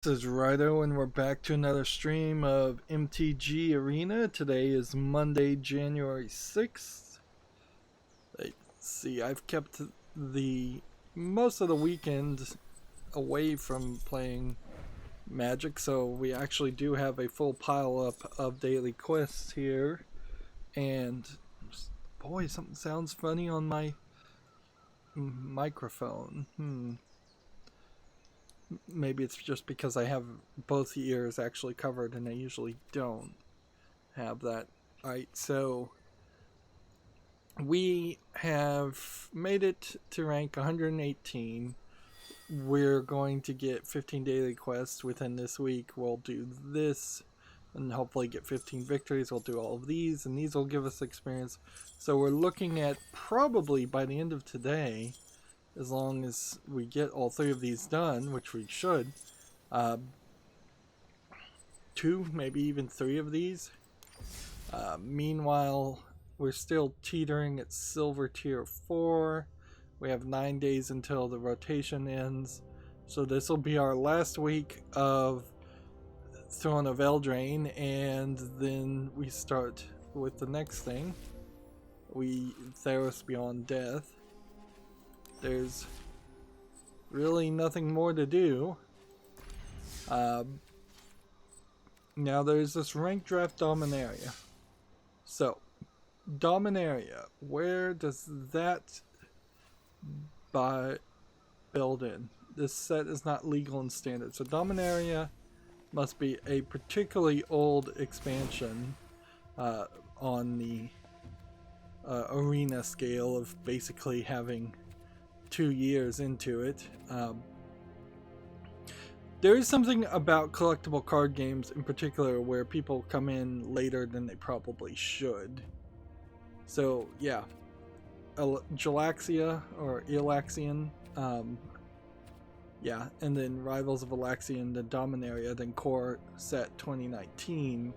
This is Rydo, and we're back to another stream of MTG Arena. Today is Monday, January 6th. Let's see, I've kept the most of the weekend away from playing Magic, so we actually do have a full pile up of daily quests here. And boy, something sounds funny on my microphone. Maybe it's just because I have both ears actually covered and I usually don't have that. Alright, so we have made it to rank 118. We're going to get 15 daily quests within this week. We'll do this and hopefully get 15 victories. We'll do all of these, and these will give us experience. So we're looking at probably by the end of today, as long as we get all three of these done, which we should, 2, maybe even 3 of these. Meanwhile, we're still teetering at silver tier 4. We have 9 days until the rotation ends, so this will be our last week of Throne of Eldraine, and then we start with the next thing. Theros Beyond Death. There's really nothing more to do. Now there's this rank draft Dominaria. So, Dominaria, where does that build in? This set is not legal in standard. So Dominaria must be a particularly old expansion on the arena scale of basically having 2 years into it. There is something about collectible card games in particular where people come in later than they probably should. So yeah, Galaxia or Elaxian, yeah, and then Rivals of Elaxian, the Dominaria, then Core Set 2019,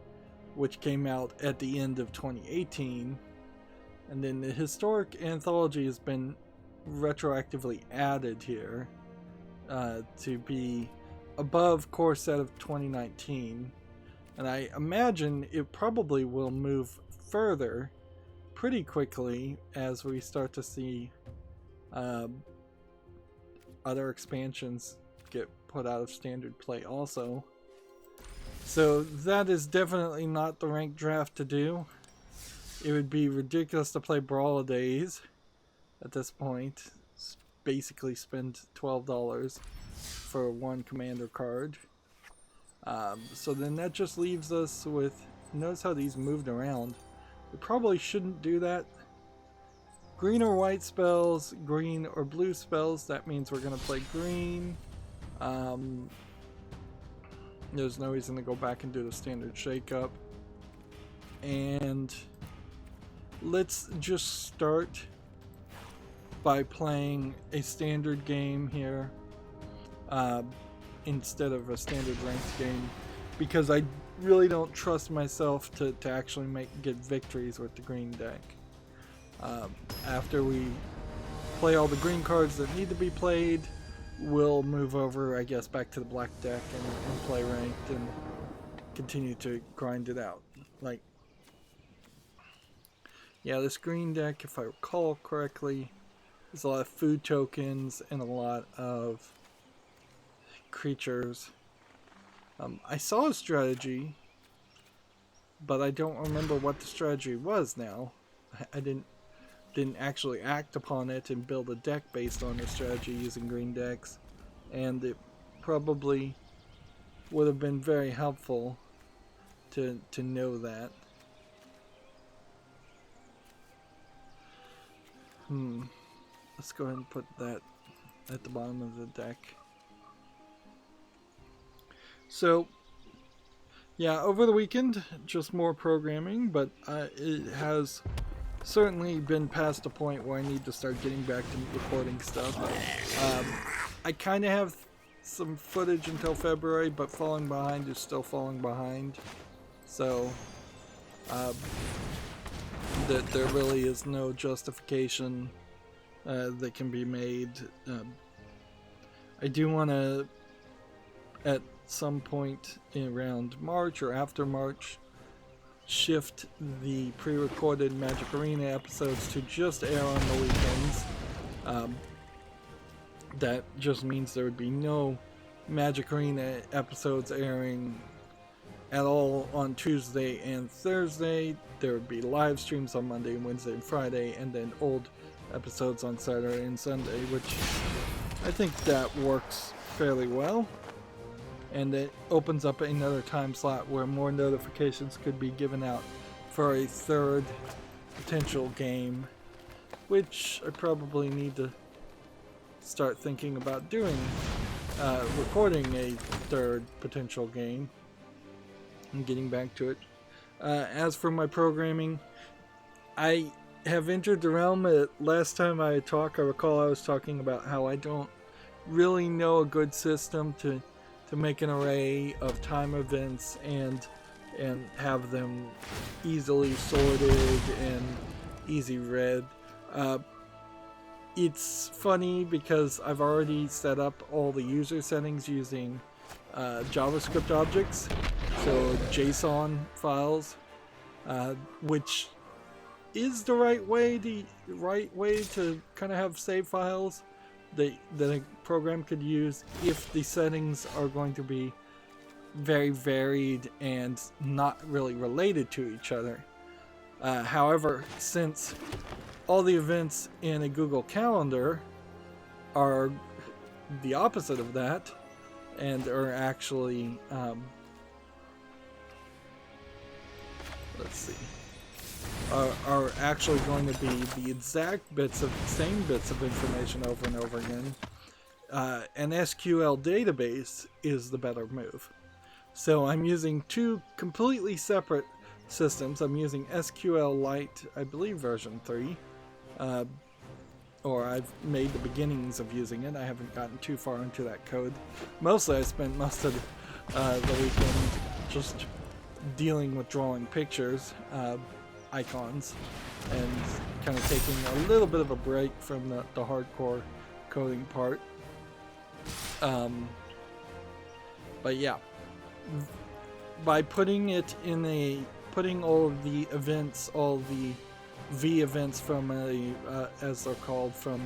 which came out at the end of 2018, and then the Historic Anthology has been retroactively added here to be above Core Set of 2019, and I imagine it probably will move further pretty quickly as we start to see other expansions get put out of standard play also. So that is definitely not the rank draft to do. It would be ridiculous to play Brawl-A-Days at this point. Basically spend $12 for one commander card. So then that just leaves us with, notice how these moved around. We probably shouldn't do that. Green or white spells, green or blue spells, that means we're going to play green. There's no reason to go back and do the standard shakeup. And let's just start by playing a standard game here instead of a standard ranked game, because I really don't trust myself to actually get victories with the green deck. After we play all the green cards that need to be played, we'll move over, I guess, back to the black deck and play ranked and continue to grind it out. Like, yeah, this green deck, if I recall correctly, there's a lot of food tokens and a lot of creatures. I saw a strategy, but I don't remember what the strategy was now. I didn't actually act upon it and build a deck based on the strategy using green decks, and it probably would have been very helpful to know that. Let's go ahead and put that at the bottom of the deck. So, yeah, over the weekend, just more programming, but it has certainly been past a point where I need to start getting back to recording stuff. I kind of have some footage until February, but falling behind is still falling behind. So, that there really is no justification that can be made. I do want to, at some point around March or after March, shift the pre-recorded Magic Arena episodes to just air on the weekends. That just means there would be no Magic Arena episodes airing at all on Tuesday and Thursday. There would be live streams on Monday, Wednesday, and Friday, and then old episodes on Saturday and Sunday, which I think that works fairly well. And it opens up another time slot where more notifications could be given out for a third potential game, which I probably need to start thinking about doing, recording a third potential game and getting back to it. As for my programming, I have entered the realm. Last time I talked, I recall I was talking about how I don't really know a good system to make an array of time events and have them easily sorted and easy read. It's funny because I've already set up all the user settings using JavaScript objects, so JSON files, which is the right way to kind of have save files that a program could use if the settings are going to be very varied and not really related to each other. However, since all the events in a Google Calendar are the opposite of that and are actually let's see, are actually going to be the exact same bits of information over and over again, an SQL database is the better move. So I'm using two completely separate systems. I'm using SQLite, I believe version 3, or I've made the beginnings of using it. I haven't gotten too far into that code. Mostly I spent most of the weekend just dealing with drawing pictures, icons, and kind of taking a little bit of a break from the hardcore coding part. But yeah, by putting all of the events, all the V events from as they're called, from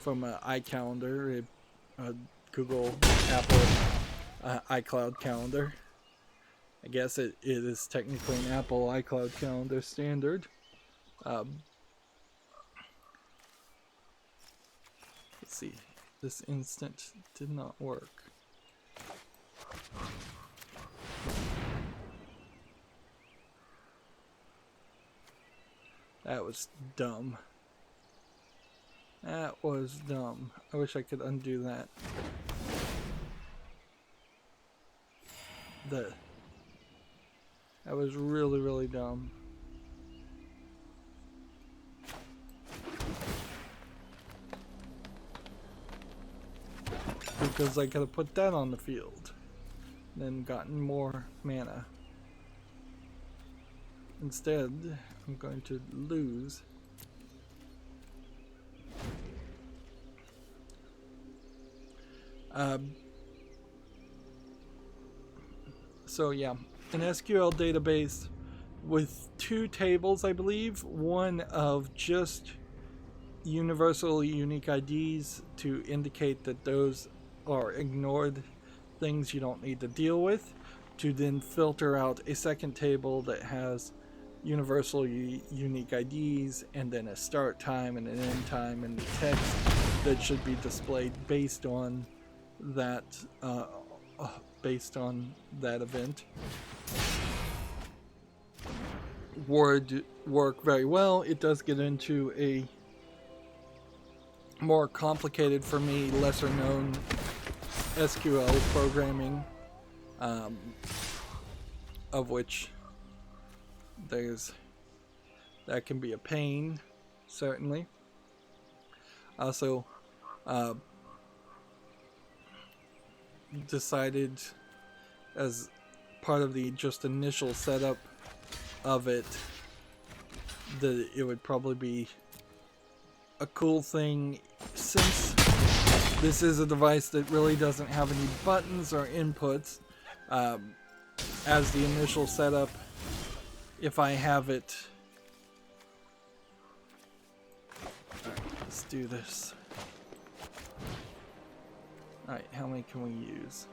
iCalendar, a Google, Apple, iCloud calendar. I guess it is technically an Apple iCloud calendar standard. Let's see. This instant did not work. That was dumb. That was dumb. I wish I could undo that. That was really, really dumb. Because I could have put that on the field, then gotten more mana. Instead, I'm going to lose. So yeah, an SQL database with two tables, I believe. One of just universal unique IDs to indicate that those are ignored things you don't need to deal with, to then filter out a second table that has universal unique IDs, and then a start time and an end time and the text that should be displayed based on that event. Would work very well. It does get into a more complicated, for me, lesser known SQL programming, of which that can be a pain, certainly. Also, decided as part of the just initial setup of it that it would probably be a cool thing, since This is a device that really doesn't have any buttons or inputs as the initial setup. If I have it... Alright, let's do this. Alright, how many can we use?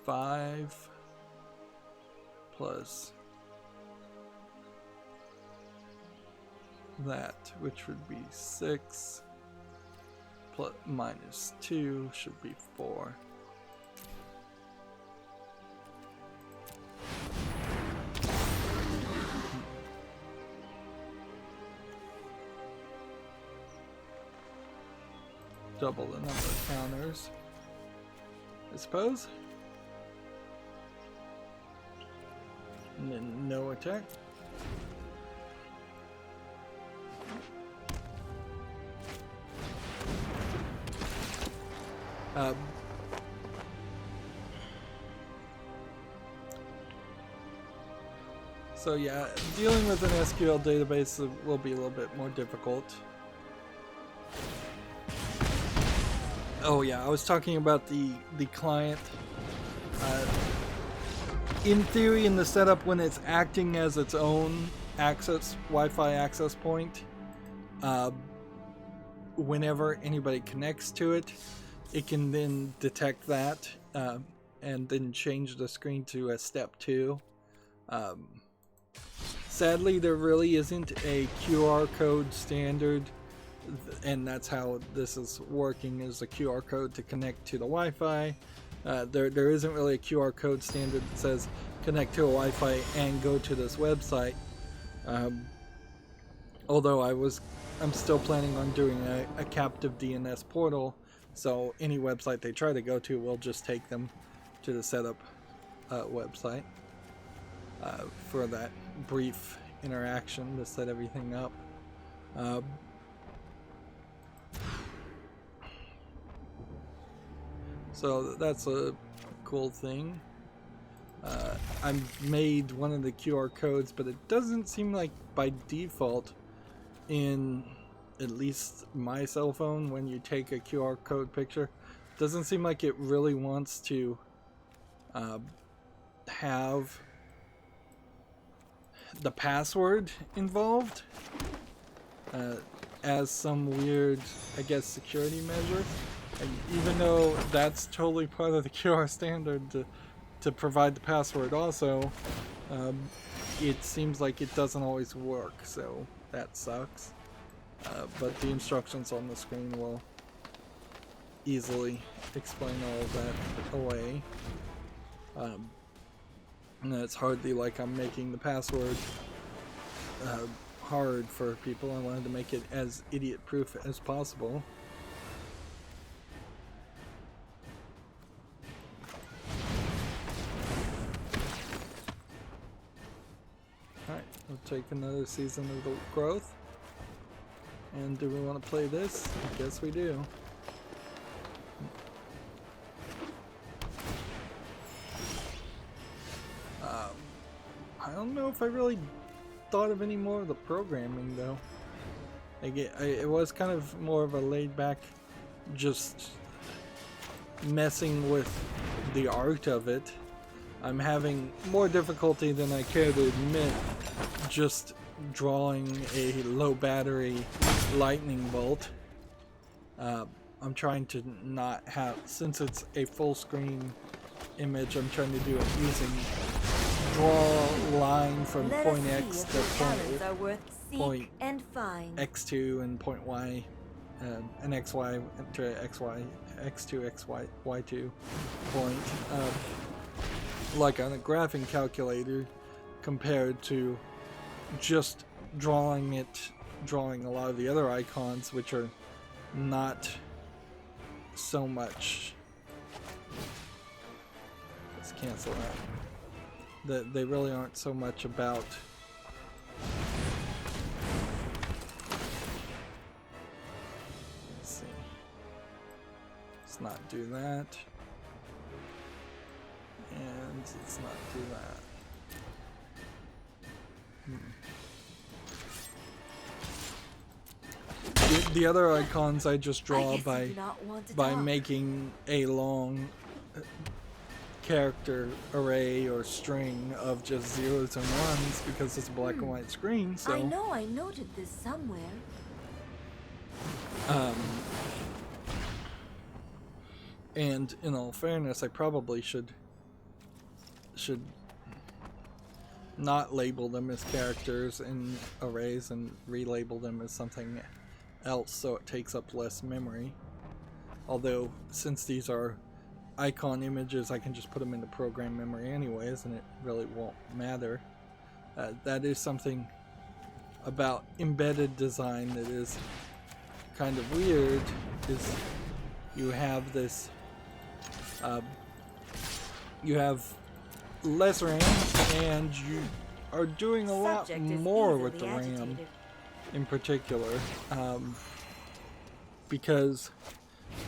5 plus that, which would be 6 plus minus 2 should be 4. Double the number of counters, I suppose. And then no attack. So yeah, dealing with an SQL database will be a little bit more difficult. Oh yeah, I was talking about the client. In theory, in the setup, when it's acting as its own Wi-Fi access point, whenever anybody connects to it, it can then detect that and then change the screen to a step 2. Sadly, there really isn't a QR code standard, and that's how this is working, is a QR code to connect to the Wi-Fi. There isn't really a QR code standard that says connect to a Wi-Fi and go to this website. Although I'm still planning on doing a captive DNS portal, so any website they try to go to will just take them to the setup website for that brief interaction to set everything up. So that's a cool thing. I made one of the QR codes, but it doesn't seem like by default in at least my cell phone, when you take a QR code picture, doesn't seem like it really wants to have the password involved as some weird, I guess, security measure. And even though that's totally part of the QR standard to provide the password also, it seems like it doesn't always work, so that sucks. But the instructions on the screen will easily explain all of that away. And it's hardly like I'm making the password hard for people. I wanted to make it as idiot-proof as possible. Alright, we'll take another season of the growth. And do we want to play this? I guess we do. I don't know if I really thought of any more of the programming though. It was kind of more of a laid back, just messing with the art of it. I'm having more difficulty than I care to admit just drawing a low battery lightning bolt. I'm trying to not have, since it's a full screen image, I'm trying to do it using draw line from point X to point X2 and point Y, and XY to XY, X2, XY, Y2 point, like on a graphing calculator, compared to just drawing a lot of the other icons, which are not so much. Let's cancel that. They really aren't so much about let's see. Let's not do that. And let's not do that. The other icons I just draw by talk. making a long character array or string of just zeros and ones because it's a black and white screen. So I know I noted this somewhere. And in all fairness, I probably should not label them as characters in arrays and relabel them as something else so it takes up less memory. Although, since these are icon images, I can just put them into program memory anyways, and it really won't matter. That is something about embedded design that is kind of weird, is you have this, you have less RAM, and you are doing a lot more with the RAM in particular, because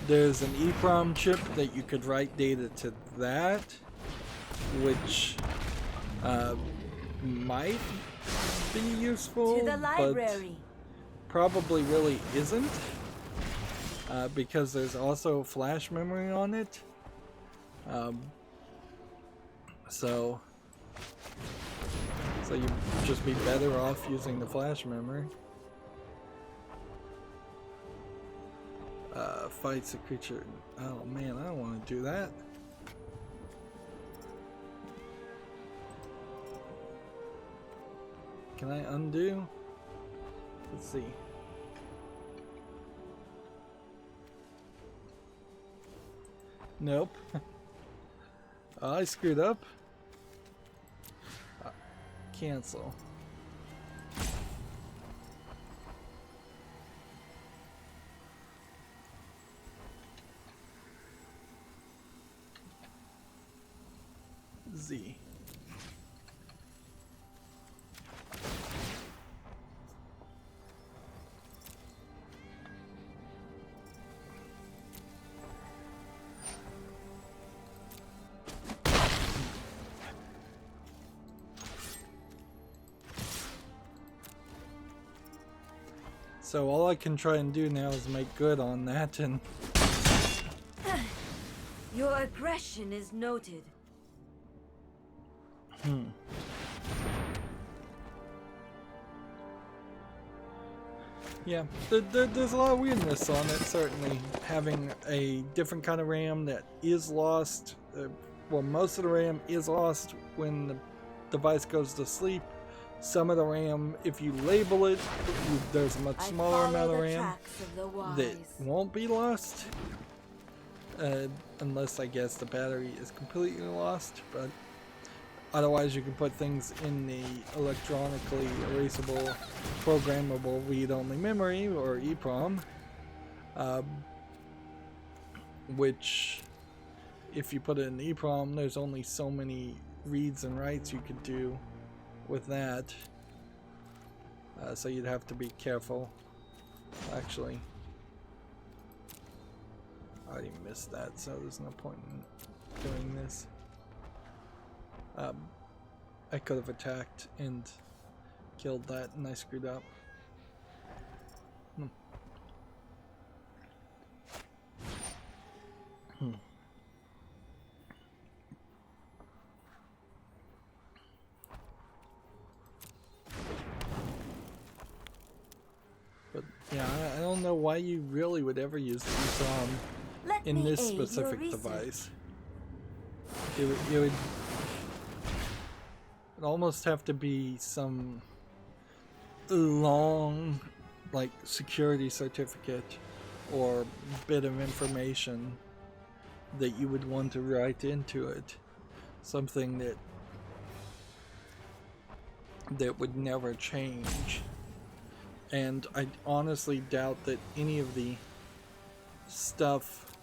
there's an EEPROM chip that you could write data to that, which might be useful, to the library. but probably really isn't, because there's also flash memory on it. So you'd just be better off using the flash memory. Fights a creature. Oh man, I don't want to do that. Can I undo? Let's see. Nope. I screwed up. Cancel. Z. So all I can try and do now is make good on that, and your aggression is noted. Yeah, there's a lot of weirdness on it, certainly. Having a different kind of RAM that is lost, well, most of the RAM is lost when the device goes to sleep. Some of the RAM, if you label it, there's a much smaller amount of RAM that won't be lost. Unless, I guess, the battery is completely lost, but otherwise you can put things in the electronically erasable, programmable read-only memory, or EEPROM, which, if you put it in EEPROM, there's only so many reads and writes you could do with that, so you'd have to be careful. Actually, I already missed that, so there's no point in doing this. I could have attacked and killed that, and I screwed up. But yeah, I don't know why you really would ever use the EEPROM in this specific device. It would almost have to be some long, like, security certificate or bit of information that you would want to write into it. Something that would never change. And I honestly doubt that any of the stuff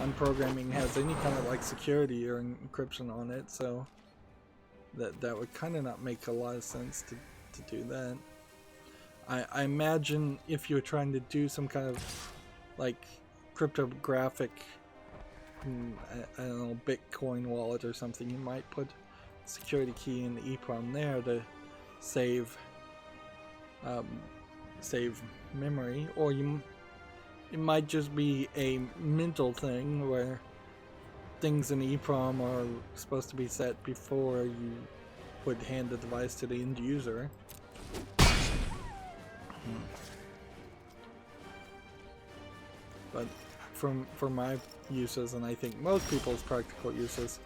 on programming has any kind of like security or encryption on it, so that would kind of not make a lot of sense to do that. I imagine if you're trying to do some kind of like cryptographic, I don't know, Bitcoin wallet or something, you might put a security key in the EEPROM there to save save memory, or it might just be a mental thing where things in EEPROM are supposed to be set before you would hand the device to the end user. But for my uses, and I think most people's practical uses,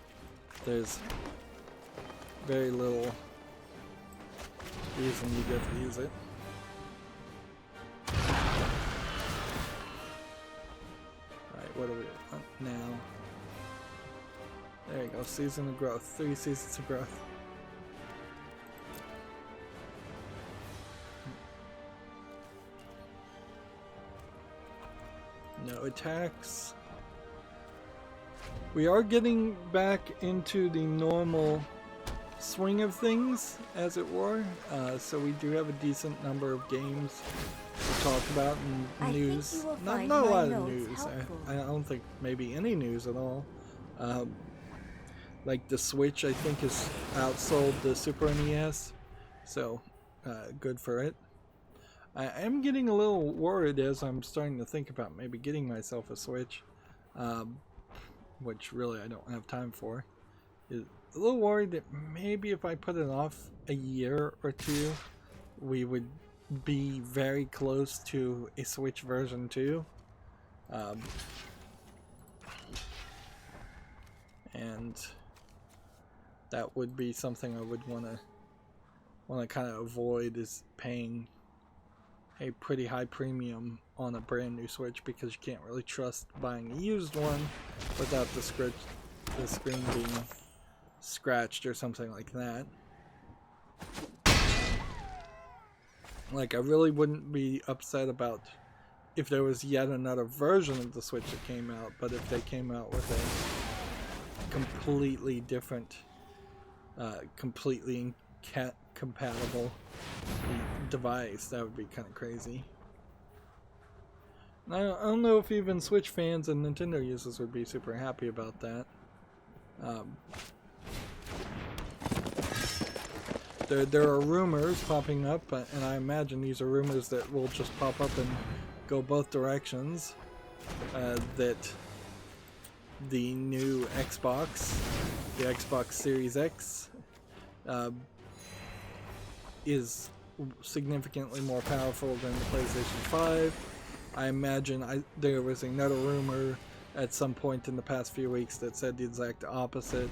there's very little reason you get to use it. Alright, what do we want now? There you go, season of growth. 3 seasons of growth. No attacks. We are getting back into the normal swing of things, as it were. So we do have a decent number of games to talk about and news. Not a lot of news. I don't think maybe any news at all. Like the Switch, I think, has outsold the Super NES. So good for it. I am getting a little worried as I'm starting to think about maybe getting myself a Switch, which really I don't have time for. A little worried that maybe if I put it off a year or two, we would be very close to a Switch version 2. And that would be something I would want to kind of avoid, is paying a pretty high premium on a brand new Switch, because you can't really trust buying a used one without the screen being scratched or something like that. Like, I really wouldn't be upset about if there was yet another version of the Switch that came out, but if they came out with a completely different, completely compatible device, that would be kind of crazy. I don't know if even Switch fans and Nintendo users would be super happy about that. There are rumors popping up, and I imagine these are rumors that will just pop up and go both directions, that the new Xbox, the Xbox Series X, is significantly more powerful than the PlayStation 5. I imagine there was another rumor at some point in the past few weeks that said the exact opposite.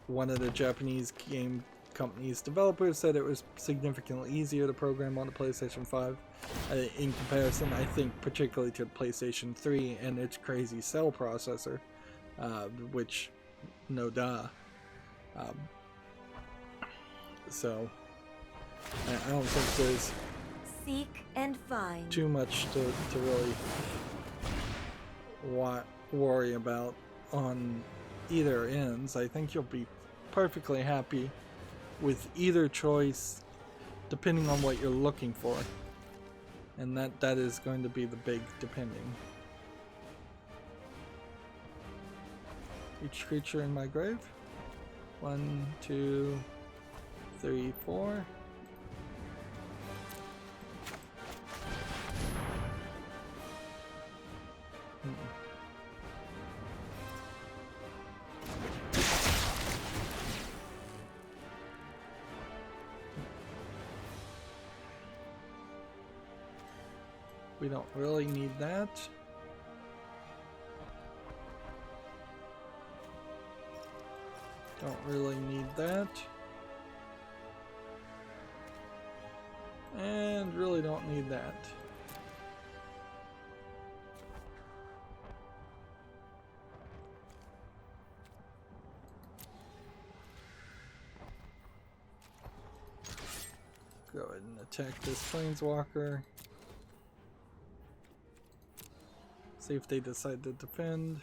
One of the Japanese game company's developers said it was significantly easier to program on the PlayStation 5 in comparison, I think, particularly to the PlayStation 3 and its crazy cell processor, which, no duh. So I don't think there's seek and find too much to really worry about on either ends. I think you'll be perfectly happy with either choice, depending on what you're looking for, and that is going to be the big depending. Each creature in my grave. 1, 2, 3, 4. We don't really need that. Don't really need that. And really don't need that. Go ahead and attack this planeswalker. See if they decide to defend.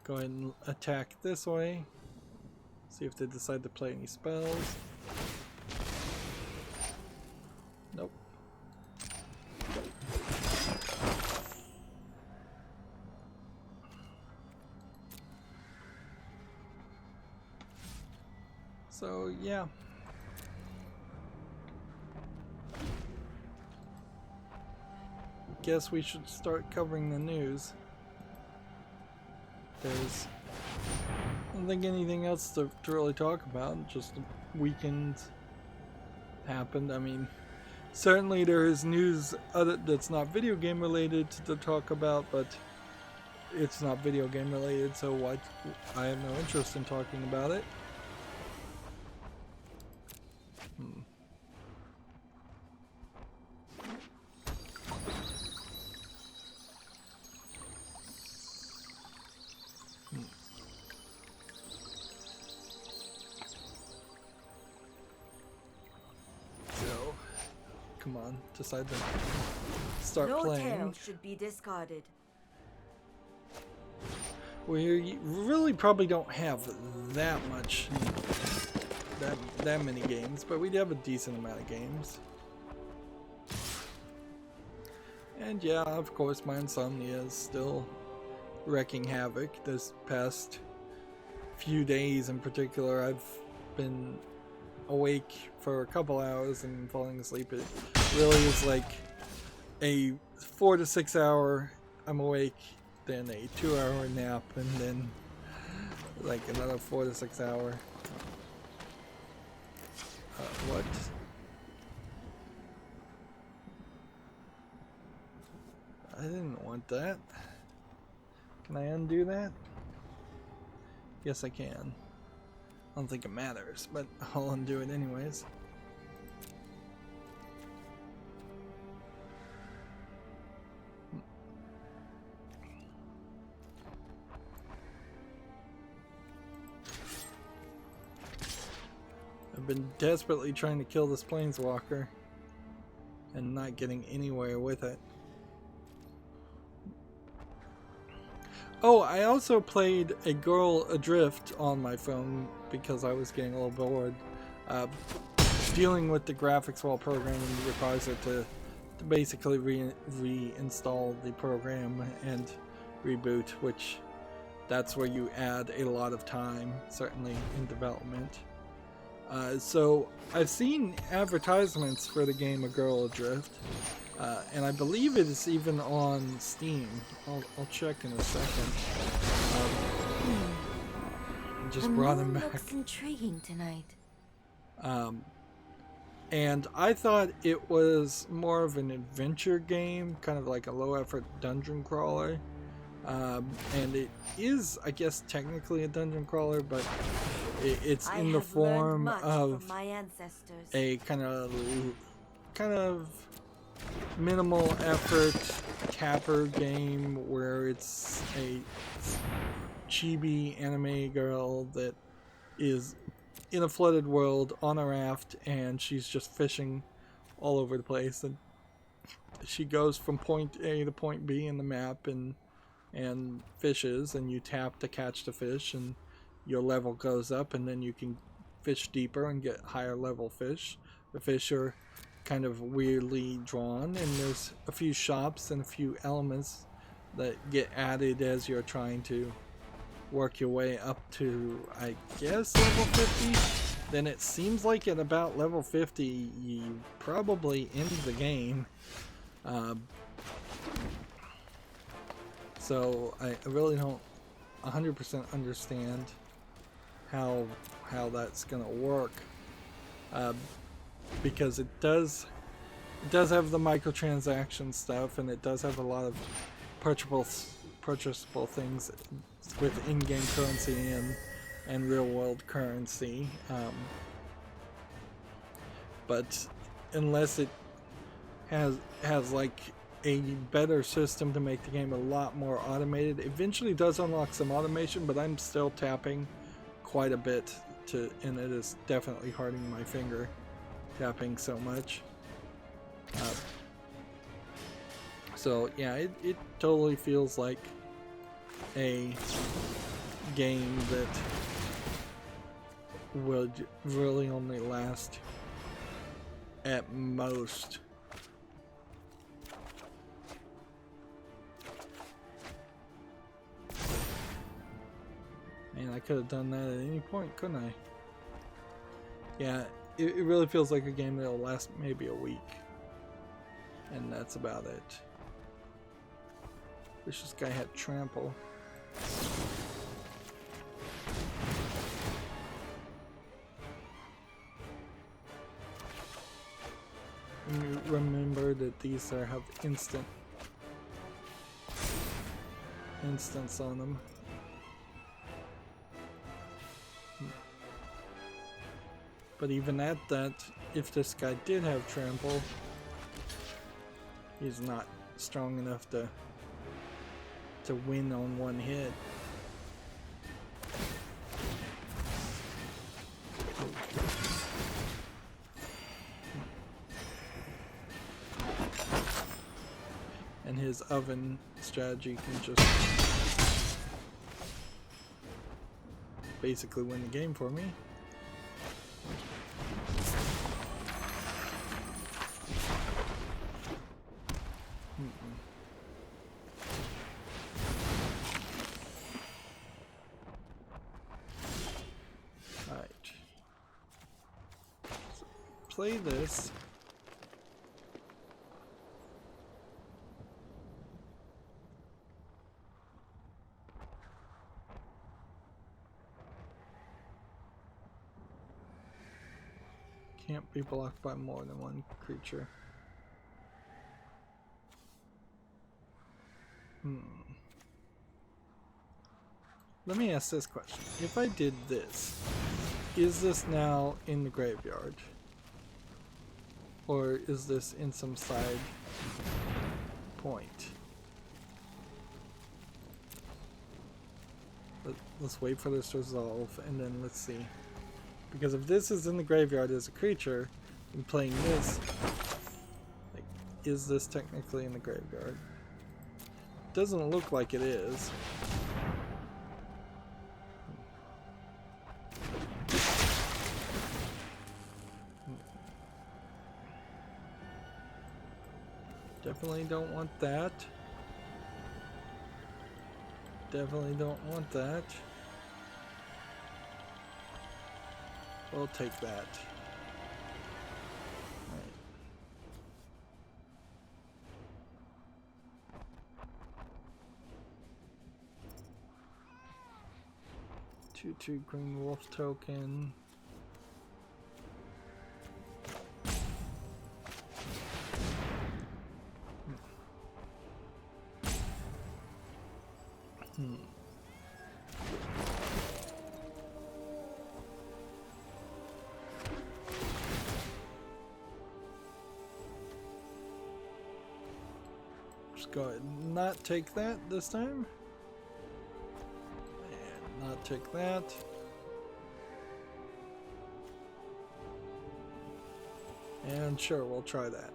Go ahead and attack this way. See if they decide to play any spells. Nope. So yeah. Guess we should start covering the news. There's, I don't think anything else to really talk about. Just the weekend happened. I mean, certainly there is news that's not video game related to talk about, but it's not video game related, so I have no interest in talking about it. So, come on, decide to start playing. No tail should be discarded. We really probably don't have that many games, but we do have a decent amount of games. And yeah, of course, my insomnia is still wreaking havoc. This past few days in particular, I've been awake for a couple hours and falling asleep. It really is like a 4 to 6 hour I'm awake, then a 2-hour nap, and then like another 4 to 6 hour. What? I didn't want that. Can I undo that? Yes, I can. I don't think it matters, but I'll undo it anyways. I've been desperately trying to kill this planeswalker and not getting anywhere with it. Oh, I also played A Girl Adrift on my phone because I was getting a little bored. Dealing with the graphics while programming requires it to basically reinstall the program and reboot, which that's where you add a lot of time, certainly in development. So I've seen advertisements for the game A Girl Adrift, and I believe it is even on Steam. I'll check in a second. Just brought him back. Looks intriguing tonight. And I thought it was more of an adventure game, kind of like a low-effort dungeon crawler. And it is, I guess, technically a dungeon crawler, but it's in the form of a kind of minimal effort capper game where it's a chibi anime girl that is in a flooded world on a raft, and she's just fishing all over the place, and she goes from point A to point B in the map and fishes, and you tap to catch the fish, and your level goes up, and then you can fish deeper and get higher level fish. The fish are kind of weirdly drawn, and there's a few shops and a few elements that get added as you're trying to work your way up to, I guess, level 50. Then it seems like at about level 50 you probably end the game. So I really don't 100% understand how that's gonna work, because it does have the microtransaction stuff, and it does have a lot of purchasable things with in-game currency and real-world currency. But unless it has like a better system to make the game a lot more automated, eventually does unlock some automation, but I'm still tapping quite a bit and it is definitely hurting my finger tapping so much. So yeah, it totally feels like a game that would really only last at most man, I could have done that at any point, couldn't I? Yeah, it really feels like a game that'll last maybe a week. And that's about it. Wish this guy had trample. Remember that these have instants on them. But even at that, if this guy did have trample, he's not strong enough to win on one hit. And his oven strategy can just basically win the game for me. Play this. Can't be blocked by more than one creature. Let me ask this question. If I did this, is this now in the graveyard? Or is this in some side point? Let's wait for this to resolve and then let's see. Because if this is in the graveyard as a creature and playing this, like, is this technically in the graveyard? Doesn't look like it is. Definitely don't want that. Definitely don't want that. We'll take that. Right. 2/2 green wolf token. Just go ahead and not take that this time. And not take that. And sure, we'll try that.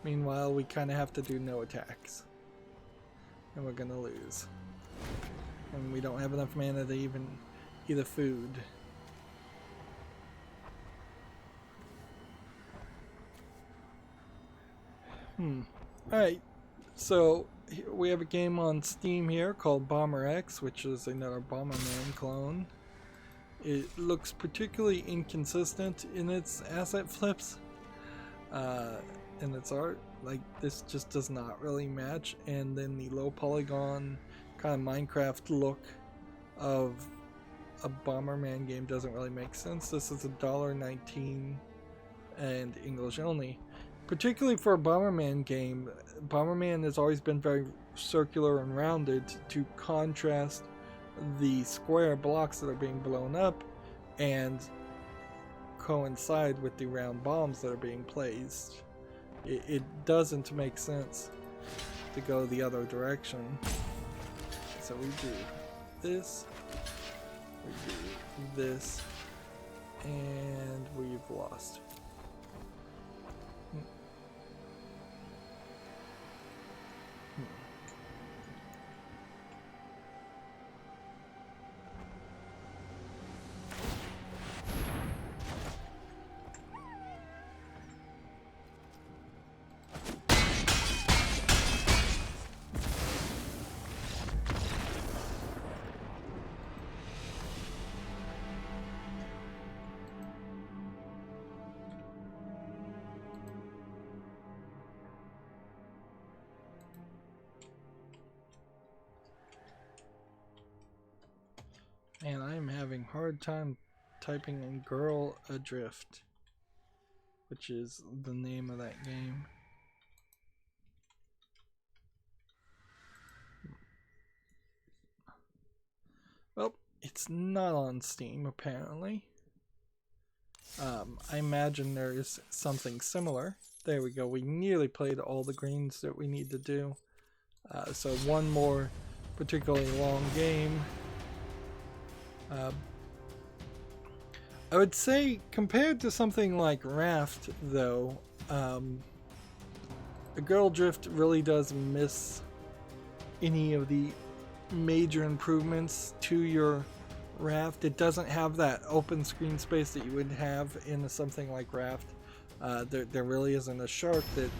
Meanwhile, we kind of have to do no attacks. And we're gonna lose. And we don't have enough mana to even eat a food. Alright, so we have a game on Steam here called Bomber X, which is another Bomberman clone. It looks particularly inconsistent in its asset flips. And its art, like, this just does not really match, and then the low polygon kind of Minecraft look of a Bomberman game doesn't really make sense. This is $1.19 and English only. Particularly for a Bomberman game, Bomberman has always been very circular and rounded to contrast the square blocks that are being blown up and coincide with the round bombs that are being placed. It doesn't make sense to go the other direction. So we do this, we do this, and we've lost. And I'm having hard time typing in Girl Adrift, which is the name of that game. Well, it's not on Steam apparently. I imagine there's something similar. There we go. We nearly played all the greens that we need to do. So one more particularly long game. I would say compared to something like Raft, though, the Girl Drift really does miss any of the major improvements to your Raft. It doesn't have that open screen space that you would have in something like Raft. There really isn't a shark that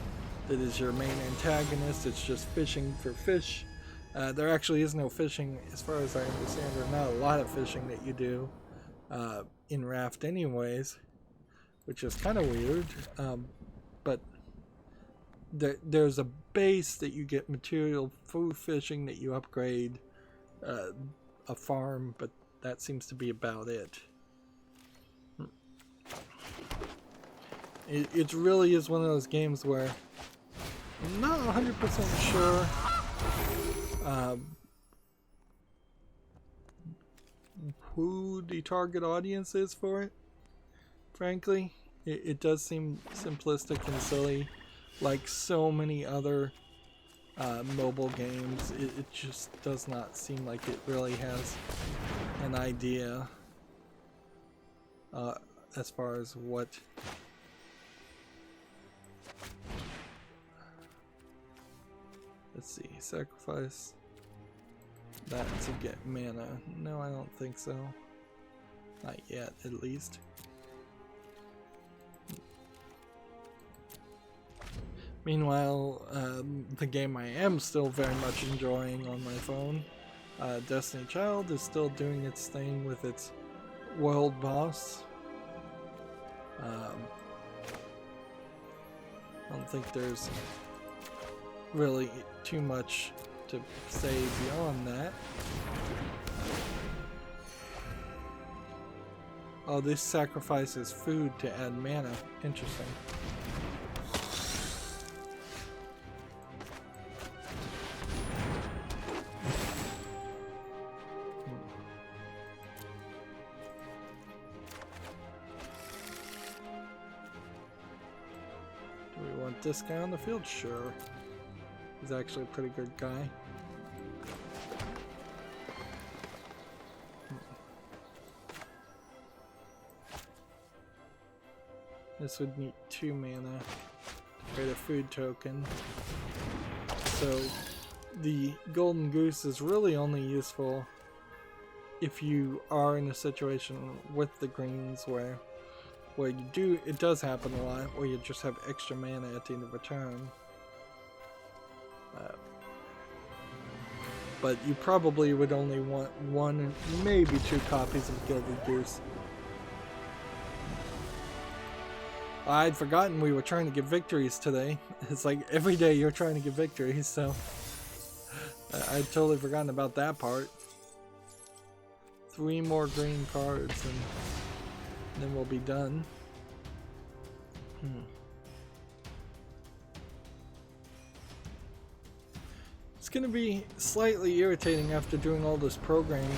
is your main antagonist. It's just fishing for fish. There actually is no fishing, as far as I understand. There's not a lot of fishing that you do in Raft anyways, which is kind of weird. But there's a base that you get material food fishing that you upgrade, a farm, but that seems to be about it. It really is one of those games where I'm not 100% sure who the target audience is for it. Frankly, it does seem simplistic and silly, like so many other mobile games. It just does not seem like it really has an idea as far as what let's see, sacrifice that to get mana. No, I don't think so. Not yet, at least. Meanwhile, the game I am still very much enjoying on my phone, Destiny Child, is still doing its thing with its world boss. I don't think there's really too much to say beyond that. Oh, this sacrifices food to add mana. Interesting. Do we want this guy on the field? Sure. He's actually a pretty good guy. This would need 2 mana to create a food token. So the golden goose is really only useful if you are in a situation with the greens where it does happen a lot, where you just have extra mana at the end of a turn. But you probably would only want 1, maybe 2 copies of Gilded Goose. I'd forgotten we were trying to get victories today. It's like every day you're trying to get victories, so I'd totally forgotten about that part. 3 more green cards and then we'll be done. It's going to be slightly irritating after doing all this programming,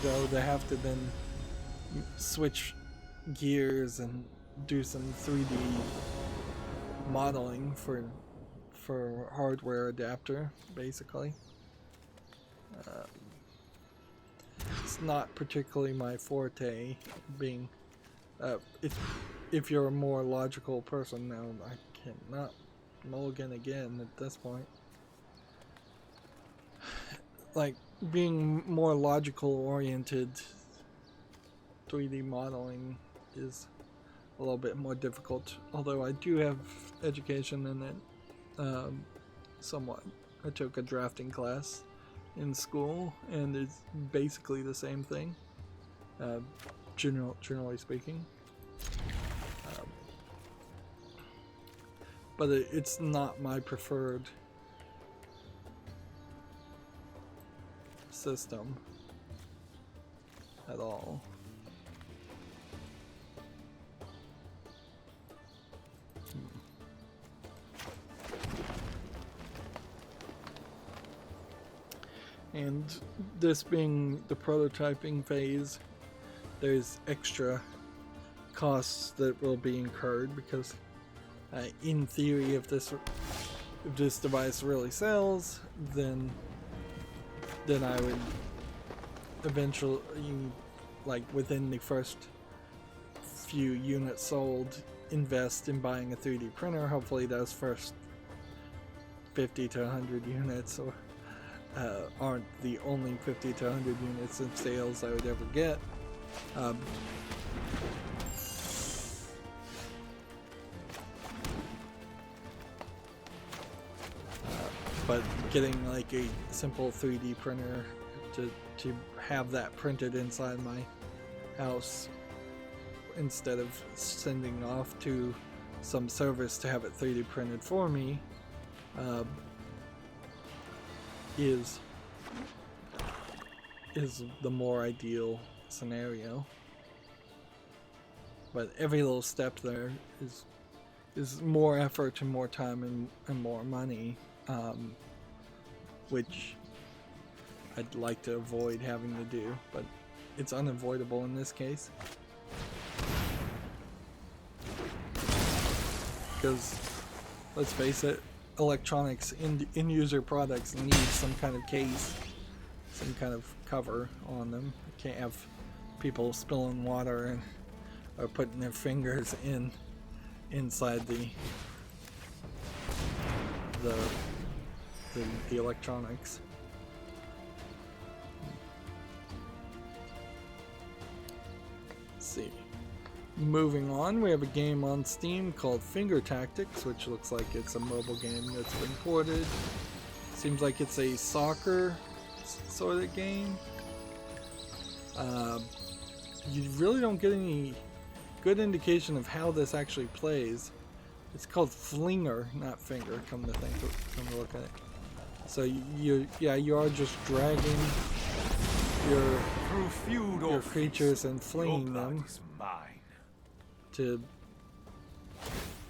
though, to have to then switch gears and do some 3D modeling for hardware adapter, basically. It's not particularly my forte, being if you're a more logical person. Now I cannot mulligan again at this point. Like, being more logical oriented 3D modeling is a little bit more difficult, although I do have education in it, somewhat. I took a drafting class in school and it's basically the same thing, generally speaking, but it's not my preferred system. at all. And this being the prototyping phase, there's extra costs that will be incurred because in theory if this device really sells, then I would eventually, like within the first few units sold, invest in buying a 3D printer. Hopefully those first 50 to 100 units aren't the only 50 to 100 units in sales I would ever get. But getting like a simple 3D printer to have that printed inside my house instead of sending off to some service to have it 3D printed for me is the more ideal scenario. But every little step there is more effort and more time and more money, which I'd like to avoid having to do, but it's unavoidable in this case. Because, let's face it, electronics in-user products need some kind of case, some kind of cover on them. You can't have people spilling water or putting their fingers inside the electronics. Let's see. Moving on, we have a game on Steam called Finger Tactics, which looks like it's a mobile game that's been ported. Seems like it's a soccer sort of game. You really don't get any good indication of how this actually plays. It's called Flinger, not Finger, come to look at it. So you are just dragging your creatures and flinging them to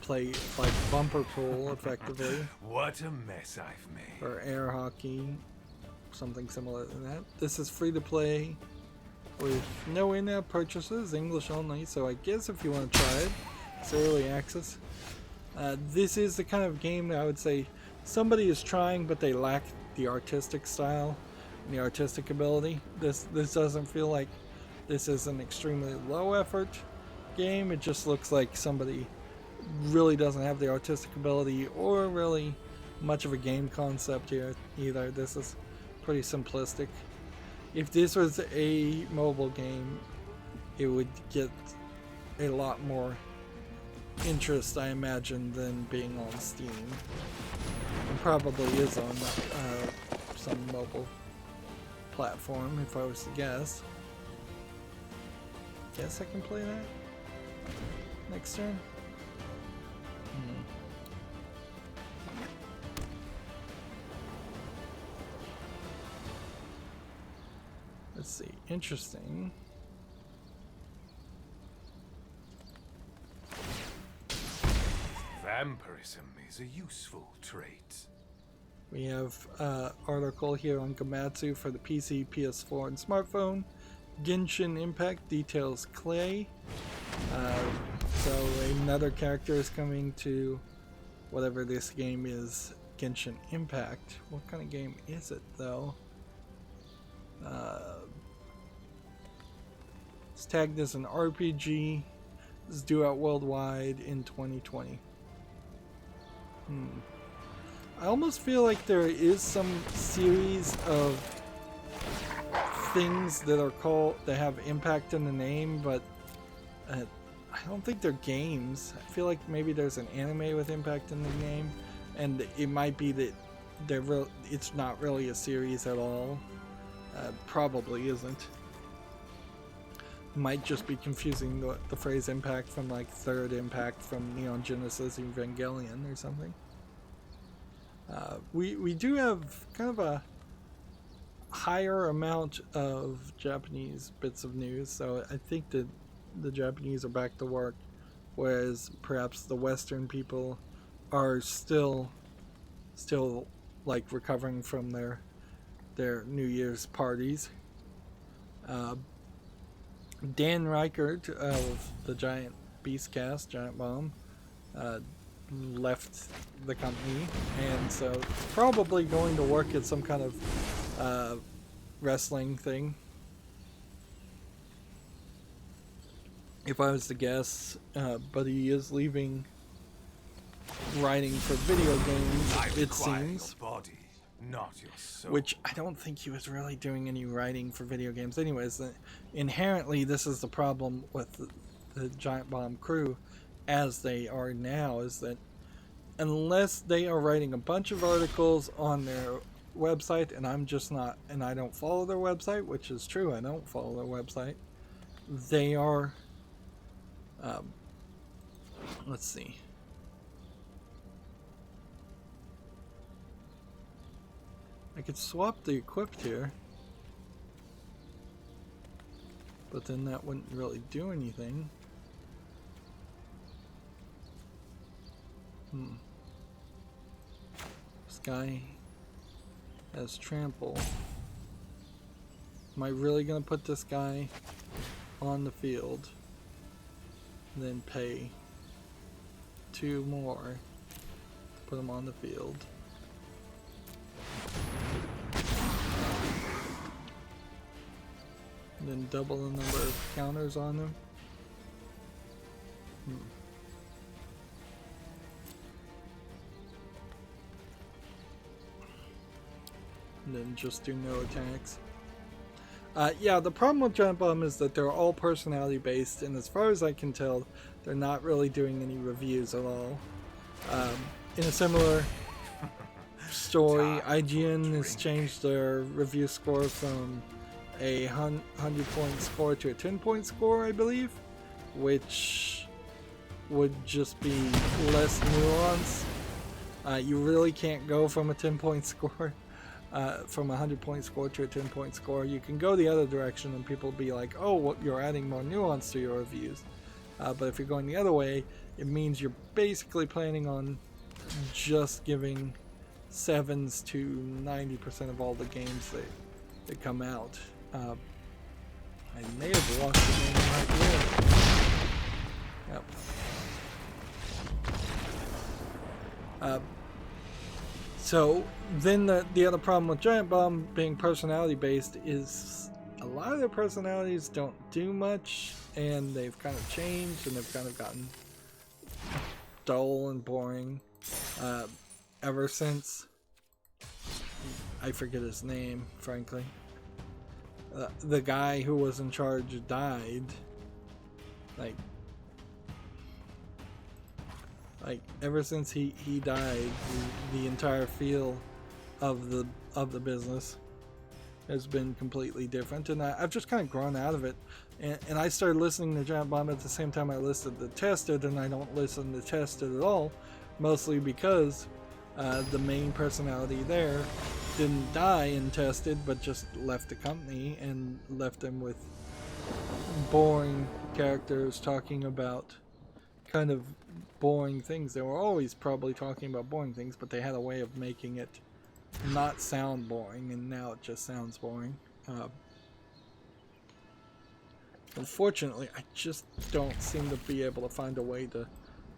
play like bumper pool, effectively. What a mess I've made. Or air hockey, something similar to that. This is free to play with no in-app purchases, English only, so I guess if you want to try it, it's early access. This is the kind of game that I would say somebody is trying, but they lack the artistic style and the artistic ability. This doesn't feel like this is an extremely low effort game. It just looks like somebody really doesn't have the artistic ability or really much of a game concept here either. This is pretty simplistic. If this was a mobile game, it would get a lot more interest, I imagine, than being on Steam. It probably is on some mobile platform, if I was to guess. Guess I can play that next turn. Let's see. Interesting. Vampirism is a useful trait. We have an article here on Gamatsu for the PC, PS4, and smartphone. Genshin Impact details Clay. So another character is coming to whatever this game is, Genshin Impact. What kind of game is it, though? It's tagged as an RPG. It's due out worldwide in 2020. I almost feel like there is some series of things that are called that have Impact in the name, but I don't think they're games. I feel like maybe there's an anime with Impact in the name, and it might be that it's not really a series at all. Probably isn't. Might just be confusing the phrase Impact from like Third Impact from Neon Genesis Evangelion or something. We do have kind of higher amount of Japanese bits of news, so I think that the Japanese are back to work, whereas perhaps the Western people are still like recovering from their New Year's parties. Dan Reichert of the Giant Beastcast, Giant Bomb, left the company, and so probably going to work at some kind of wrestling thing, if I was to guess. But he is leaving writing for video games, it seems. Your body, not your soul. Which I don't think he was really doing any writing for video games anyways. Inherently, this is the problem with the Giant Bomb crew as they are now, is that unless they are writing a bunch of articles on their website, and I'm just not, and I don't follow their website, which is true, I don't follow their website, they are, let's see. I could swap the equipped here, but then that wouldn't really do anything. This guy has trample. Am I really gonna put this guy on the field and then pay 2 more to put him on the field? And then double the number of counters on them? And then just do no attacks. Yeah, the problem with Giant Bomb is that they're all personality based, and as far as I can tell, they're not really doing any reviews at all. In a similar story, IGN has changed their review score from a 100-point score to a 10-point score, I believe, which would just be less nuance. You really can't go from a 10-point score, from a 100-point score to a 10-point score. You can go the other direction and people will be like, oh, well, you're adding more nuance to your reviews. But if you're going the other way, it means you're basically planning on just giving 7s to 90% of all the games that come out. I may have lost the game right here. Yep. So then the other problem with Giant Bomb being personality based is a lot of their personalities don't do much, and they've kind of changed, and they've kind of gotten dull and boring ever since, I forget his name, frankly. The guy who was in charge died. Like ever since he died, the entire feel of the business has been completely different, and I've just kind of grown out of it. And I started listening to Giant Bomb at the same time I listened to Tested, and I don't listen to Tested at all, mostly because the main personality there didn't die in Tested, but just left the company and left them with boring characters talking about kind of boring things. They were always probably talking about boring things, but they had a way of making it not sound boring, and now it just sounds boring. Unfortunately, I just don't seem to be able to find a way to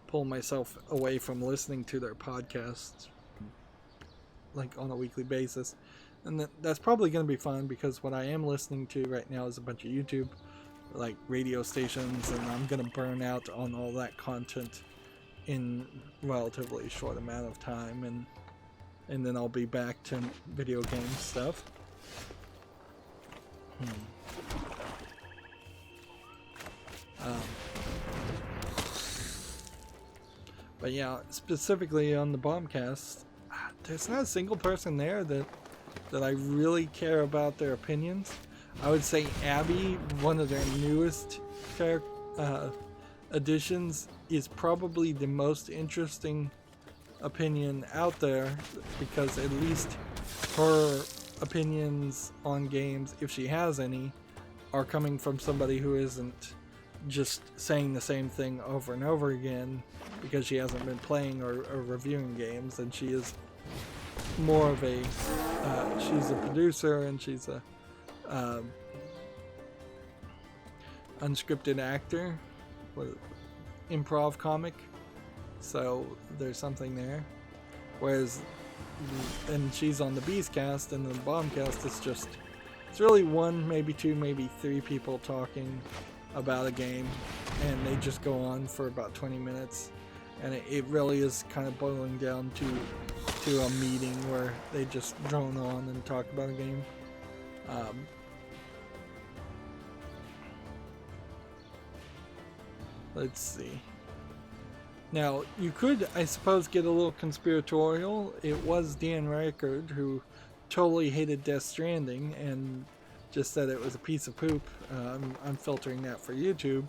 pull myself away from listening to their podcasts like on a weekly basis, and that's probably going to be fine, because what I am listening to right now is a bunch of YouTube like radio stations, and I'm going to burn out on all that content in relatively short amount of time, and then I'll be back to video game stuff. But yeah, specifically on the Bombcast, there's not a single person there that I really care about their opinions. I would say Abby, one of their newest additions, is probably the most interesting opinion out there, because at least her opinions on games, if she has any, are coming from somebody who isn't just saying the same thing over and over again because she hasn't been playing or reviewing games, and she is more of a she's a producer, and she's a unscripted actor with improv comic, so there's something there. Whereas, and she's on the Beastcast, and the Bombcast is just, it's really one, maybe two, maybe three people talking about a game, and they just go on for about 20 minutes, and it really is kind of boiling down to a meeting where they just drone on and talk about a game. Let's see. Now, you could, I suppose, get a little conspiratorial. It was Dan Reichard who totally hated Death Stranding and just said it was a piece of poop. I'm filtering that for YouTube.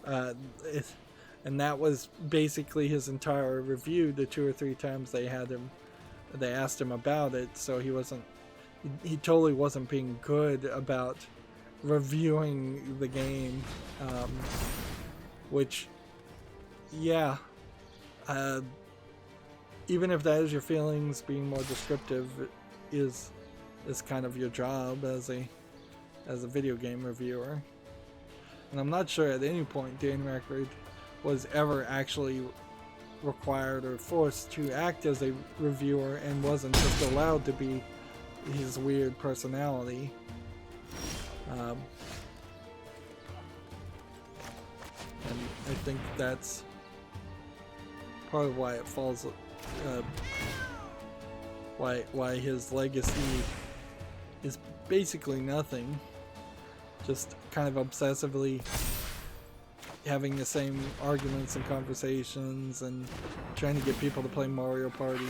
And that was basically his entire review the 2 or 3 times they asked him about it. So he totally wasn't being good about reviewing the game. Which, yeah. Even if that is your feelings, being more descriptive is kind of your job as a video game reviewer. And I'm not sure at any point Dan Reichard was ever actually required or forced to act as a reviewer, and wasn't just allowed to be his weird personality. And I think that's part of why it falls, why his legacy is basically nothing. Just kind of obsessively having the same arguments and conversations and trying to get people to play Mario Party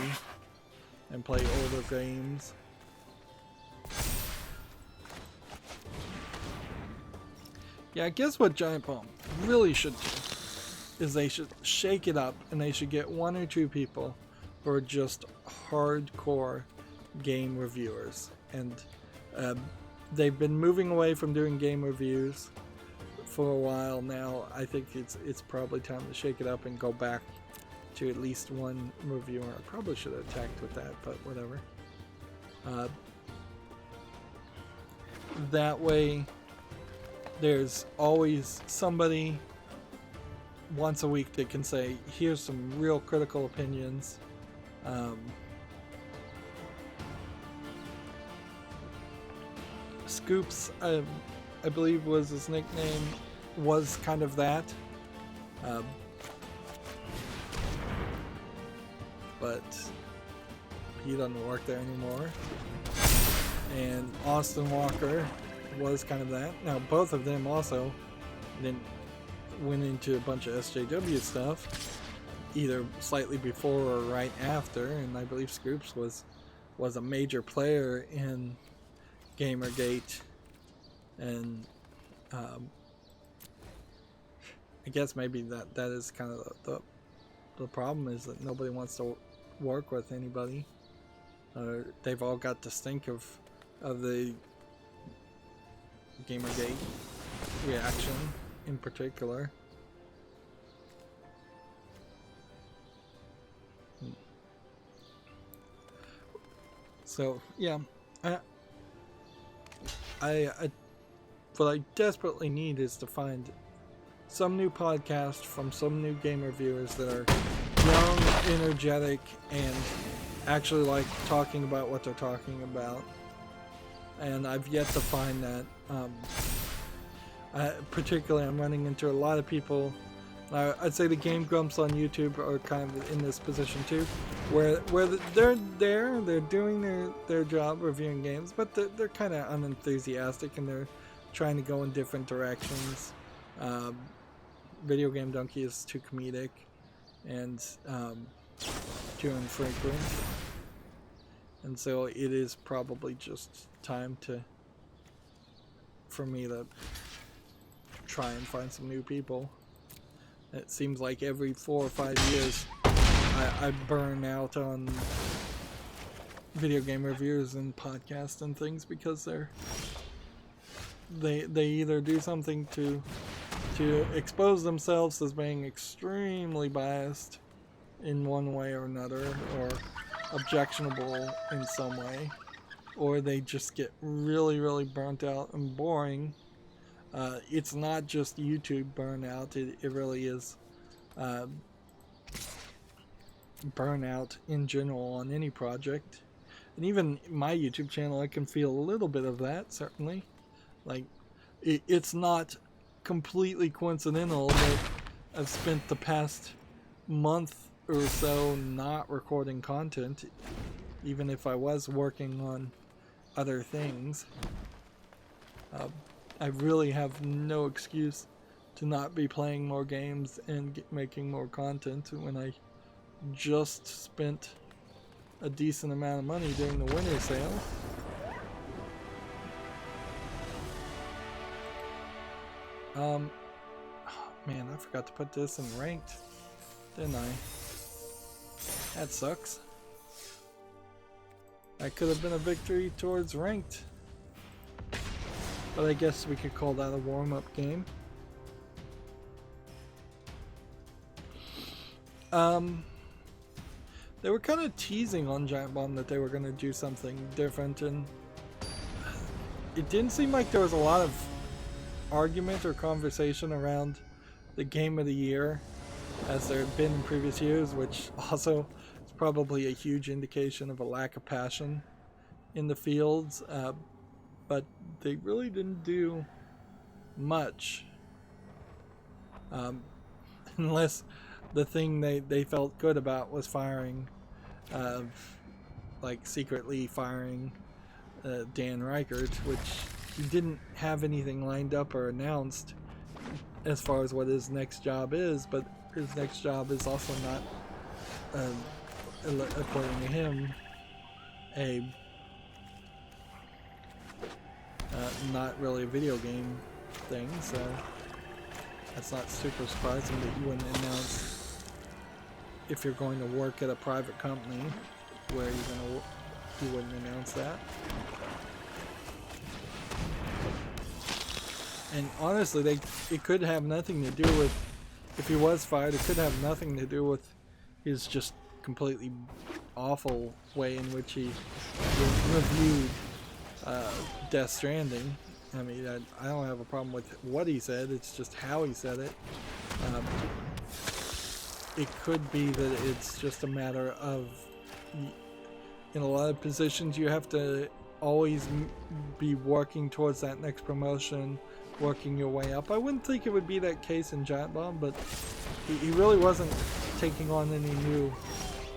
and play older games. Yeah, I guess what Giant Bomb really should do is they should shake it up, and they should get 1 or 2 people who are just hardcore game reviewers. And they've been moving away from doing game reviews for a while now. I think it's probably time to shake it up and go back to at least 1 reviewer. I probably should have attacked with that, but whatever. That way, there's always somebody once a week that can say, here's some real critical opinions. Scoops, I believe was his nickname, was kind of that. But he doesn't work there anymore. And Austin Walker was kind of that. Now, both of them also went into a bunch of SJW stuff, either slightly before or right after, and I believe Scoops was a major player in Gamergate, and I guess maybe that is kind of the problem, is that nobody wants to work with anybody. They've all got to stink of the Gamergate reaction in particular. So yeah, I what I desperately need is to find some new podcast from some new game reviewers that are young, energetic, and actually like talking about what they're talking about. And I've yet to find that. Particularly, I'm running into a lot of people. I'd say the Game Grumps on YouTube are kind of in this position too, where they're doing their job reviewing games, but they're kind of unenthusiastic, and they're trying to go in different directions. Video Game Donkey is too comedic and too infrequent, and so it is probably just time for me to try and find some new people. It seems like every 4 or 5 years I burn out on video game reviewers and podcasts and things, because they either do something to expose themselves as being extremely biased in one way or another, or objectionable in some way, or they just get really, really burnt out and boring. It's not just YouTube burnout, it really is burnout in general on any project. And even my YouTube channel, I can feel a little bit of that, certainly. Like, it's not completely coincidental that I've spent the past month or so not recording content, even if I was working on other things. I really have no excuse to not be playing more games and making more content when I just spent a decent amount of money during the winter sale. Oh, man, I forgot to put this in ranked, didn't I? That sucks. That could have been a victory towards ranked. But I guess we could call that a warm-up game. They were kind of teasing on Giant Bomb that they were going to do something different, and it didn't seem like there was a lot of argument or conversation around the game of the year as there had been in previous years, which also is probably a huge indication of a lack of passion in the fields. But they really didn't do much, unless the thing they felt good about was firing, like secretly firing Dan Reichert, which he didn't have anything lined up or announced as far as what his next job is, but his next job is also not, according to him, not really a video game thing, so that's not super surprising that you wouldn't announce, if you're going to work at a private company, where you wouldn't announce that. And honestly, it could have nothing to do with, if he was fired, it could have nothing to do with his just completely awful way in which he reviewed Death Stranding. I mean, I don't have a problem with what he said, it's just how he said it. It could be that it's just a matter of, in a lot of positions, you have to always be working towards that next promotion, working your way up. I wouldn't think it would be that case in Giant Bomb, but he really wasn't taking on any new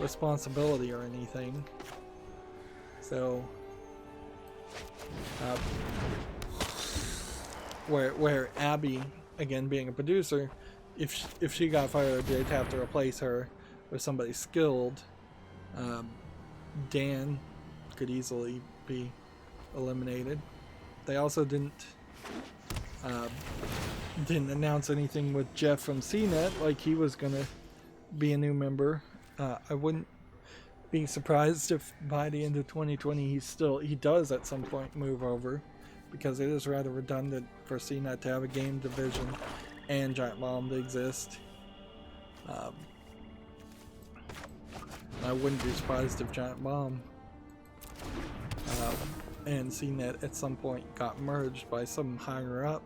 responsibility or anything. So, where Abby, again being a producer, if she got fired, they'd have to replace her with somebody skilled. Dan could easily be eliminated. They also didn't announce anything with Jeff from CNET, like he was gonna be a new member. I wouldn't be surprised if by the end of 2020 he does at some point move over, because it is rather redundant for CNET to have a game division and Giant Bomb to exist. I wouldn't be surprised if Giant Bomb and CNET at some point got merged by some higher up.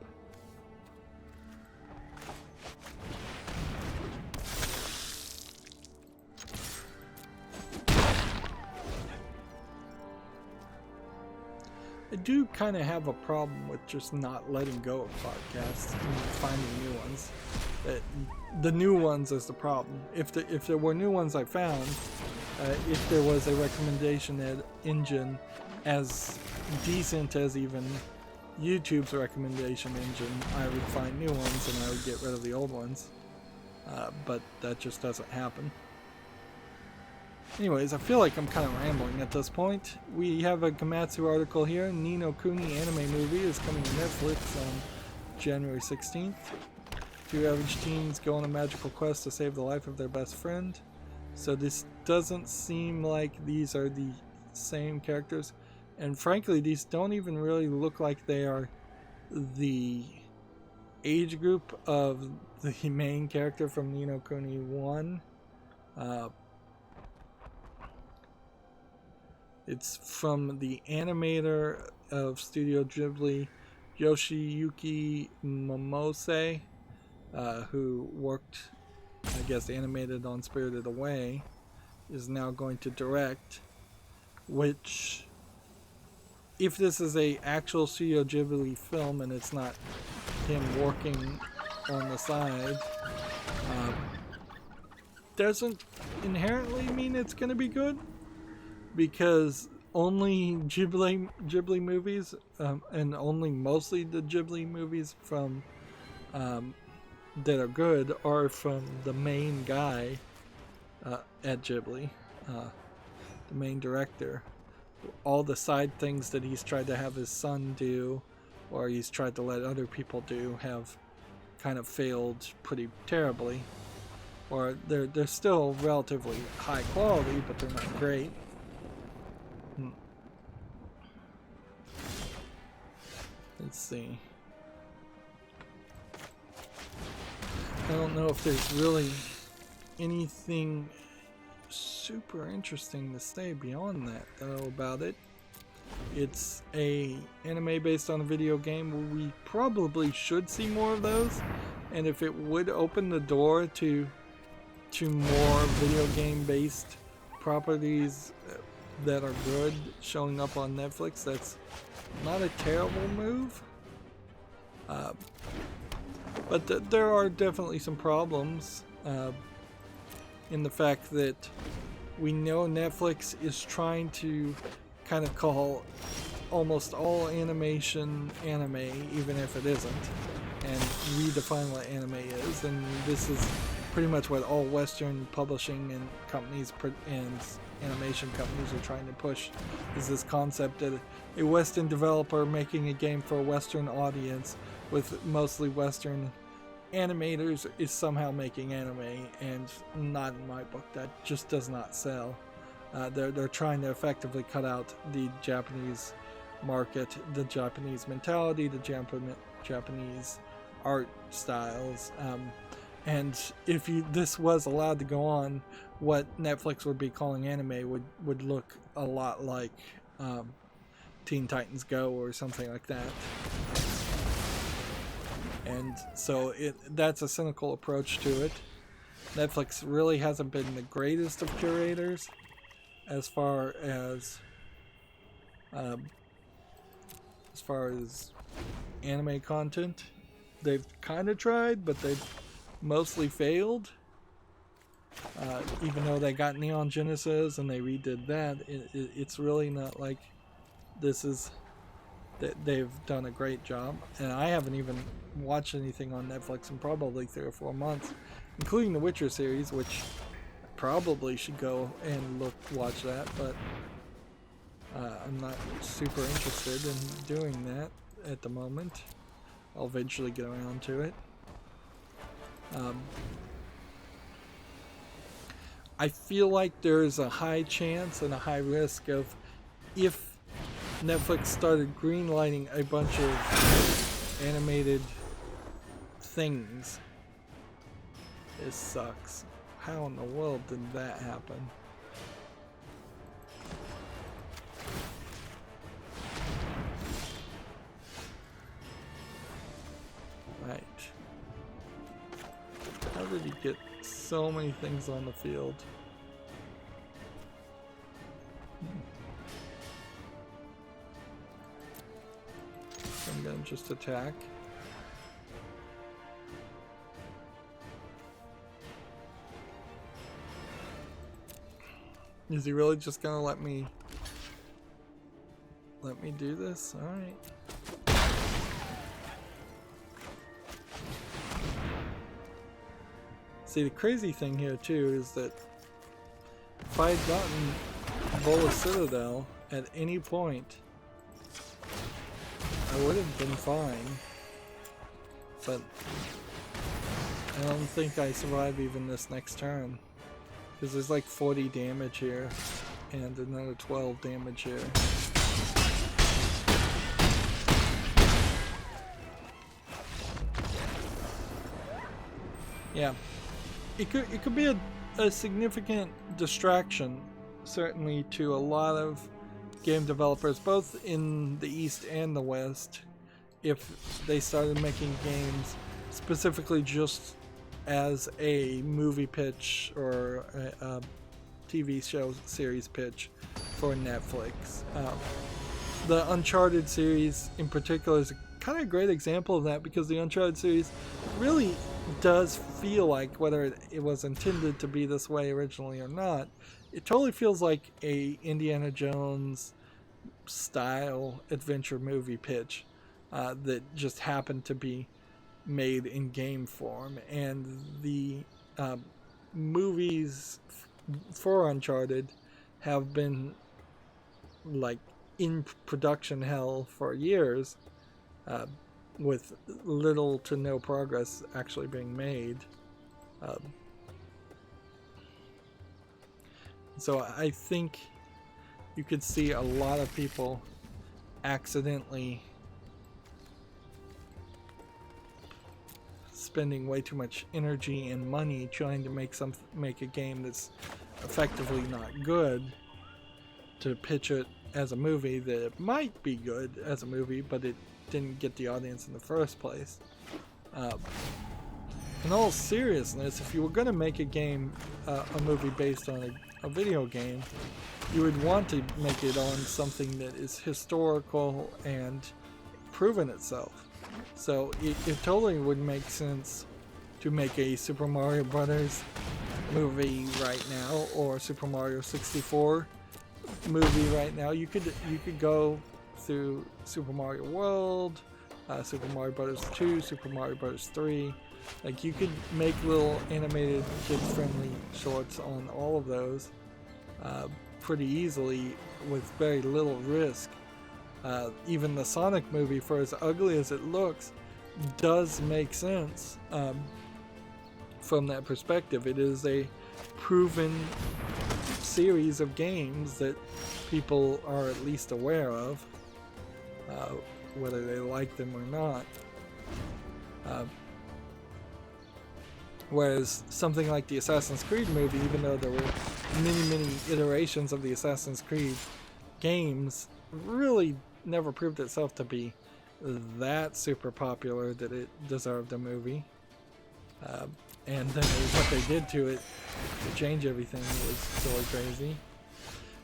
I do kind of have a problem with just not letting go of podcasts and finding new ones. The new ones is the problem. If there were new ones I found, if there was a recommendation engine as decent as even YouTube's recommendation engine, I would find new ones and I would get rid of the old ones. But that just doesn't happen. Anyways, I feel like I'm kind of rambling at this point. We have a Gamatsu article here. Ni no Kuni anime movie is coming to Netflix on January 16th. Two average teens go on a magical quest to save the life of their best friend. So this doesn't seem like these are the same characters. And frankly, these don't even really look like they are the age group of the main character from Ni no Kuni 1. It's from the animator of Studio Ghibli, Yoshiyuki Momose, who worked, I guess, animated on Spirited Away, is now going to direct, which, if this is a actual Studio Ghibli film and it's not him working on the side, doesn't inherently mean it's going to be good, because only Ghibli movies, and only mostly the Ghibli movies from that are good are from the main guy at Ghibli, the main director. All the side things that he's tried to have his son do, or he's tried to let other people do, have kind of failed pretty terribly. Or they're still relatively high quality, but they're not great. Let's see. I don't know if there's really anything super interesting to say beyond that, though, about it. It's a anime based on a video game. We probably should see more of those, and if it would open the door to more video game based properties that are good showing up on Netflix, that's not a terrible move. But there are definitely some problems in the fact that we know Netflix is trying to kind of call almost all animation anime, even if it isn't, and redefine what anime is. And this is pretty much what all Western publishing and companies and animation companies are trying to push, is this concept that a Western developer making a game for a Western audience with mostly Western animators is somehow making anime, and not in my book. That just does not sell. They're trying to effectively cut out the Japanese market, the Japanese mentality, the Japanese art styles. And if this was allowed to go on, what Netflix would be calling anime would look a lot like Teen Titans Go or something like that. And so that's a cynical approach to it. Netflix really hasn't been the greatest of curators as far as anime content. They've kind of tried, but they've mostly failed. Even though they got Neon Genesis and they redid that, it's really not like this is that they've done a great job. And I haven't even watched anything on Netflix in probably 3 or 4 months, including the Witcher series, which I probably should go and watch that, but I'm not super interested in doing that at the moment. I'll eventually get around to it. I feel like there's a high chance and a high risk of, if Netflix started greenlighting a bunch of animated things. This sucks. How in the world did that happen? Right. How did he get so many things on the field? I'm gonna just attack. Is he really just gonna let me do this? Alright. See, the crazy thing here too is that if I had gotten Bola Citadel at any point, I would have been fine, but I don't think I survive even this next turn, because there's like 40 damage here, and another 12 damage here. Yeah, it could be a significant distraction, certainly, to a lot of game developers, both in the East and the West, if they started making games specifically just as a movie pitch or a TV show series pitch for Netflix. The Uncharted series in particular is kind of a great example of that, because the Uncharted series really does feel like, whether it was intended to be this way originally or not, it totally feels like a Indiana Jones style adventure movie pitch that just happened to be made in game form. And the movies for Uncharted have been like in production hell for years, with little to no progress actually being made. So I think you could see a lot of people accidentally spending way too much energy and money trying to make a game that's effectively not good, to pitch it as a movie that it might be good as a movie, but it didn't get the audience in the first place. In all seriousness, if you were going to make a movie based on a video game, you would want to make it on something that is historical and proven itself. So it totally would make sense to make a Super Mario Brothers movie right now, or Super Mario 64 movie right now. You could go through Super Mario World, Super Mario Brothers 2, Super Mario Brothers 3. Like, you could make little animated kid-friendly shorts on all of those pretty easily with very little risk. Even the Sonic movie, for as ugly as it looks, does make sense from that perspective. It is a proven series of games that people are at least aware of, whether they like them or not. Whereas something like the Assassin's Creed movie, even though there were many iterations of the Assassin's Creed games, really never proved itself to be that super popular that it deserved a movie. And then what they did to it to change everything was totally crazy.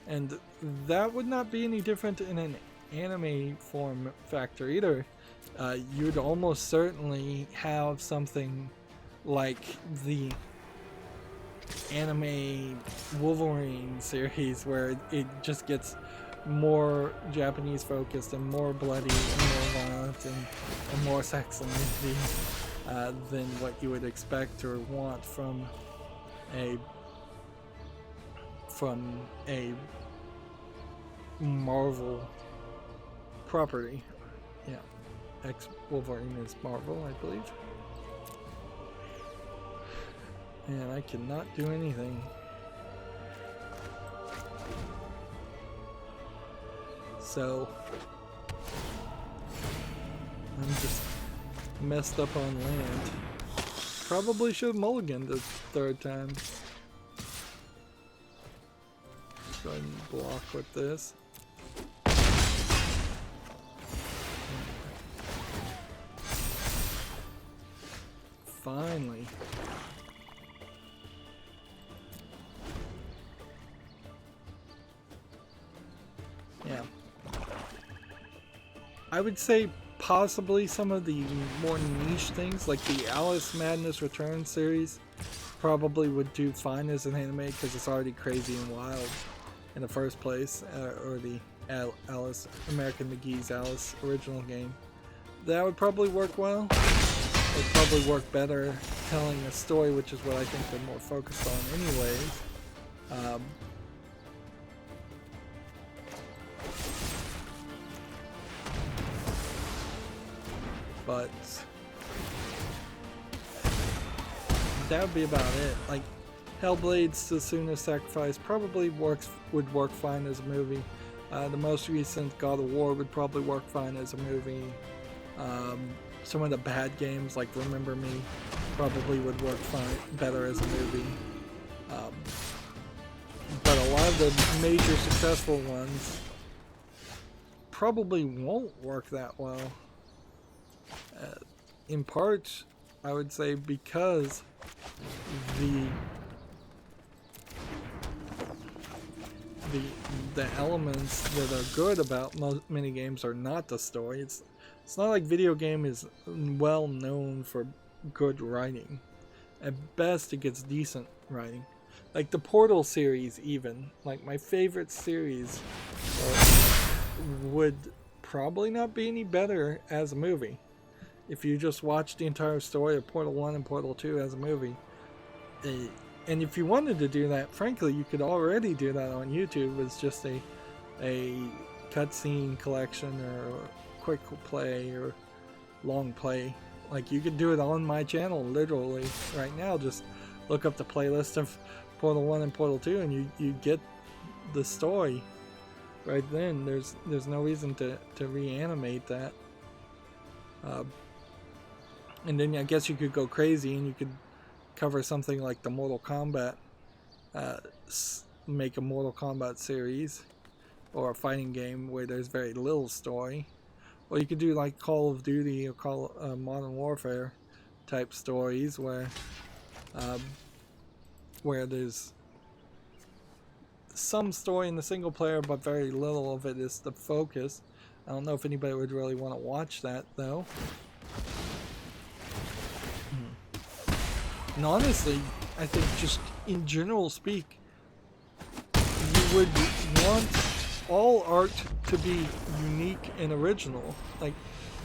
And that would not be any different in an anime form factor either. You'd almost certainly have something like the anime Wolverine series, where it just gets more Japanese focused and more bloody and more violent and more sex and nudity than what you would expect or want from a Marvel property. Yeah, Wolverine is Marvel, I believe. And I cannot do anything. So I'm just messed up on land. Probably should have mulliganed the third time. Go ahead and block with this. Finally. Yeah. I would say possibly some of the more niche things, like the Alice Madness Return series, probably would do fine as an anime because it's already crazy and wild in the first place, or the Alice, American McGee's Alice original game. That would probably work well. It would probably work better telling a story, which is what I think they're more focused on anyways. But that would be about it. Like, Hellblade's Sesuna's Sacrifice probably would work fine as a movie. The most recent God of War would probably work fine as a movie. Some of the bad games like Remember Me probably would work fine better as a movie. But a lot of the major successful ones probably won't work that well. In part, I would say because the elements that are good about many games are not the story. It's not like video game is well known for good writing. At best, it gets decent writing. Like the Portal series, even like my favorite series, would probably not be any better as a movie. If you just watch the entire story of Portal 1 and Portal 2 as a movie. And if you wanted to do that, frankly, you could already do that on YouTube as just a cutscene collection or quick play or long play. Like you could do it on my channel literally right now. Just look up the playlist of Portal 1 and Portal 2 and you get the story right then. There's no reason to reanimate that. And then I guess you could go crazy and you could cover something like the Mortal Kombat, make a Mortal Kombat series or a fighting game where there's very little story, or you could do like Call of Duty or Modern Warfare type stories where there's some story in the single player but very little of it is the focus. I don't know if anybody would really want to watch that though. And honestly, I think just in general speak, you would want all art to be unique and original. Like,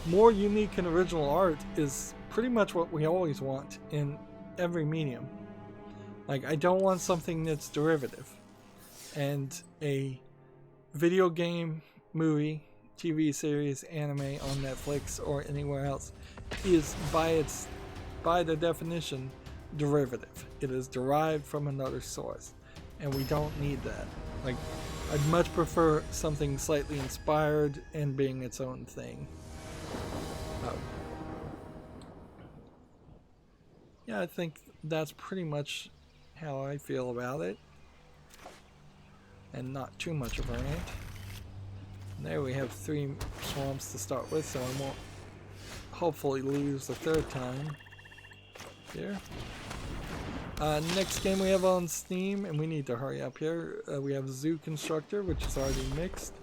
more unique and original art is pretty much what we always want in every medium. Like, I don't want something that's derivative. And a video game, movie, TV series, anime on Netflix or anywhere else is by the definition derivative. It is derived from another source, and we don't need that. Like, I'd much prefer something slightly inspired and being its own thing. Yeah, I think that's pretty much how I feel about it, and not too much of a rant. And there we have 3 swamps to start with, so I won't hopefully lose the 3rd time here. Next game we have on Steam, and we need to hurry up here. We have Zoo Constructor, which is already mixed.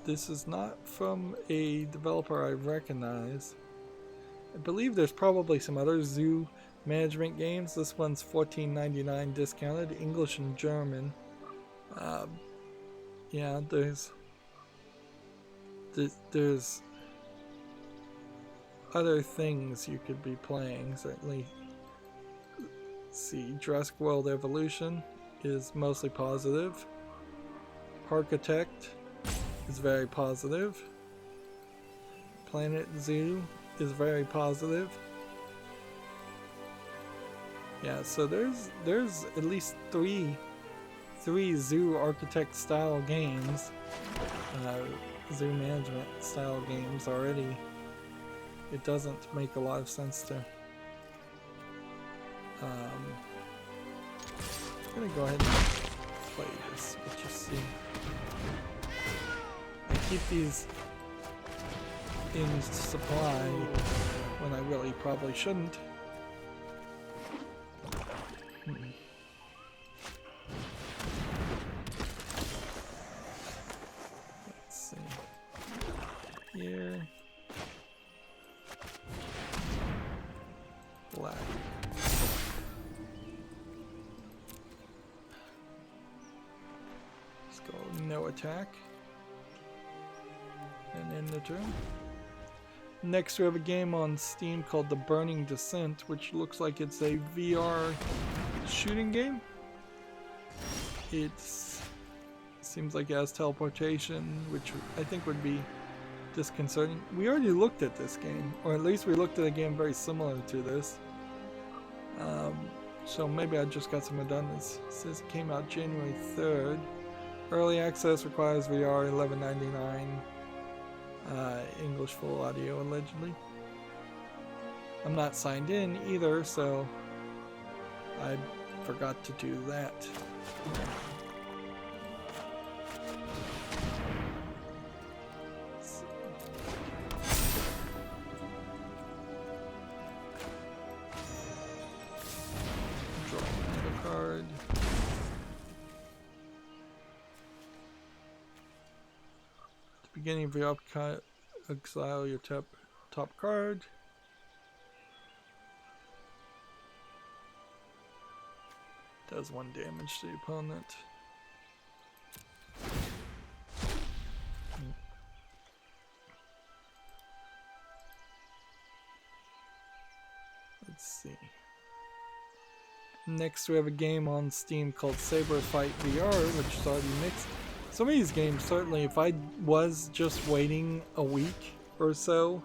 This is not from a developer I recognize. I believe there's probably some other zoo management games. This one's $14.99 discounted, English and German. Yeah, there's other things you could be playing, certainly. Let's see, Jurassic World Evolution is mostly positive. Architect is very positive. Planet Zoo is very positive. Yeah, so there's at least three zoo architect style games, zoo management style games already. It doesn't make a lot of sense to. I'm gonna go ahead and play this, but you see, I keep these in supply when I really probably shouldn't. Let's see here. Black. Let's go no attack. And end the turn. Next we have a game on Steam called The Burning Descent, which looks like it's a VR shooting game. It seems like it has teleportation, which I think would be disconcerting. We already looked at this game, or at least we looked at a game very similar to this. So maybe I just got some redundancy. It says it came out January 3rd. Early access requires VR $11.99. English full audio allegedly. I'm not signed in either, so I forgot to do that. Draw another card. At the beginning of your upcut, exile your top card. Does 1 damage to the opponent. Let's see. Next we have a game on Steam called Saber Fight VR, which is already mixed. Some of these games, certainly, if I was just waiting a week or so,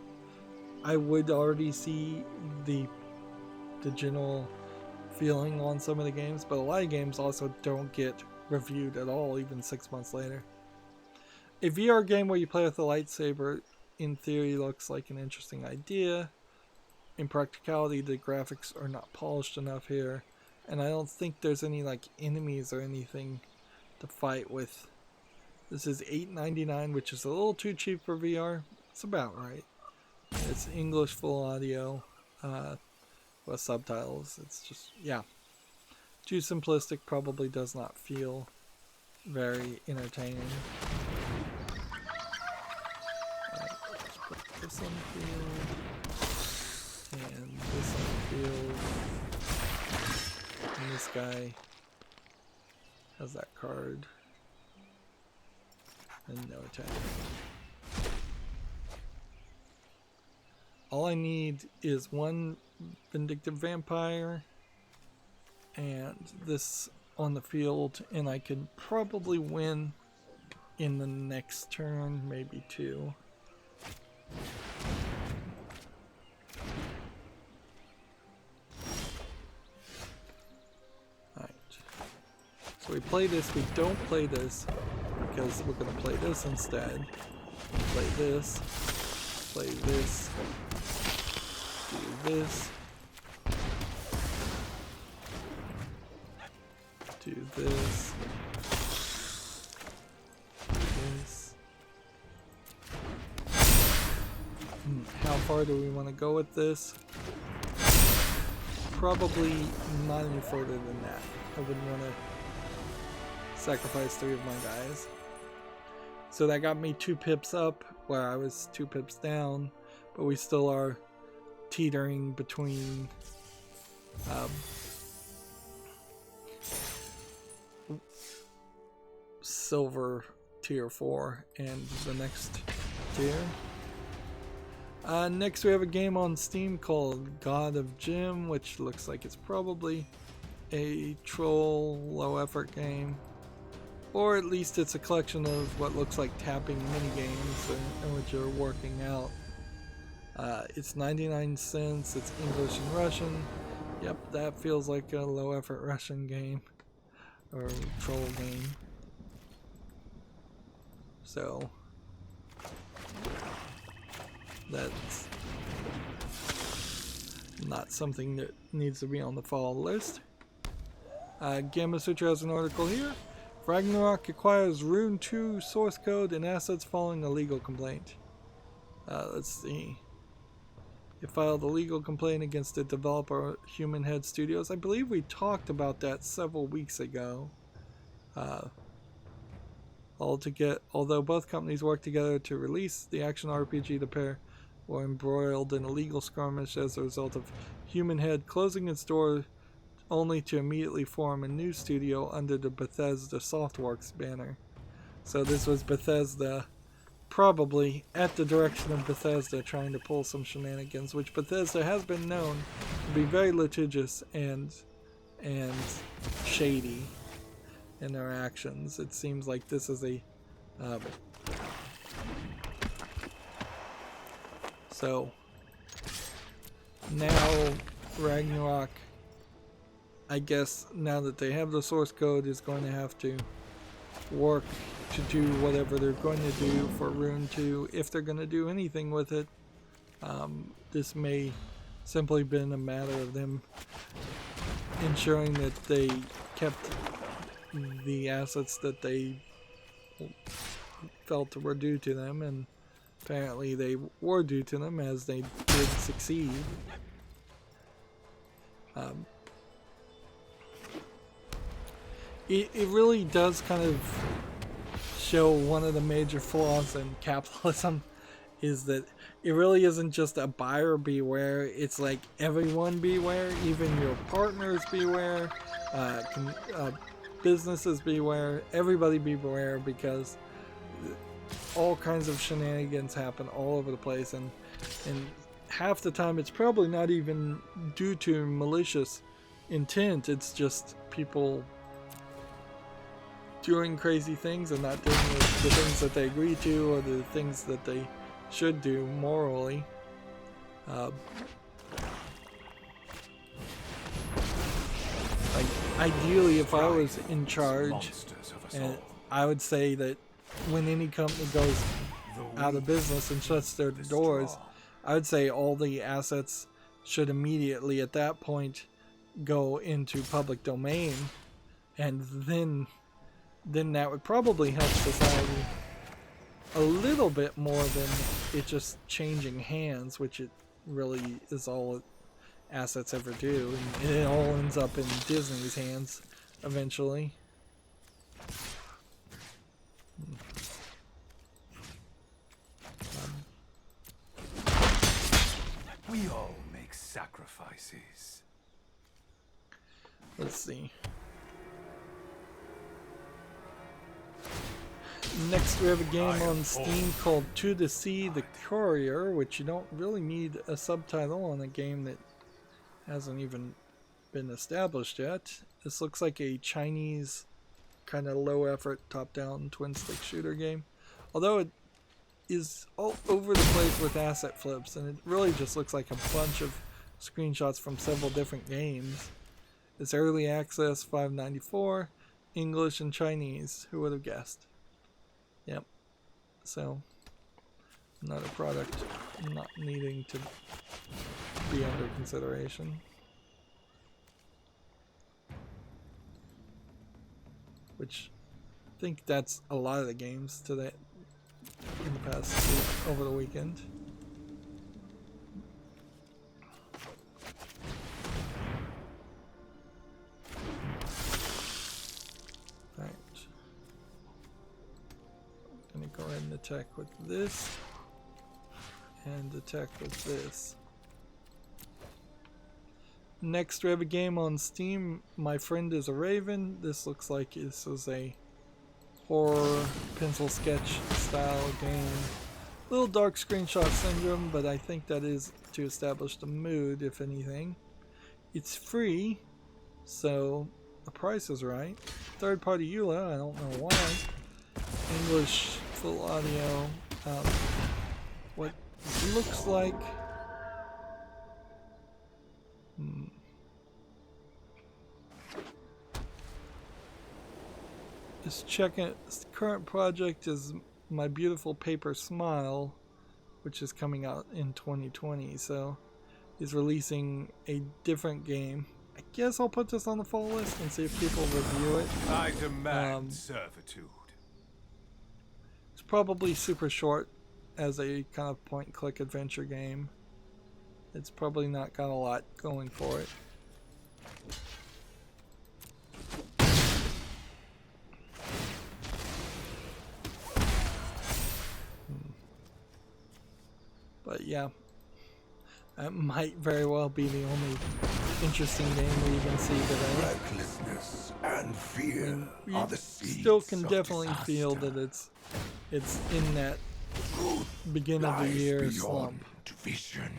I would already see the general feeling on some of the games, but a lot of games also don't get reviewed at all, even 6 months later. A VR game where you play with a lightsaber, in theory, looks like an interesting idea. In practicality, the graphics are not polished enough here, and I don't think there's any like enemies or anything to fight with. This is $8.99, which is a little too cheap for VR. It's about right. It's English full audio. With subtitles. It's just, yeah, too simplistic. Probably does not feel very entertaining. Let's put this on the field and this on the field, and this guy has that card and no attack. All I need is 1 Vindictive Vampire and this on the field, and I could probably win in the next turn, maybe 2. Alright. So we play this, we don't play this, because we're going to play this instead. Play this. Play this. Do this. Do this. This. How far do we want to go with this? Probably not any further than that. I wouldn't want to sacrifice 3 of my guys. So that got me 2 pips up, where I was 2 pips down, but we still are teetering between silver tier 4 and the next tier. Next we have a game on Steam called God of Gym, which looks like it's probably a troll low effort game, or at least it's a collection of what looks like tapping mini games in which you're working out. It's 99 cents, it's English and Russian. Yep, that feels like a low effort Russian game or troll game. So that's not something that needs to be on the fall list. Gamma Sutra has an article here. Ragnarok acquires Rune 2 source code and assets following a legal complaint. Let's see. It filed a legal complaint against the developer Human Head Studios. I believe we talked about that several weeks ago. Although both companies worked together to release the action RPG, the pair were embroiled in a legal skirmish as a result of Human Head closing its door only to immediately form a new studio under the Bethesda Softworks banner. So this was Bethesda, probably at the direction of Bethesda, trying to pull some shenanigans, which Bethesda has been known to be very litigious and shady in their actions. It seems like this is a so now Ragnarok I guess now that they have the source code, is going to have to work to do whatever they're going to do for Rune 2, if they're going to do anything with it. This may simply been a matter of them ensuring that they kept the assets that they felt were due to them, and apparently they were due to them, as they did succeed. It really does kind of show one of the major flaws in capitalism, is that it really isn't just a buyer beware, it's like everyone beware, even your partners beware, businesses beware, everybody beware, because all kinds of shenanigans happen all over the place, and half the time it's probably not even due to malicious intent, it's just people doing crazy things and not doing the things that they agree to, or the things that they should do morally. Like, ideally, if I was in charge, and I would say that when any company goes out of business and shuts their doors, I would say all the assets should immediately at that point go into public domain, and then that would probably help society a little bit more than it just changing hands, which it really is all assets ever do, and it all ends up in Disney's hands eventually. We all make sacrifices. Let's see. Next we have a game on Steam called To the Sea, the Courier, which you don't really need a subtitle on a game that hasn't even been established yet. This looks like a Chinese kind of low effort top-down twin stick shooter game, although it is all over the place with asset flips, and it really just looks like a bunch of screenshots from several different games. It's early access, $5.94, English and Chinese. Who would have guessed? Yep. So, not a product not needing to be under consideration. Which, I think that's a lot of the games to that in the past week, over the weekend. Alright. I'm gonna go ahead and attack with this, and attack with this. Next we have a game on Steam, My Friend is a Raven. This looks like this is a horror pencil sketch style game. Little dark screenshot syndrome, but I think that is to establish the mood, if anything. It's free, so the price is right. Third party EULA, I don't know why. English, full audio. What looks like... Just checking. This current project is My Beautiful Paper Smile, which is coming out in 2020. So, he's releasing a different game. I guess I'll put this on the fall list and see if people review it. I demand servitude. It's probably super short as a kind of point-and-click adventure game. It's probably not got a lot going for it. But yeah, that might very well be the only interesting game we even see today. Recklessness and fear are the seeds Still can of definitely disaster. feel that it's in that beginning of the Lies year beyond slump. vision.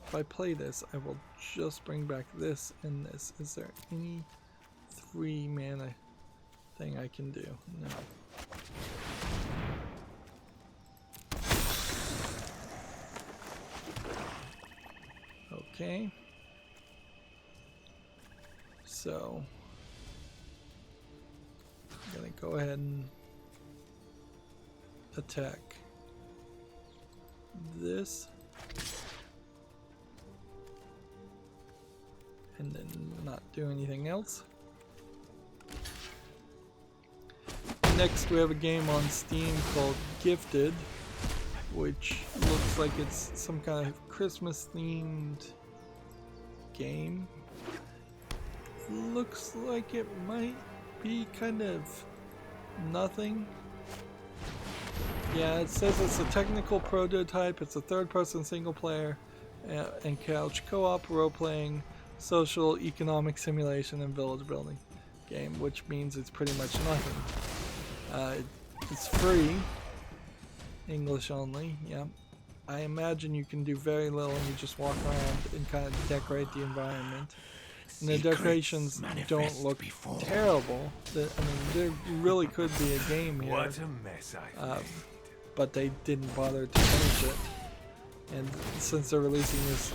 If I play this, I will just bring back this and this. Is there any 3 mana thing I can do? No. Okay. So I'm gonna go ahead and attack this, and then not do anything else. Next we have a game on Steam called Gifted, which looks like it's some kind of Christmas themed game. Looks like it might be kind of nothing. Yeah, it says it's a technical prototype. It's a third-person single-player and couch co-op role-playing social economic simulation and village building game, which means it's pretty much nothing. It's free, English only. Yeah, I imagine you can do very little, and you just walk around and kind of decorate the environment. And the decorations don't look terrible. I mean, there really could be a game here. What a mess I made. But they didn't bother to finish it. And since they're releasing this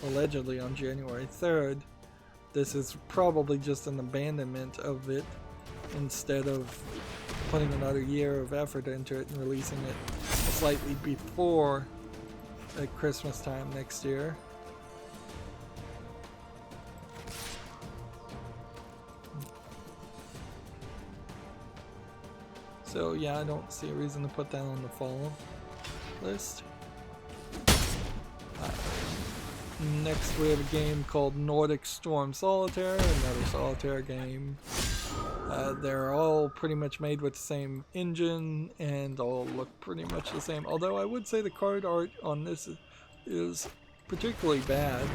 allegedly on January 3rd, this is probably just an abandonment of it instead of putting another year of effort into it and releasing it slightly before at Christmas time next year. So yeah, I don't see a reason to put that on the fall list. Next we have a game called Nordic Storm Solitaire, another solitaire game. They're all pretty much made with the same engine and all look pretty much the same. Although I would say the card art on this is particularly bad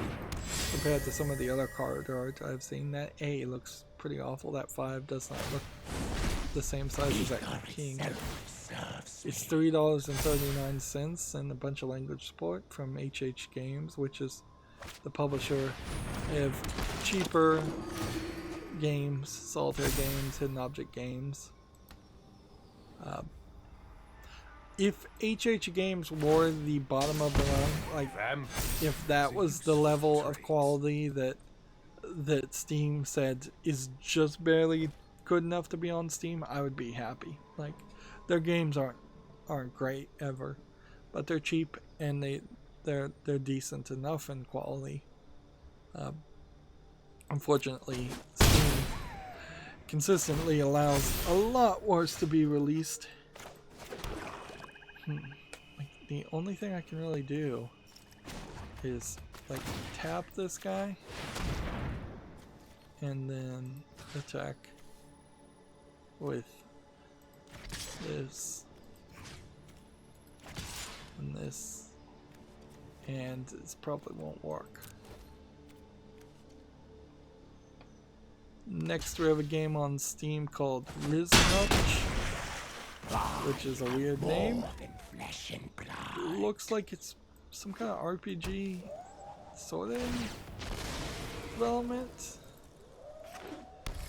compared to some of the other card art I've seen. That A looks pretty awful. That 5 does not look the same size as that king. It's $3.39 and a bunch of language support from HH Games, which is the publisher of cheaper games, solitaire games, hidden object games. If HH Games were the bottom of the run, like if that was the level of quality that Steam said is just barely good enough to be on Steam, I would be happy. Like, their games aren't great ever, but they're cheap and they're decent enough in quality. Unfortunately, Steam consistently allows a lot worse to be released. Like, the only thing I can really do is like tap this guy and then attack with this and this, and it probably won't work. Next we have a game on Steam called Riznutch, which is a weird name. It looks like it's some kind of RPG sort of development.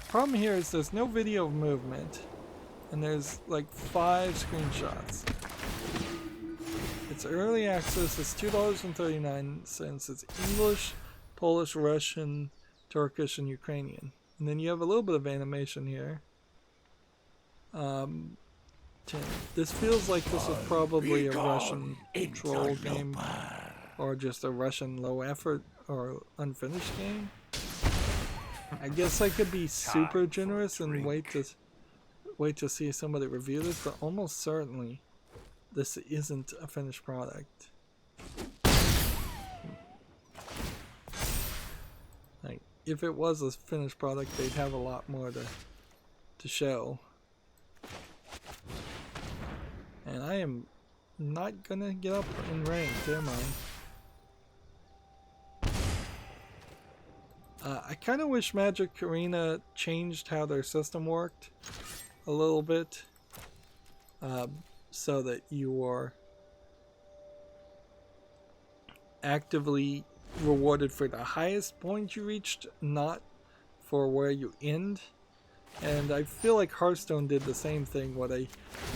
Problem here is there's no video of movement, and there's like 5 screenshots. It's early access. It's $2.39. It's English, Polish, Russian, Turkish, and Ukrainian. And then you have a little bit of animation here. This feels like this was probably a Russian troll game, or just a Russian low effort or unfinished game. I guess I could be super generous and wait to see somebody review this, but almost certainly this isn't a finished product. Like, if it was a finished product, they'd have a lot more to show. And I am not gonna get up in ranked, am I? I kind of wish Magic Arena changed how their system worked a little bit, so that you are actively rewarded for the highest point you reached, not for where you end. And I feel like Hearthstone did the same thing, where they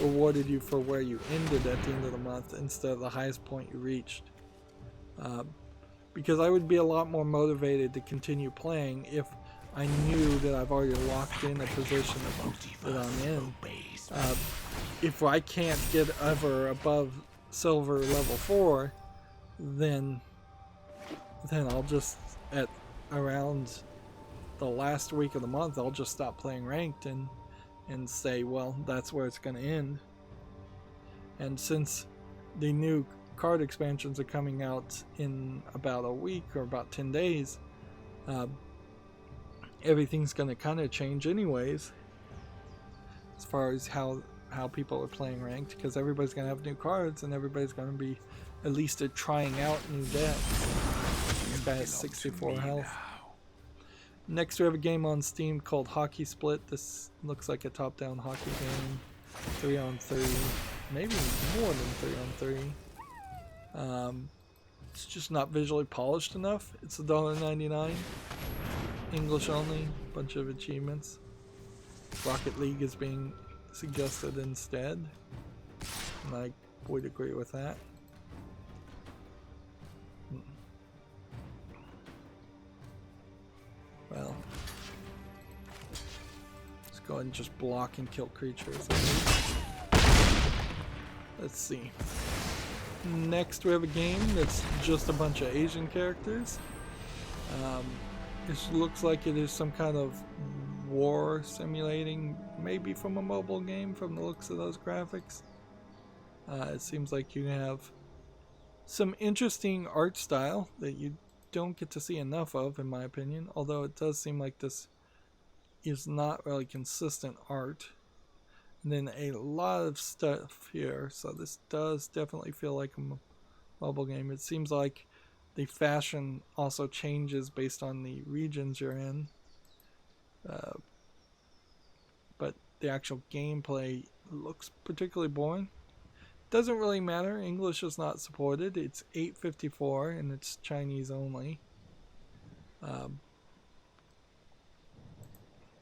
rewarded you for where you ended at the end of the month instead of the highest point you reached. Because I would be a lot more motivated to continue playing if I knew that I've already locked in a position that I'm in. If I can't get ever above silver level 4, then I'll just, at around the last week of the month, I'll just stop playing ranked and say, well, that's where it's going to end. And since the new card expansions are coming out in about a week or about 10 days, everything's going to kind of change anyways as far as how people are playing ranked, because everybody's going to have new cards and everybody's going to be at least trying out new decks. Guy has 64 health. Next we have a game on Steam called Hockey Split. This looks like a top-down hockey game. 3-on-3. Maybe more than 3-on-3. It's just not visually polished enough. It's $1.99. English only. Bunch of achievements. Rocket League is being suggested instead. And I would agree with that. Well, let's go ahead and just block and kill creatures. Let's see. Next we have a game that's just a bunch of Asian characters. It looks like it is some kind of war simulating, maybe from a mobile game from the looks of those graphics. It seems like you have some interesting art style that you don't get to see enough of, in my opinion, although it does seem like this is not really consistent art. And then a lot of stuff here, so this does definitely feel like a mobile game. It seems like the fashion also changes based on the regions you're in, but the actual gameplay looks particularly boring. Doesn't really matter. English is not supported. It's $8.54 and it's Chinese only.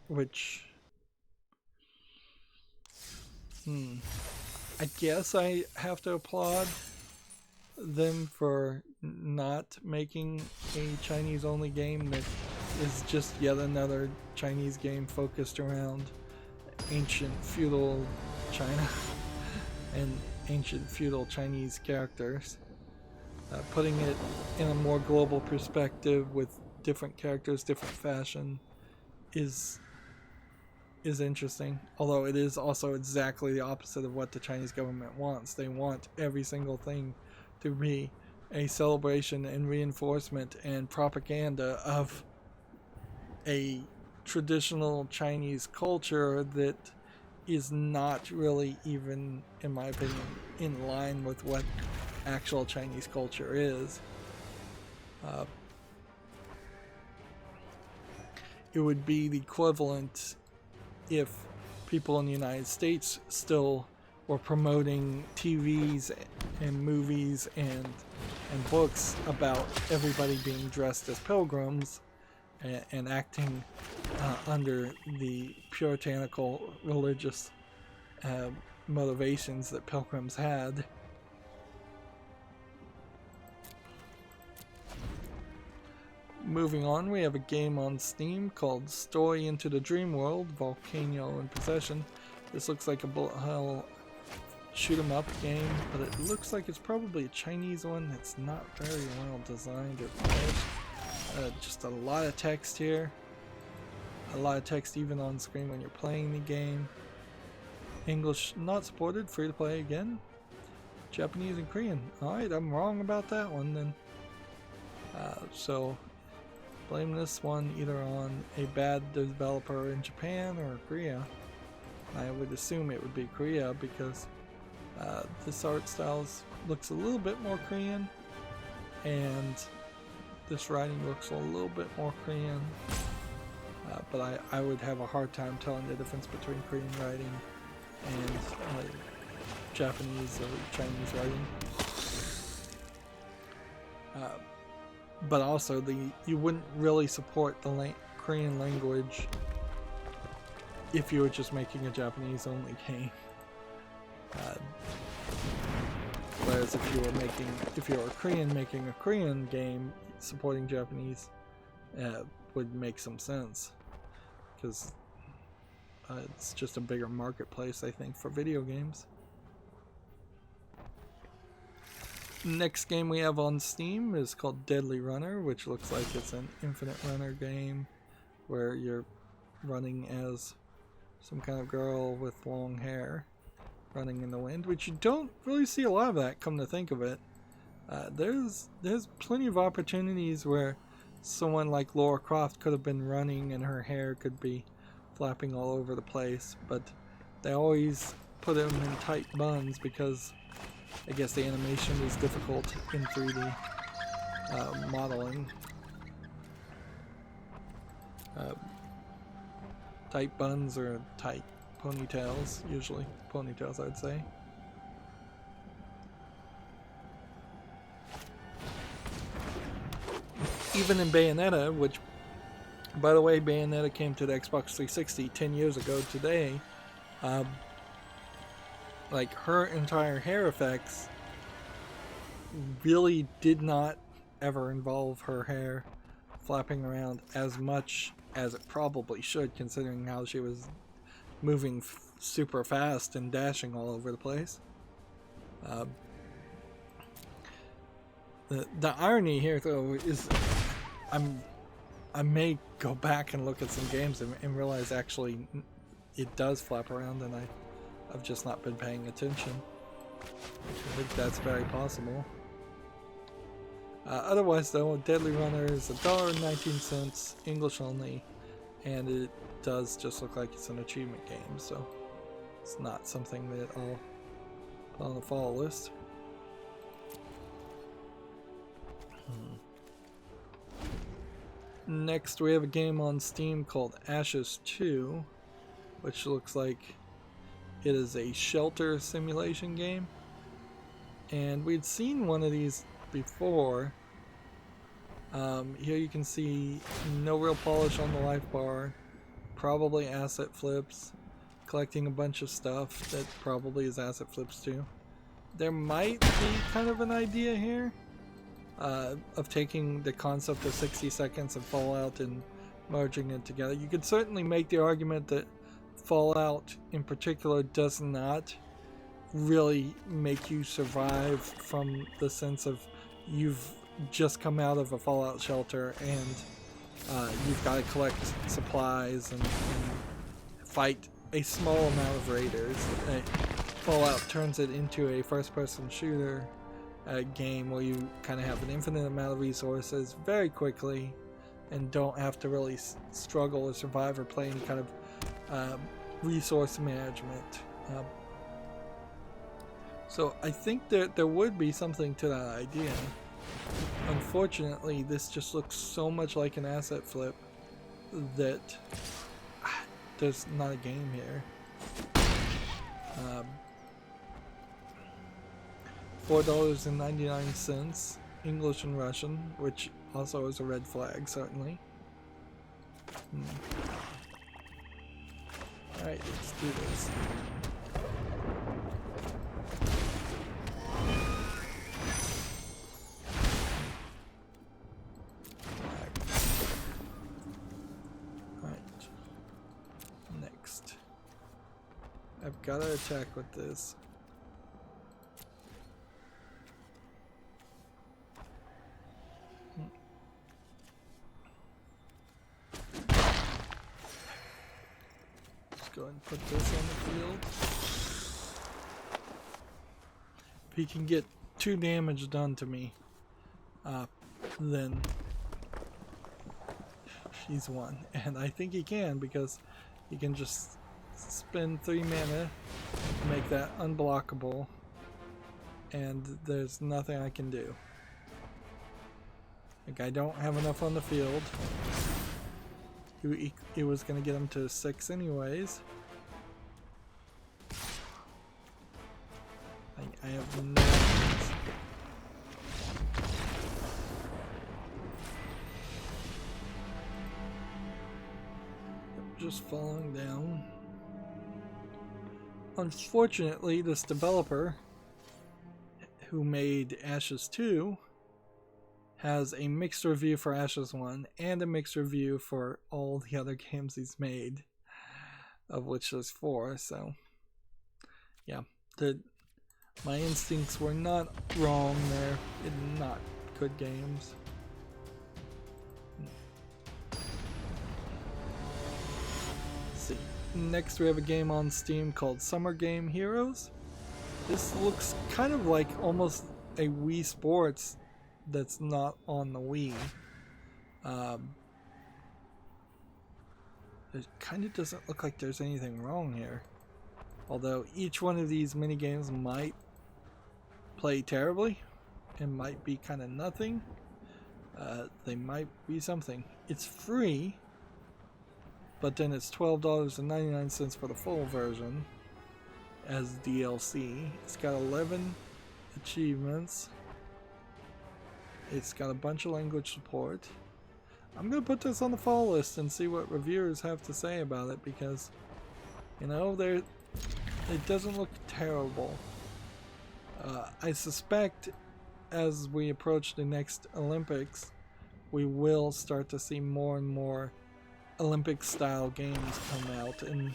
Which I guess I have to applaud them for not making a Chinese only game that is just yet another Chinese game focused around ancient feudal China and ancient feudal Chinese characters. Putting it in a more global perspective with different characters, different fashion is interesting, although it is also exactly the opposite of what the Chinese government wants. They want every single thing to be a celebration and reinforcement and propaganda of a traditional Chinese culture that is not really even, in my opinion, in line with what actual Chinese culture is. It would be the equivalent if people in the United States still were promoting TVs and movies and books about everybody being dressed as pilgrims and acting under the puritanical religious motivations that pilgrims had. Moving on, we have a game on Steam called Story Into the Dream World, Volcano in Possession. This looks like a bullet hell shoot 'em up game, but it looks like it's probably a Chinese one. It's not very well designed or polished. Just a lot of text here. A lot of text even on screen when you're playing the game. English not supported, free to play again. Japanese and Korean. Alright, I'm wrong about that one then. So blame this one either on a bad developer in Japan or Korea. I would assume it would be Korea because this art style looks a little bit more Korean, and this writing looks a little bit more Korean. But I would have a hard time telling the difference between Korean writing and Japanese or Chinese writing. But also, you wouldn't really support the Korean language if you were just making a Japanese only game. Whereas if you were a Korean making a Korean game, supporting Japanese would make some sense. because it's just a bigger marketplace, I think, for video games. Next game we have on Steam is called Deadly Runner, which looks like it's an infinite runner game where you're running as some kind of girl with long hair running in the wind, which you don't really see a lot of that, come to think of it. There's plenty of opportunities where someone like Lara Croft could have been running and her hair could be flapping all over the place, but they always put them in tight buns because I guess the animation is difficult in 3D modeling. Tight buns or tight ponytails, usually ponytails I'd say. Even in Bayonetta, which, by the way, Bayonetta came to the Xbox 360 10 years ago today, like, her entire hair effects really did not ever involve her hair flapping around as much as it probably should, considering how she was moving super fast and dashing all over the place. The irony here, though, is I may go back and look at some games and realize actually it does flap around, and I've just not been paying attention. I think that's very possible. Otherwise, though, Deadly Runner is $1.19, English only, and it does just look like it's an achievement game, so it's not something that I'll put on the fall list. Next, we have a game on Steam called Ashes 2, which looks like it is a shelter simulation game. And we'd seen one of these before. Here you can see no real polish on the life bar, probably asset flips, collecting a bunch of stuff that probably is asset flips too. There might be kind of an idea here of taking the concept of 60 seconds of Fallout and merging it together. You could certainly make the argument that Fallout in particular does not really make you survive from the sense of you've just come out of a Fallout shelter and you've got to collect supplies and fight a small amount of raiders. Fallout turns it into a first-person shooter game where you kind of have an infinite amount of resources very quickly and don't have to really struggle or survive or play any kind of resource management. So I think that there would be something to that idea. Unfortunately, this just looks so much like an asset flip that there's not a game here. $4.99, English and Russian, which also is a red flag, certainly. Alright, let's do this. Alright. Next. I've got to attack with this. Go ahead and put this on the field. If he can get 2 damage done to me, then he's won. And I think he can, because he can just spend 3 mana, make that unblockable, and there's nothing I can do. Like, I don't have enough on the field. It was going to get him to 6 anyways. I have no chance. Just falling down. Unfortunately, this developer who made Ashes 2 has a mixed review for Ashes 1 and a mixed review for all the other games he's made, of which there's 4. So yeah, my instincts were not wrong there. Not good games. Let's see. Next we have a game on Steam called Summer Game Heroes. This looks kind of like almost a Wii Sports that's not on the Wii. It kind of doesn't look like there's anything wrong here. Although each one of these mini games might play terribly and might be kind of nothing. They might be something. It's free, but then it's $12.99 for the full version as DLC. It's got 11 achievements. It's got a bunch of language support. I'm gonna put this on the fall list and see what reviewers have to say about it, because you know, it doesn't look terrible. I suspect as we approach the next Olympics, we will start to see more and more Olympic style games come out, and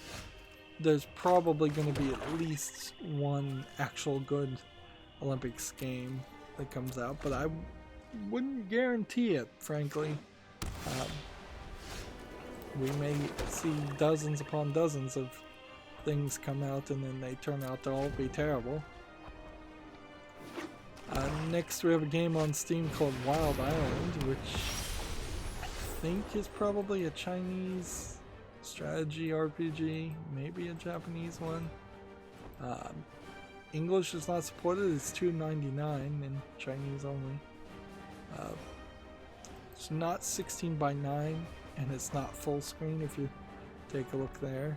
there's probably going to be at least one actual good Olympics game that comes out, but I wouldn't guarantee it, frankly. We may see dozens upon dozens of things come out and then they turn out to all be terrible. Next we have a game on Steam called Wild Island, which I think is probably a Chinese strategy RPG, maybe a Japanese one. English is not supported, it's $2.99 in Chinese only. It's not 16:9 and it's not full screen if you take a look there.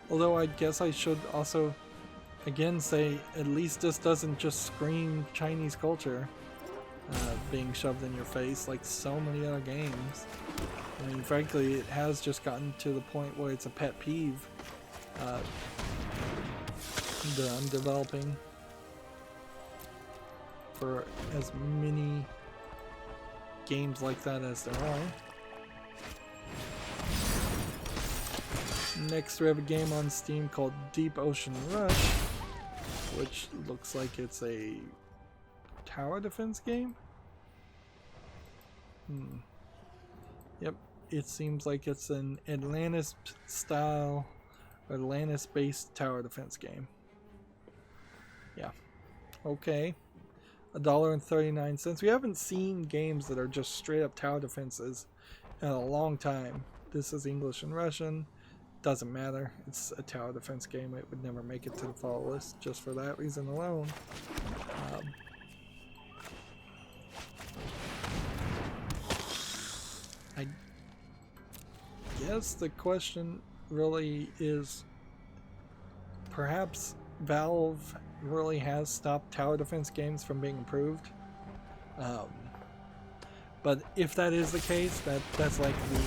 Although I guess I should also again say at least this doesn't just scream Chinese culture being shoved in your face like so many other games. I mean, frankly, it has just gotten to the point where it's a pet peeve that I'm developing for as many games like that as there are. Next we have a game on Steam called Deep Ocean Rush, which looks like it's a tower defense game. Yep, it seems like it's an Atlantis style, Atlantis based tower defense game. Yeah, okay. $1.39. We haven't seen games that are just straight up tower defenses in a long time. This is English and Russian. Doesn't matter. It's a tower defense game. It would never make it to the fall list just for that reason alone. I guess the question really is, perhaps Valve really has stopped tower defense games from being improved. But if that is the case, that's like the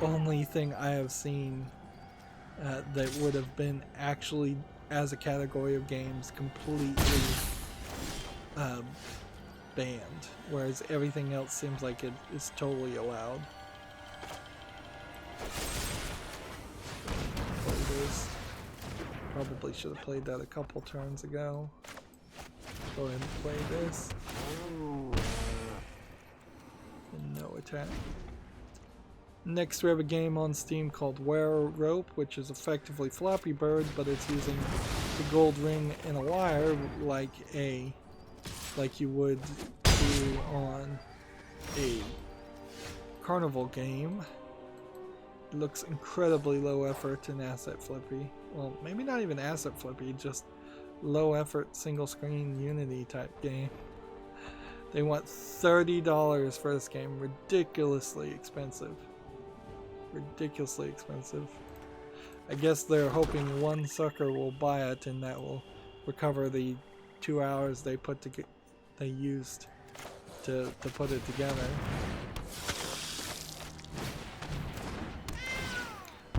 only thing I have seen that would have been actually, as a category of games, completely banned, whereas everything else seems like it is totally allowed. Probably should have played that a couple turns ago. Go ahead and play this. And no attack. Next we have a game on Steam called Wear Rope, which is effectively Flappy Bird, but it's using the gold ring and a wire like you would do on a carnival game. It looks incredibly low effort and asset flippy. Well, maybe not even asset flippy, just low effort single screen Unity type game. They want $30 for this game. Ridiculously expensive. Ridiculously expensive. I guess they're hoping one sucker will buy it and that will recover the 2 hours they used to put it together.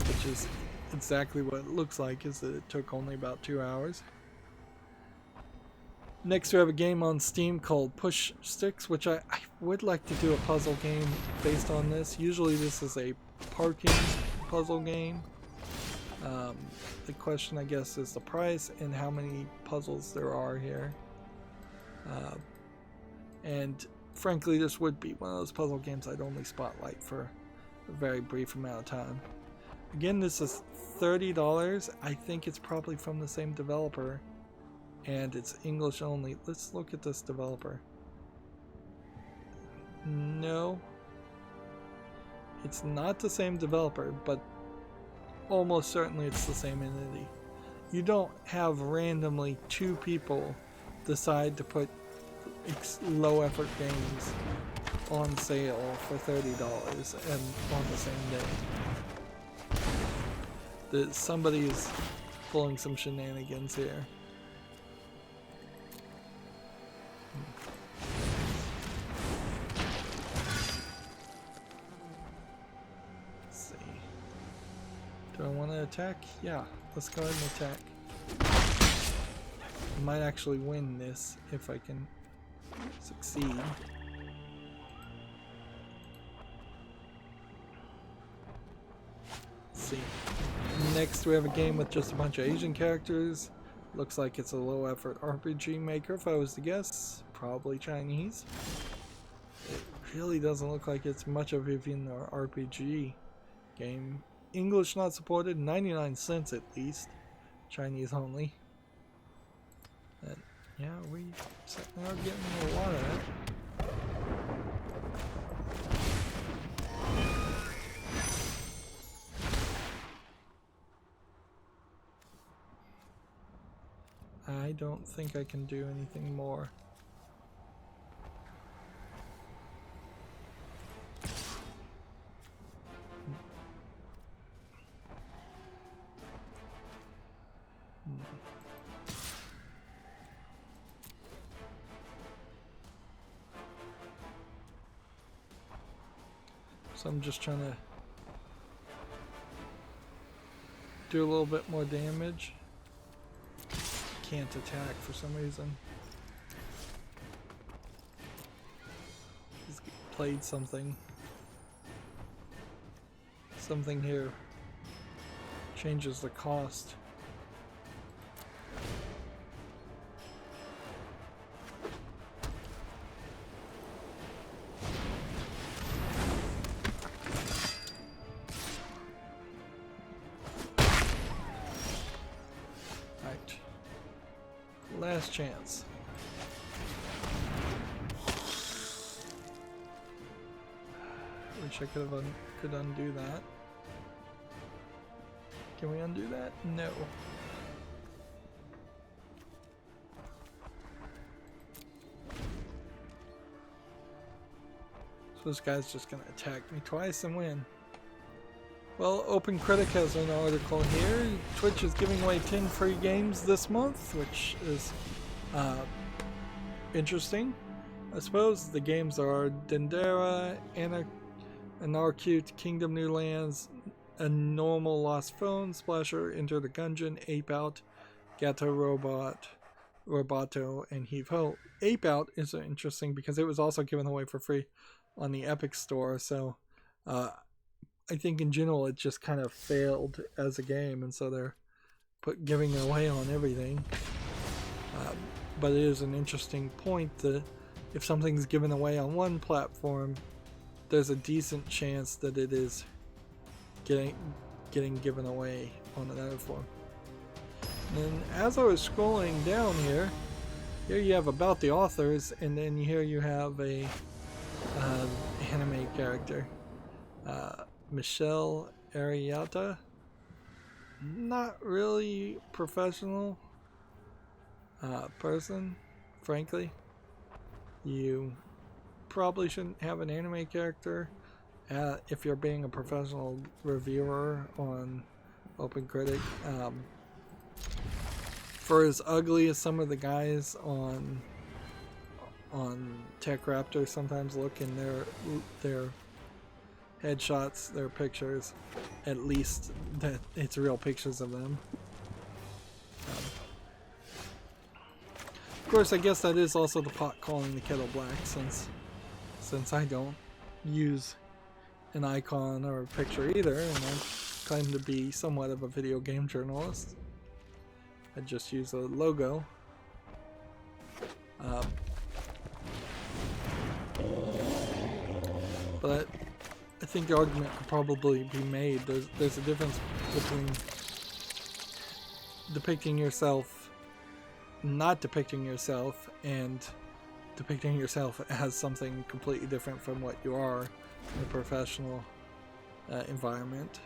Which is exactly what it looks like, is that it took only about 2 hours. Next we have a game on Steam called Push Sticks, which I would like to do a puzzle game based on this. Usually this is a parking puzzle game. The question, I guess, is the price and how many puzzles there are here. And frankly, this would be one of those puzzle games I'd only spotlight for a very brief amount of time. Again, this is $30. I think it's probably from the same developer. And it's English only. Let's look at this developer. No. It's not the same developer, but almost certainly it's the same entity. You don't have randomly two people decide to put low effort games on sale for $30 and on the same day. Somebody is pulling some shenanigans here. Let's see. Do I want to attack? Yeah, let's go ahead and attack. I might actually win this if I can succeed. Let's see. Next we have a game with just a bunch of Asian characters. Looks like it's a low effort RPG maker if I was to guess. Probably Chinese. It really doesn't look like it's much of even an RPG game. English not supported, 99 cents at least. Chinese only. And yeah, we certainly are getting a lot of that. I don't think I can do anything more. So I'm just trying to do a little bit more damage. Can't attack for some reason. He's played something. Something here changes the cost. Last chance. Wish I could undo that. Can we undo that? No. So this guy's just gonna attack me twice and win. Well, Open Critic has an article here. Twitch is giving away 10 free games this month, which is interesting. I suppose the games are Dendera, Anarcute, Kingdom New Lands, A Normal Lost Phone, Splasher, Enter the Gungeon, Ape Out, Gato Robot, Roboto, and Heave Ho. Ape Out is interesting because it was also given away for free on the Epic Store, so I think in general it just kind of failed as a game, and so they're giving it away on everything. But it is an interesting point that if something's given away on one platform, there's a decent chance that it is getting given away on another form. And then as I was scrolling down here you have about the authors, and then here you have a anime character. Michelle Ariata. Not really professional person, frankly. You probably shouldn't have an anime character if you're being a professional reviewer on Open Critic. For as ugly as some of the guys on Tech Raptor sometimes look in their headshots, their pictures, at least that it's real pictures of them. Of course, I guess that is also the pot calling the kettle black, since I don't use an icon or a picture either, and I claim to be somewhat of a video game journalist. I just use a logo. But I think the argument could probably be made. There's a difference between depicting yourself, not depicting yourself, and depicting yourself as something completely different from what you are in a professional environment.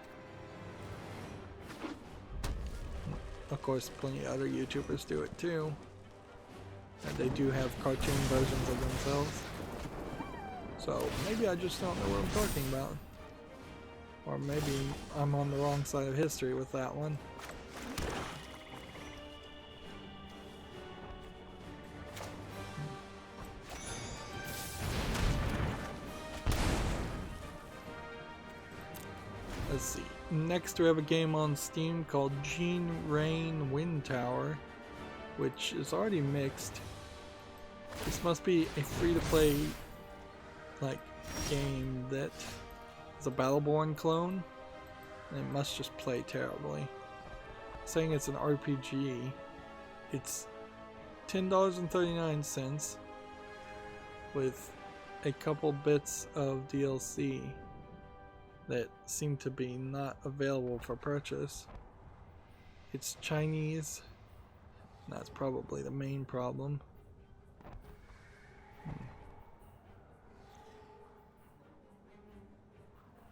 Of course, plenty of other YouTubers do it too. And they do have cartoon versions of themselves. So maybe I just don't know what I'm talking about. Or maybe I'm on the wrong side of history with that one. Let's see. Next we have a game on Steam called Gene Rain Wind Tower, which is already mixed. This must be a free-to-play like game that is a Battleborn clone, and it must just play terribly. Saying it's an RPG. It's $10.39 with a couple bits of DLC that seem to be not available for purchase. It's Chinese. That's probably the main problem.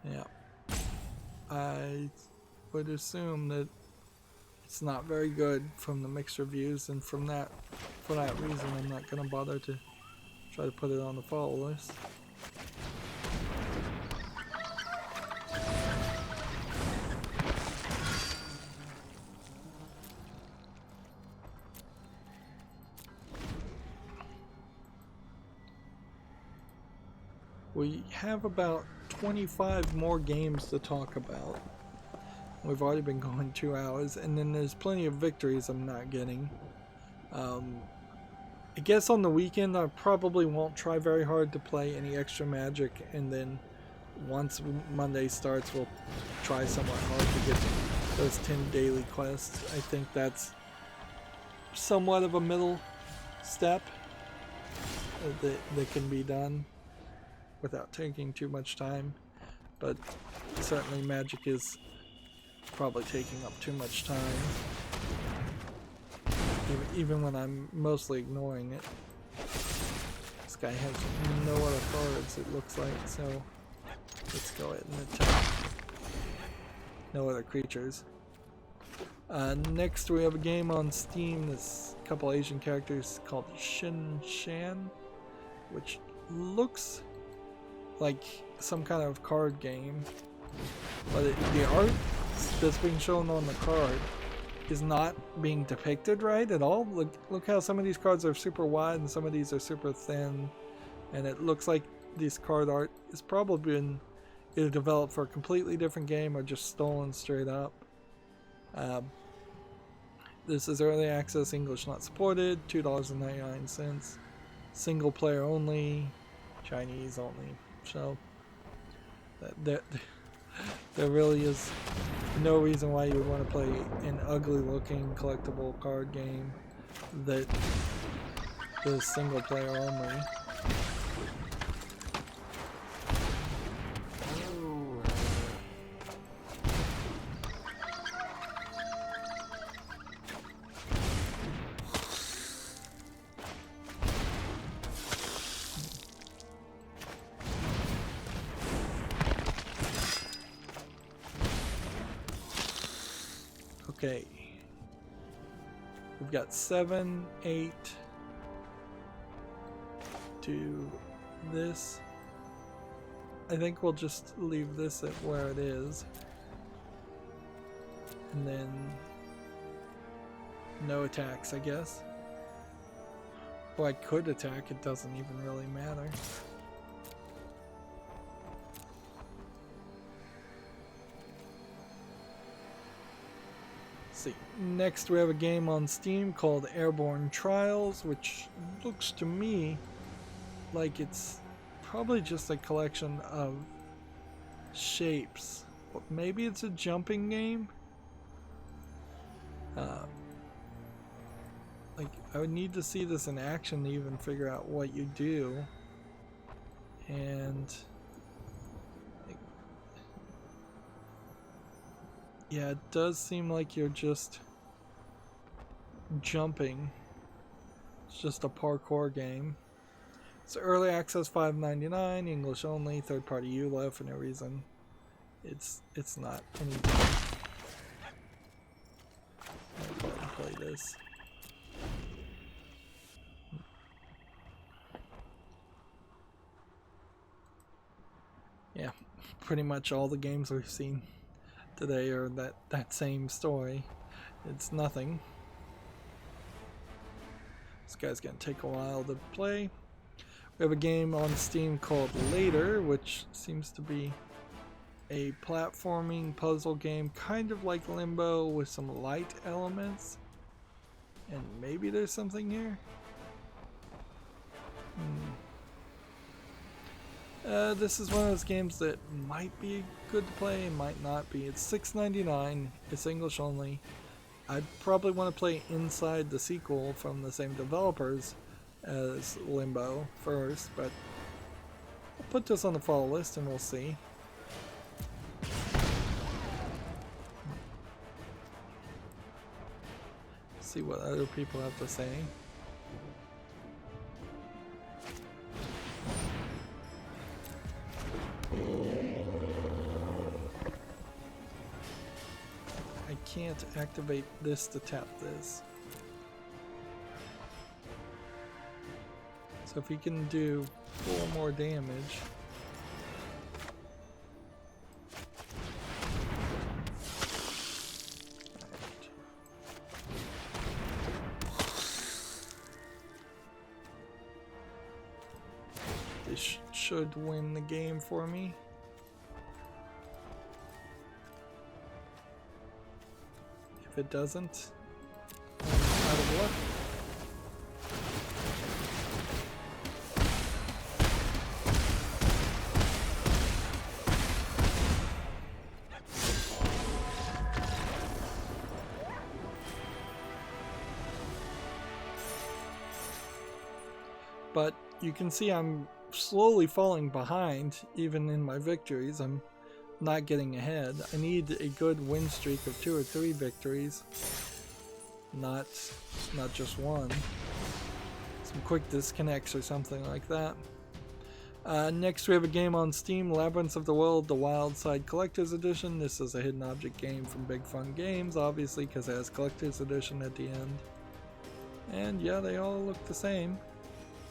Yeah. I would assume that it's not very good from the mixed reviews, and for that reason I'm not going to bother to try to put it on the follow list. We have about 25 more games to talk about. We've already been going 2 hours, and then there's plenty of victories I'm not getting. I guess on the weekend I probably won't try very hard to play any extra Magic, and then once Monday starts we'll try somewhat hard to get those 10 daily quests. I think that's somewhat of a middle step that can be done without taking too much time, but certainly Magic is probably taking up too much time, even when I'm mostly ignoring it. This guy has no other cards, it looks like, so let's go ahead and attack. No other creatures. Next we have a game on Steam, this couple Asian characters called Shin Shan, which looks like some kind of card game, but the art that's being shown on the card is not being depicted right at all. Look how some of these cards are super wide and some of these are super thin, and it looks like this card art is probably been either developed for a completely different game or just stolen straight up. This is early access, English not supported, $2.99, single player only, Chinese only. So there really is no reason why you would want to play an ugly looking collectible card game that is single player only. Okay, we've got 7, 8 to this. I think we'll just leave this at where it is, and then no attacks, I guess. Well, I could attack, it doesn't even really matter. see. Next we have a game on Steam called Airborne Trials, which looks to me like it's probably just a collection of shapes. But maybe it's a jumping game? Like, I would need to see this in action to even figure out what you do. And like, yeah, it does seem like you're just jumping. It's just a parkour game. It's early access, $5.99, English only, third party ULEF for no reason. It's not anything. I'll go ahead and play this. Yeah, pretty much all the games we've seen today are that same story. It's nothing. This guy's gonna take a while to play. We have a game on Steam called Later, which seems to be a platforming puzzle game, kind of like Limbo with some light elements. And maybe there's something here? This is one of those games that might be good to play and might not be. It's $6.99. It's English only. I'd probably want to play Inside, the sequel from the same developers as Limbo first, but I'll put this on the follow list and we'll see. See what other people have to say. I can't activate this to tap this. So if he can do 4 more damage. This should win the game for me. If it doesn't, I'm out of luck. But you can see I'm slowly falling behind, even in my victories. I'm not getting ahead. I need a good win streak of 2 or 3 victories, not just one. Some quick disconnects or something like that. Next we have a game on Steam, Labyrinth of the World, the Wild Side Collector's Edition. This is a hidden object game from Big Fun Games, obviously, because it has Collector's Edition at the end. And yeah, they all look the same.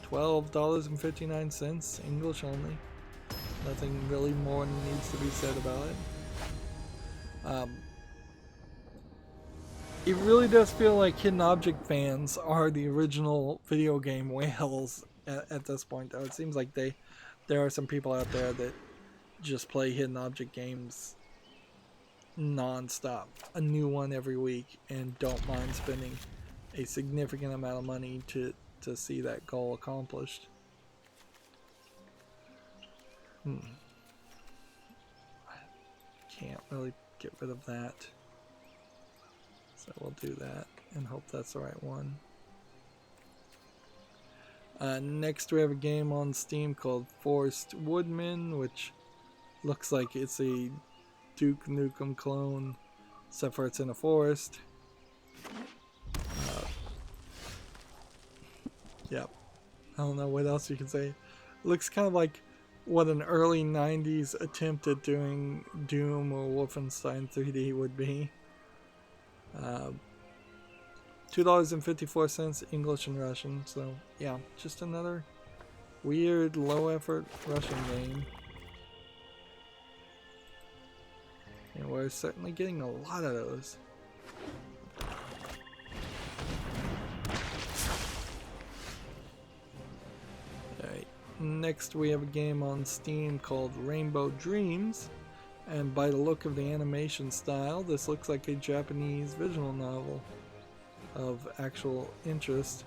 $12.59, English only. Nothing really more needs to be said about it. It really does feel like hidden object fans are the original video game whales at this point, though. It seems like there are some people out there that just play hidden object games non-stop, a new one every week, and don't mind spending a significant amount of money to see that goal accomplished. Can't really get rid of that, so we'll do that and hope that's the right one. Next we have a game on Steam called Forest Woodman, which looks like it's a Duke Nukem clone, except for it's in a forest. Yep. I don't know what else you can say. It looks kind of like what an early 90s attempt at doing Doom or Wolfenstein 3D would be. $2.54, English and Russian. So yeah, just another weird low effort Russian game. And we're certainly getting a lot of those. Next we have a game on Steam called Rainbow Dreams. And by the look of the animation style, this looks like a Japanese visual novel of actual interest.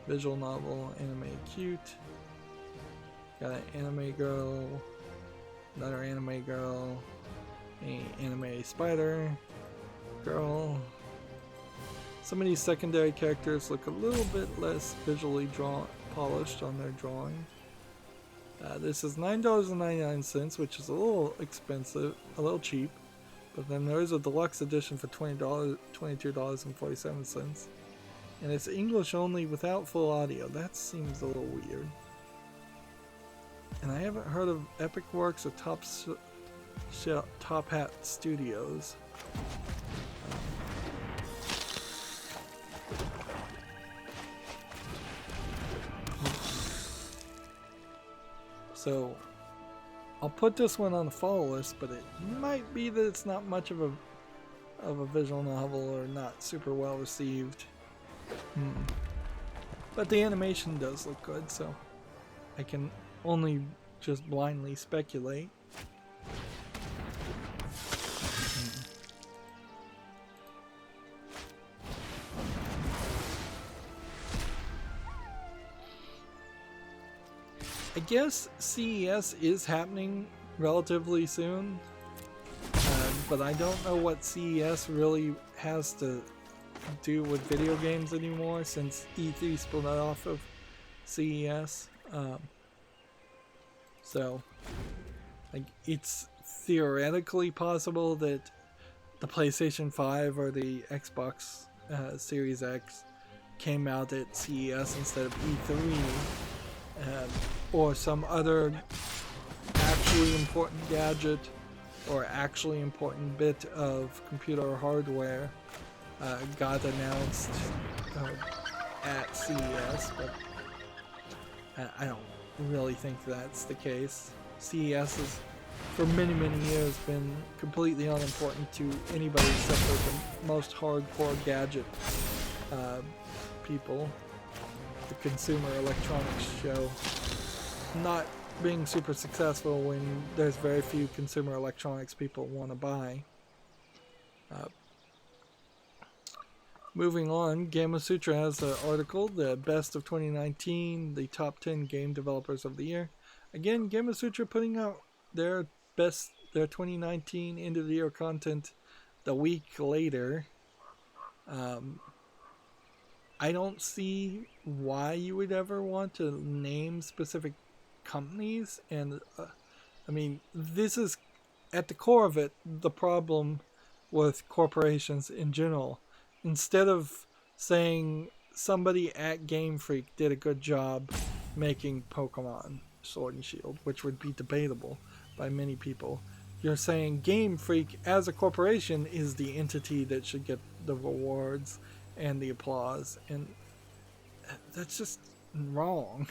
Visual novel, anime cute. Got an anime girl, another anime girl, an anime spider girl. Some of these secondary characters look a little bit less visually polished on their drawing. This is $9.99, which is a little expensive, a little cheap. But then there is a deluxe edition for $22.47. And it's English only without full audio. That seems a little weird. And I haven't heard of Epic Works or Top Hat Studios. So I'll put this one on the follow list, but it might be that it's not much of a visual novel or not super well received. But the animation does look good, so I can only just blindly speculate. I guess CES is happening relatively soon, but I don't know what CES really has to do with video games anymore since E3 split off of CES. So, like, it's theoretically possible that the PlayStation 5 or the Xbox Series X came out at CES instead of E3. Or some other actually important gadget or actually important bit of computer hardware got announced at CES, but I don't really think that's the case. CES has for many years been completely unimportant to anybody except for the most hardcore gadget people. The Consumer Electronics Show not being super successful when there's very few consumer electronics people want to buy. Moving on, Gamasutra has an article, the best of 2019, the top 10 game developers of the year. Again, Gamasutra putting out their 2019 end of the year content the week later. I don't see why you would ever want to name specific companies, and I mean, this is at the core of it the problem with corporations in general. Instead of saying somebody at Game Freak did a good job making Pokemon Sword and Shield, which would be debatable by many people, you're saying Game Freak as a corporation is the entity that should get the rewards and the applause, and that's just wrong.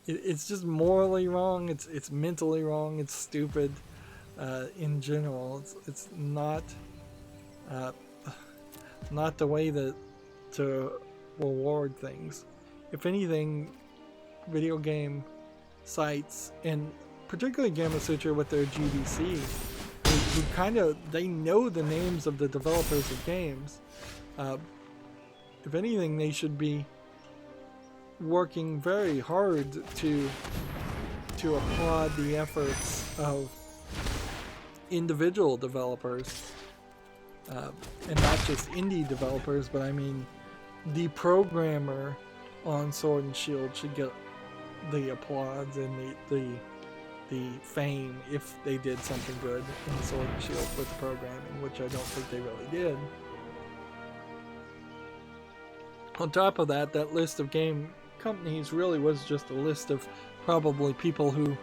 It's just morally wrong. It's mentally wrong. It's stupid. In general, it's not the way to reward things. If anything, video game sites, and particularly Gamasutra with their GDC, they know the names of the developers of games. If anything, they should be working very hard to applaud the efforts of individual developers, and not just indie developers, but I mean the programmer on Sword and Shield should get the applause and the fame if they did something good in Sword and Shield with the programming, which I don't think they really did. On top of that, that list of game companies really was just a list of probably people who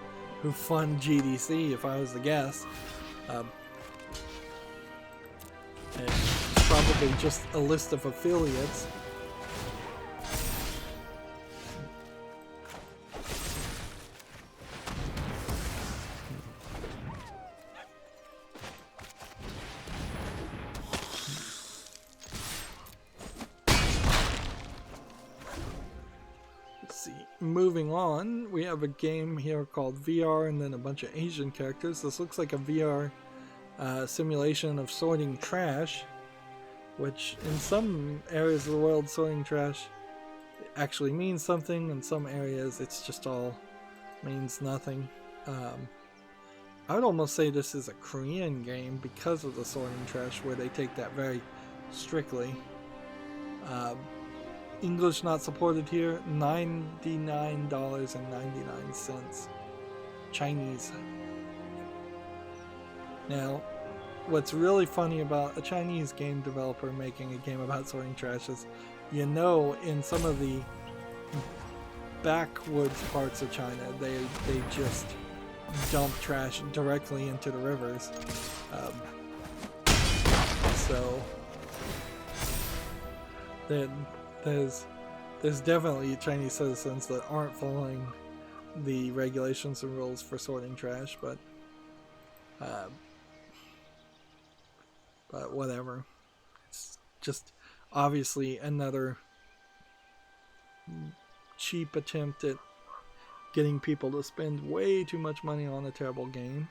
fund GDC, if I was to guess. And probably just a list of affiliates. Let's see. moving on, we have a game here called VR and then a bunch of Asian characters. This looks like a VR simulation of sorting trash, which in some areas of the world, sorting trash actually means something. In some areas, it's just all means nothing. I would almost say this is a Korean game because of the sorting trash, where they take that very strictly. English not supported here, $99.99. Chinese. Now, what's really funny about a Chinese game developer making a game about sorting trash is, you know, in some of the backwoods parts of China, they just dump trash directly into the rivers. So then there's definitely Chinese citizens that aren't following the regulations and rules for sorting trash, but whatever. It's just obviously another cheap attempt at getting people to spend way too much money on a terrible game.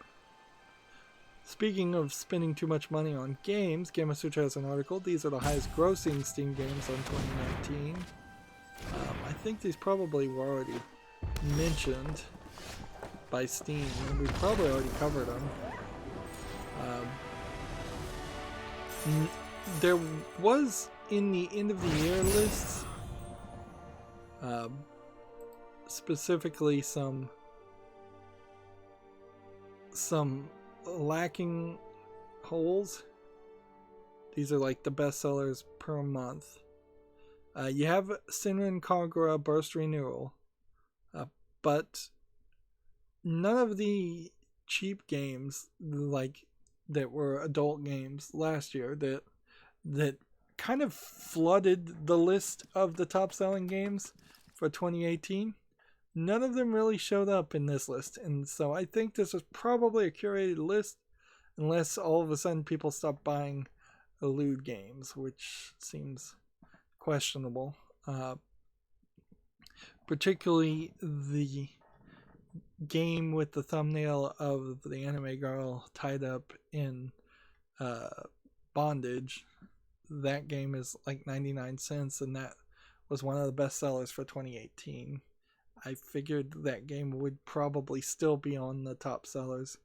Speaking of spending too much money on games, Gamasutra has an article. These are the highest grossing Steam games on 2019. I think these probably were already mentioned by Steam, and we probably already covered them. There was in the end of the year lists specifically some lacking holes. These are like the best sellers per month. You have Sinrin Kagura Burst Renewal, but none of the cheap games like that were adult games last year that kind of flooded the list of the top selling games for 2018. None of them really showed up in this list, and so I think this is probably a curated list, unless all of a sudden people stop buying Elude games, which seems questionable. Particularly the game with the thumbnail of the anime girl tied up in bondage. That game is like 99 cents, and that was one of the best sellers for 2018. I figured that game would probably still be on the top sellers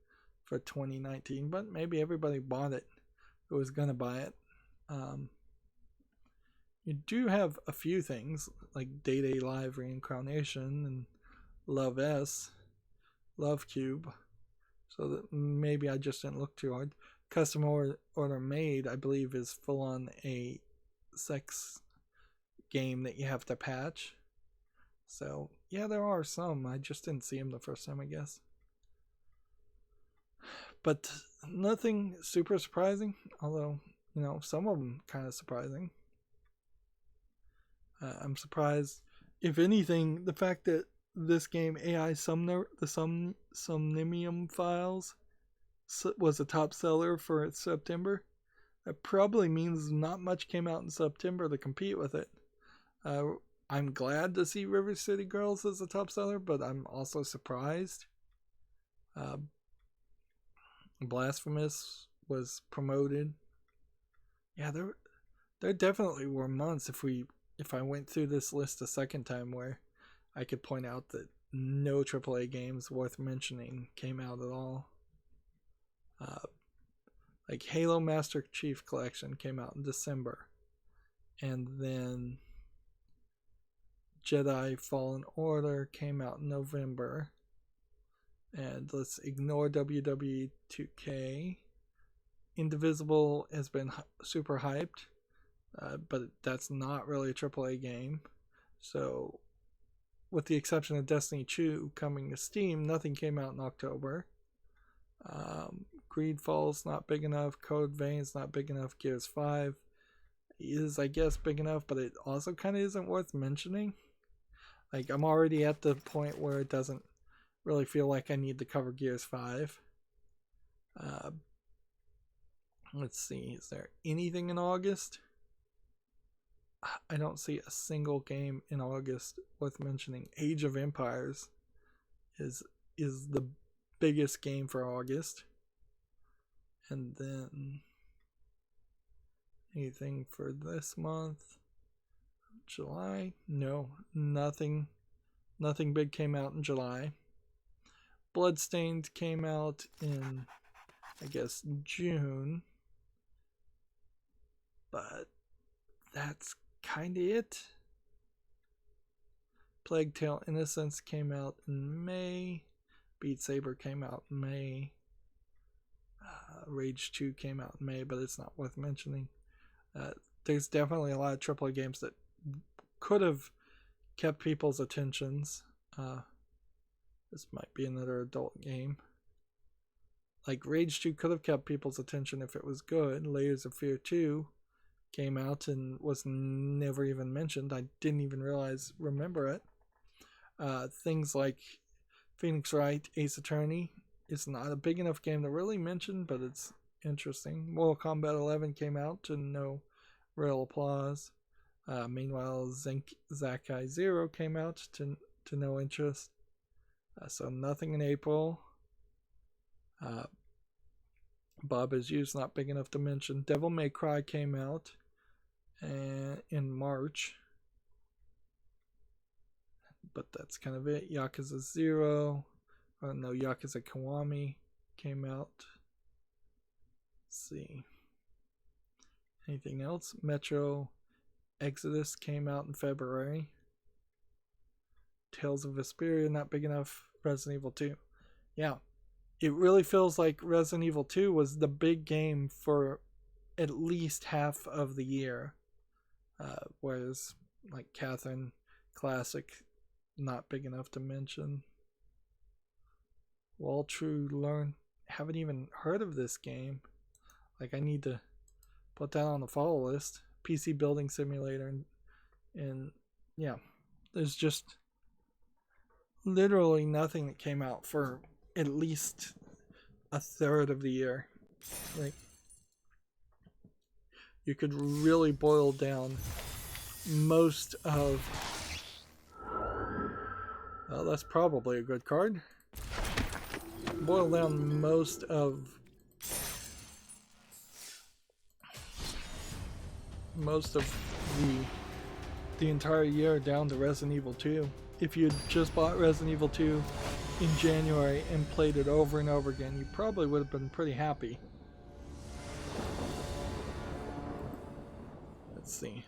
for 2019, but maybe everybody bought it who was going to buy it. You do have a few things like Day Day Live Reincarnation and Love S, Love Cube, so that maybe I just didn't look too hard. Custom Order Made, I believe, is full on a sex game that you have to patch. So, yeah, there are some. I just didn't see them the first time, I guess. But nothing super surprising, although, you know, some of them kind of surprising. I'm surprised, if anything, the fact that this game, AI Sumner, the Somnimium Files, was a top seller for September. That probably means not much came out in September to compete with it. I'm glad to see River City Girls as a top seller, but I'm also surprised. Blasphemous was promoted. Yeah, there definitely were months, if I went through this list a second time, where I could point out that no AAA games worth mentioning came out at all. Like Halo Master Chief Collection came out in December, and then Jedi Fallen Order came out in November, and let's ignore WWE 2K. Indivisible has been super hyped, but that's not really a AAA game. So, with the exception of Destiny 2 coming to Steam, nothing came out in October. Greedfall's not big enough. Code Vein's not big enough. Gears 5 is, I guess, big enough, but it also kind of isn't worth mentioning. Like, I'm already at the point where it doesn't really feel like I need to cover Gears 5. Let's see, is there anything in August? I don't see a single game in August worth mentioning. Age of Empires is the biggest game for August. And then anything for this month? July? No, nothing big came out in July. Bloodstained came out in, I guess, June. But that's kind of it. Plague Tale Innocence came out in May. Beat Saber came out in May. Rage 2 came out in May, but it's not worth mentioning. There's definitely a lot of AAA games that could have kept people's attentions. This might be another adult game. Like Rage 2 could have kept people's attention if it was good. Layers of Fear 2 came out and was never even mentioned. I didn't even remember it. Things like Phoenix Wright, Ace Attorney is not a big enough game to really mention, but it's interesting. Mortal Kombat 11 came out to no real applause. Meanwhile, Zakai Zero came out to no interest. So nothing in April. Bob Is Used, not big enough to mention. Devil May Cry came out in March. But that's kind of it. Yakuza 0. Yakuza Kiwami came out. Let's see. Anything else? Metro Exodus came out in February. Tales of Vesperia, not big enough. Resident Evil 2. Yeah. It really feels like Resident Evil 2 was the big game for at least half of the year. Whereas, like Catherine Classic, not big enough to mention. Wall True Learn, haven't even heard of this game. Like, I need to put that on the follow list. PC Building Simulator, and yeah, there's just literally nothing that came out for at least a third of the year. Like, you could really boil down most of... Well, that's probably a good card. Boil down most of the entire year down to Resident Evil 2. If you'd just bought Resident Evil 2 in January and played it over and over again, you probably would have been pretty happy. Let's see.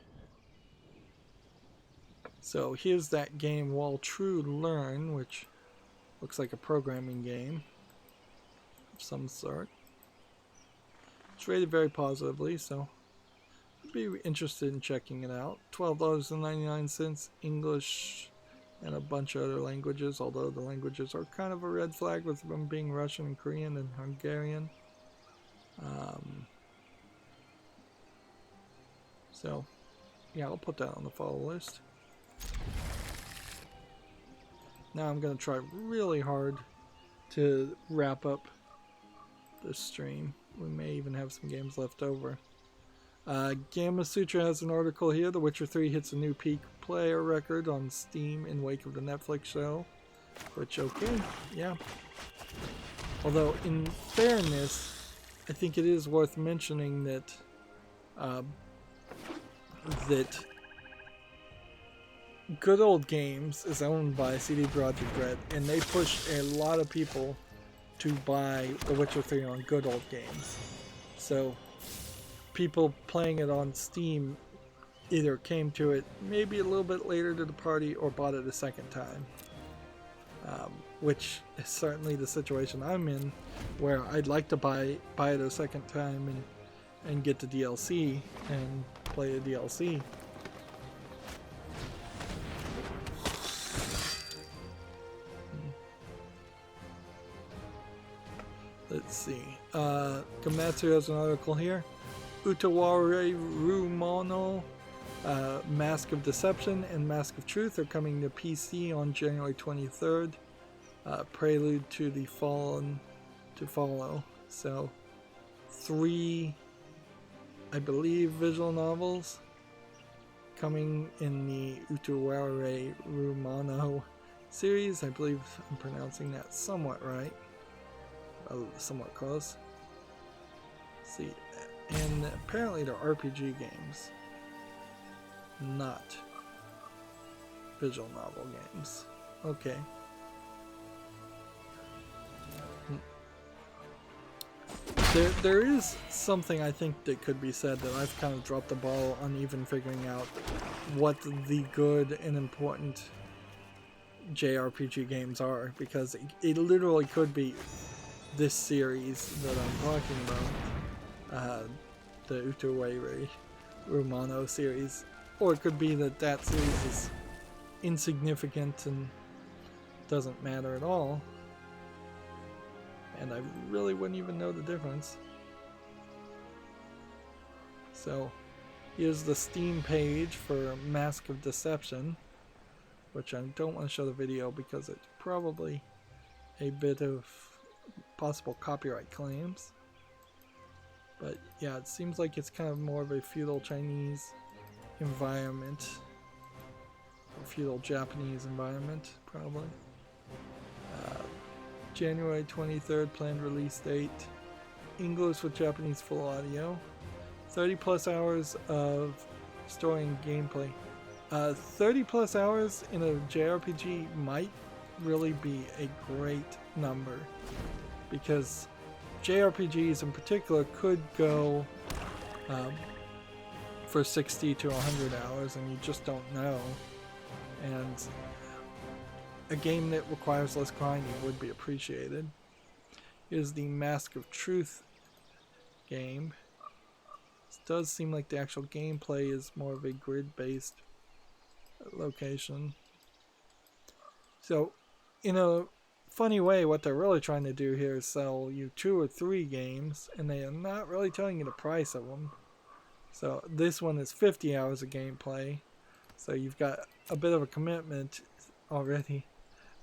So here's that game, Wall True Learn, which looks like a programming game of some sort. It's rated very positively, so I'd be interested in checking it out. $12.99, English and a bunch of other languages, although the languages are kind of a red flag with them being Russian and Korean and Hungarian. So, yeah, I'll put that on the follow list. Now I'm going to try really hard to wrap up this stream. We may even have some games left over. Gamma Sutra has an article here. The Witcher 3 hits a new peak player record on Steam in wake of the Netflix show. Which, okay, yeah. Although, in fairness, I think it is worth mentioning that Good Old Games is owned by CD Projekt Red, and they pushed a lot of people to buy The Witcher 3 on Good Old Games. So, people playing it on Steam either came to it maybe a little bit later to the party or bought it a second time. Which is certainly the situation I'm in, where I'd like to buy it a second time and get the DLC and play the DLC. Let's see. Gamatsu has an article here. Utaware Rumono, Mask of Deception and Mask of Truth are coming to PC on January 23rd. Prelude to the Fallen to follow. So, 3, I believe, visual novels. coming in the Utuware Rumano series. I believe I'm pronouncing that somewhat right. Somewhat close. Let's see. And apparently they're RPG games, not visual novel games. Okay. There is something I think that could be said that I've kind of dropped the ball on even figuring out what the good and important JRPG games are, because it literally could be this series that I'm talking about, the Utuware Romano series, or it could be that series is insignificant and doesn't matter at all, and I really wouldn't even know the difference. So here's the Steam page for Mask of Deception, which I don't want to show the video because it's probably a bit of possible copyright claims. But yeah, it seems like it's kind of more of a feudal Chinese environment, or feudal Japanese environment, probably. January 23rd planned release date. English with Japanese full audio. 30 plus hours of story and gameplay. 30 plus hours in a JRPG might really be a great number, because JRPGs in particular could go for 60 to 100 hours and you just don't know, and a game that requires less grinding would be appreciated. Here's the Mask of Truth game. It does seem like the actual gameplay is more of a grid-based location. So, in a funny way, what they're really trying to do here is sell you 2 or 3 games, and they are not really telling you the price of them. So this one is 50 hours of gameplay, so you've got a bit of a commitment already.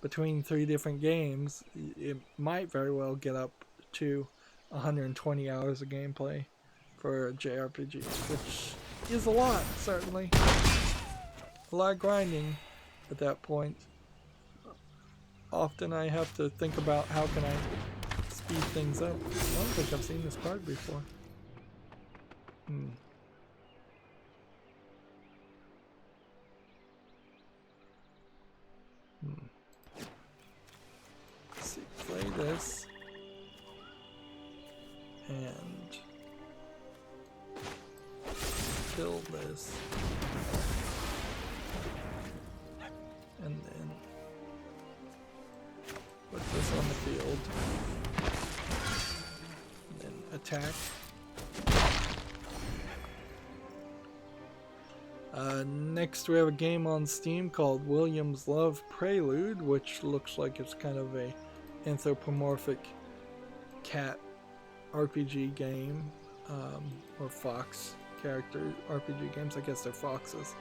Between 3 different games, it might very well get up to 120 hours of gameplay for a JRPG, which is a lot, certainly. A lot of grinding at that point. Often I have to think about how can I speed things up. I don't think I've seen this card before. Let's see, play this. And kill this. And then put this on the field. And then attack. Next we have a game on Steam called William's Love Prelude, which looks like it's kind of a anthropomorphic cat RPG game, or fox character RPG games. I guess they're foxes.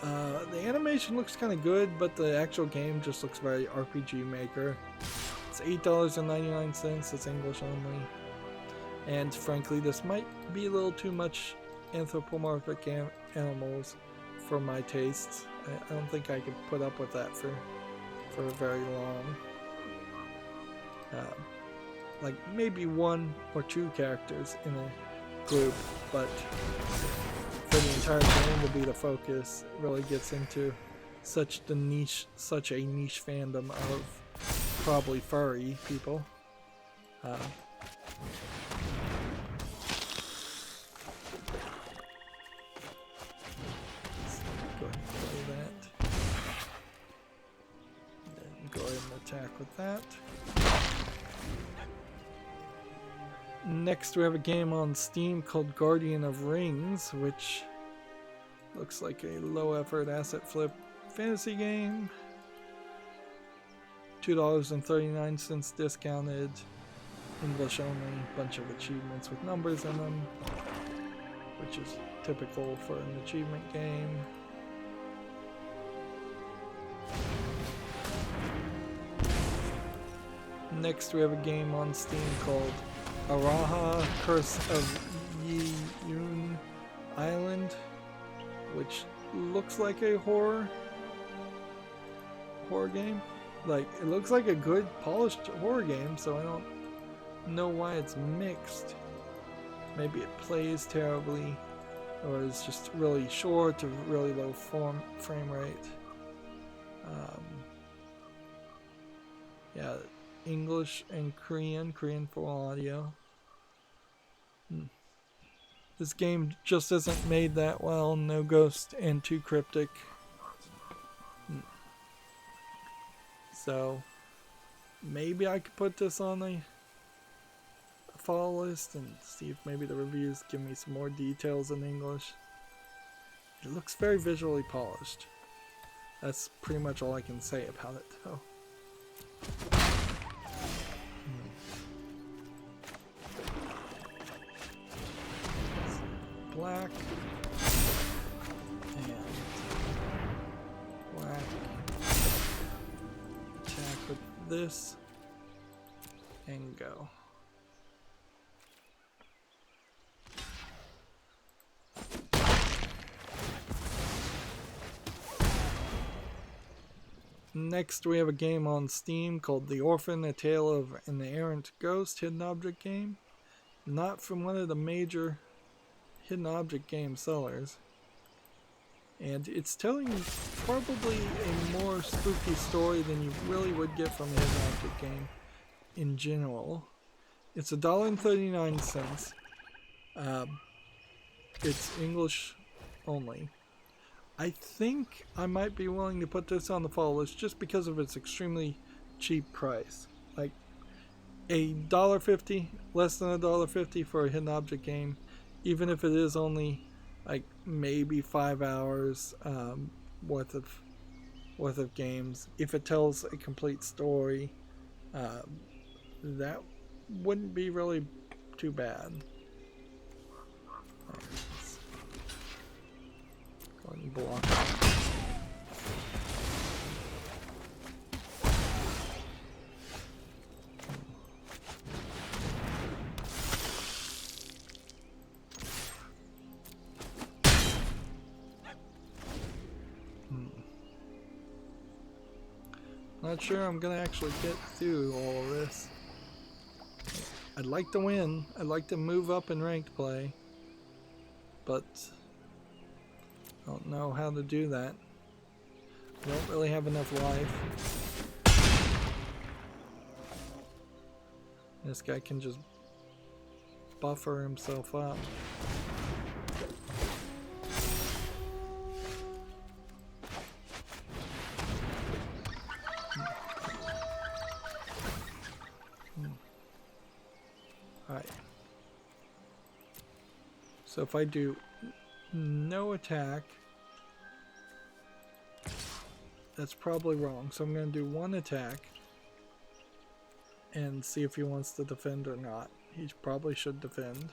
The animation looks kind of good, but the actual game just looks very RPG Maker. It's $8.99, it's English only. And frankly, this might be a little too much anthropomorphic animals for my tastes. I don't think I could put up with that for very long. Like maybe 1 or 2 characters in a group, but for the entire game to be the focus, it really gets into such a niche fandom of probably furry people. Let's go ahead and play that. Then go ahead and attack with that. Next we have a game on Steam called Guardian of Rings, which looks like a low effort asset flip fantasy game. $2.39 discounted, English only, bunch of achievements with numbers in them, which is typical for an achievement game. Next we have a game on Steam called Araha Curse of Yi Yun Island, which looks like a horror game. Like, it looks like a good polished horror game, so I don't know why it's mixed. Maybe it plays terribly, or is just really short or really low frame rate. Yeah, English and Korean full audio. This game just isn't made that well, no ghost and too cryptic. So maybe I could put this on a follow list and see if maybe the reviews give me some more details in English. It looks very visually polished. That's pretty much all I can say about it though. Black and black. Attack with this and go. Next we have a game on Steam called The Orphan, A Tale of an Errant Ghost hidden object game. Not from one of the major hidden object game sellers. And it's telling probably a more spooky story than you really would get from a hidden object game in general. It's $1.39. It's English only. I think I might be willing to put this on the follow list just because of its extremely cheap price. Like $1.50, less than $1.50 for a hidden object game, even if it is only like maybe 5 hours worth of games. If it tells a complete story, that wouldn't be really too bad. Go ahead and block it. Not sure I'm gonna actually get through all of this. I'd like to win. I'd like to move up in ranked play, but I don't know how to do that. I don't really have enough life. This guy can just buffer himself up. Alright. So if I do no attack, that's probably wrong. So I'm going to do one attack and see if he wants to defend or not. He probably should defend.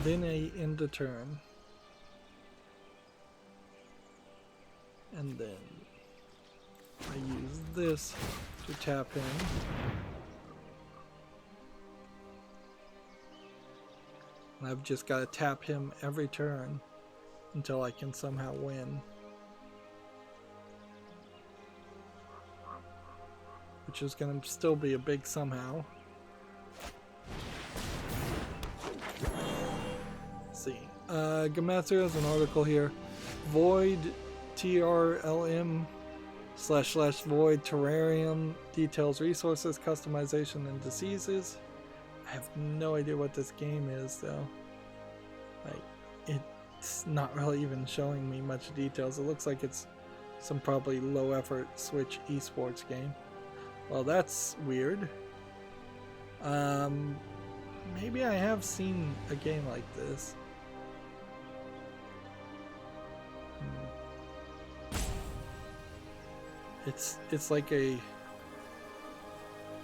Then I end the turn. And then I use this to tap him. And I've just got to tap him every turn until I can somehow win. Which is going to still be a big somehow. Let's see. Gamatsu has an article here. Void TRLM / void terrarium details resources, customization, and diseases. I have no idea what this game is though. Like, it's not really even showing me much details. It looks like it's some probably low effort Switch esports game. Well, that's weird. Maybe I have seen a game like this. It's like a...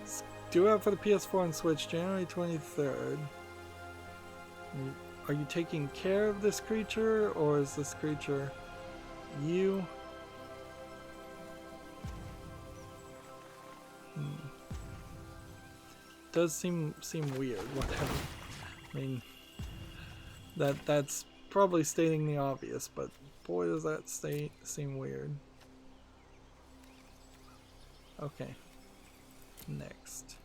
It's due out for the PS4 and Switch January 23rd. Are you taking care of this creature, or is this creature you? Does seem weird. Whatever. I mean, That's probably stating the obvious, but boy does that seem weird. Okay. Next.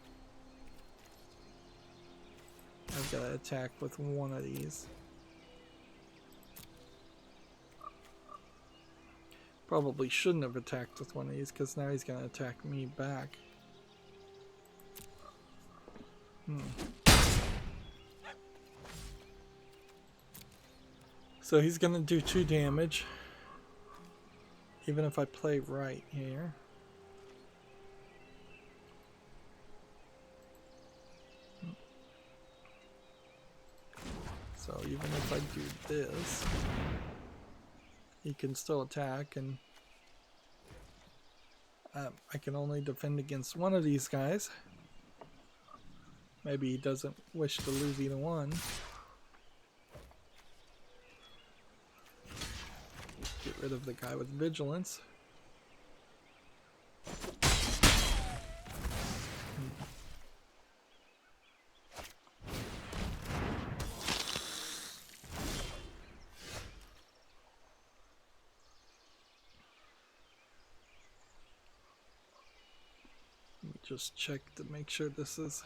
I've got to attack with one of these. Probably shouldn't have attacked with one of these because now he's going to attack me back. So he's going to do 2 damage. Even if I play right here. So even if I do this, he can still attack, and I can only defend against one of these guys. Maybe he doesn't wish to lose either one. Get rid of the guy with vigilance. Just check to make sure this is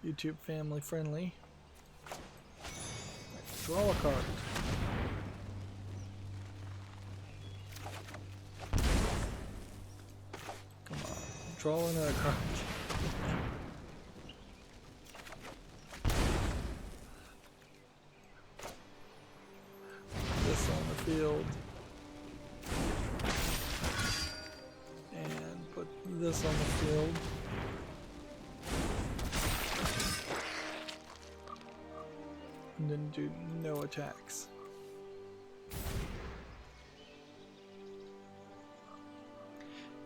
YouTube family friendly. Draw a card. Come on, draw another card. This on the field. This on the field. And then do no attacks.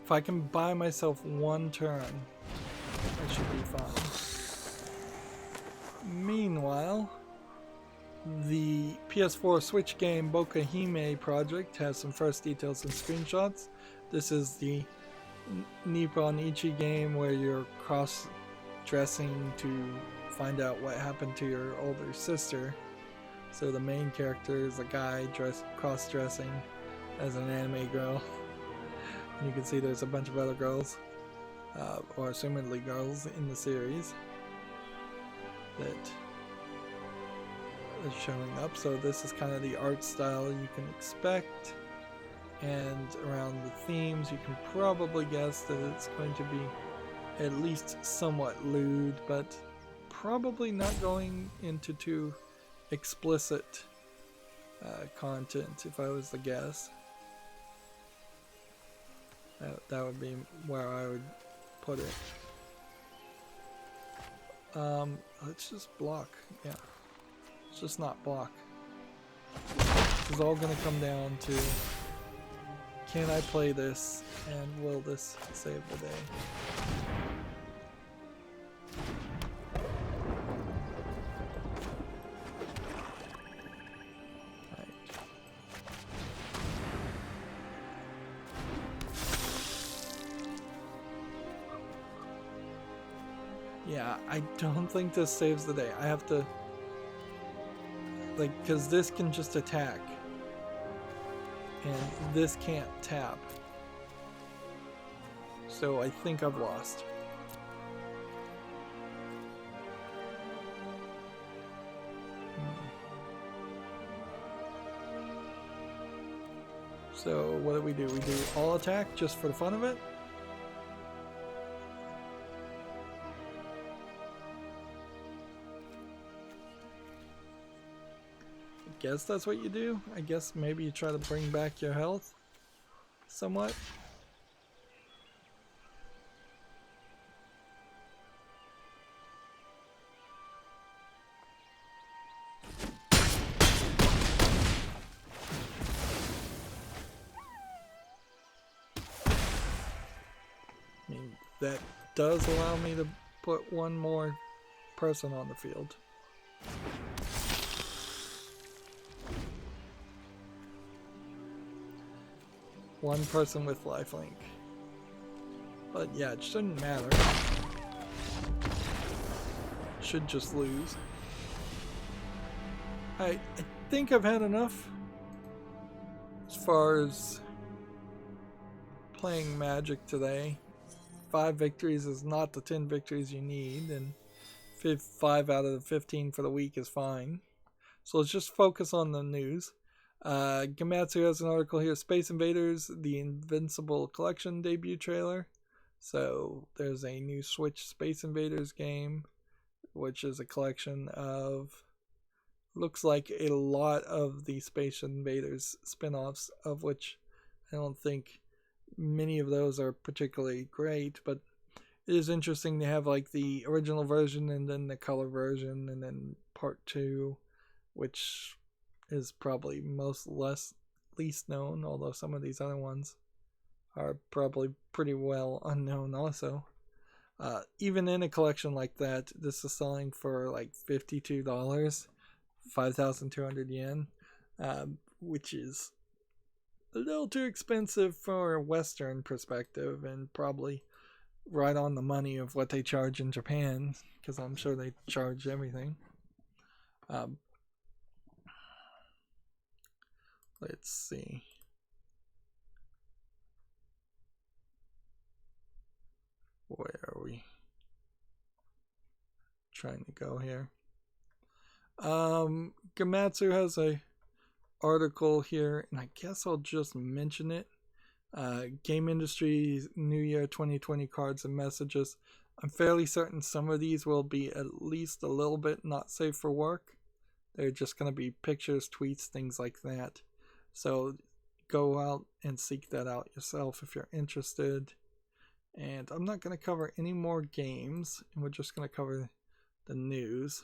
If I can buy myself 1 turn, I should be fine. Meanwhile, the PS4 Switch game Boka Hime project has some first details and screenshots. This is the Nippon Ichi game where you're cross-dressing to find out what happened to your older sister. So the main character is a guy cross-dressing as an anime girl. And you can see there's a bunch of other girls, or assumedly girls, in the series that is showing up. So this is kind of the art style you can expect. And around the themes, you can probably guess that it's going to be at least somewhat lewd, but probably not going into too explicit content, if I was to guess. That would be where I would put it. Let's just block. Yeah. Let's just not block. This is all going to come down to, can I play this, and will this save the day? Right. Yeah, I don't think this saves the day. I have to, like, because this can just attack. And this can't tap. So I think I've lost. So what do? We do all attack just for the fun of it? Guess that's what you do. I guess maybe you try to bring back your health somewhat. I mean, that does allow me to put 1 more person on the field. One person with lifelink. But yeah, it shouldn't matter. Should just lose. I think I've had enough as far as playing Magic today. 5 victories is not the 10 victories you need, and 5 out of the 15 for the week is fine. So let's just focus on the news. Gamatsu has an article here, Space Invaders, the Invincible Collection debut trailer. So there's a new Switch Space Invaders game, which is a collection of, looks like a lot of the Space Invaders spin-offs, of which I don't think many of those are particularly great, but it is interesting to have like the original version and then the color version and then part 2, which is probably least known, although some of these other ones are probably pretty well unknown also. Even in a collection like that, this is selling for like $52, 5,200 yen, which is a little too expensive for a Western perspective, and probably right on the money of what they charge in Japan, because I'm sure they charge everything. Let's see. Where are we trying to go here? Gamatsu has a article here, and I guess I'll just mention it. Game industry New Year 2020 cards and messages. I'm fairly certain some of these will be at least a little bit not safe for work. They're just going to be pictures, tweets, things like that. So go out and seek that out yourself if you're interested. And I'm not going to cover any more games, and we're just going to cover the news.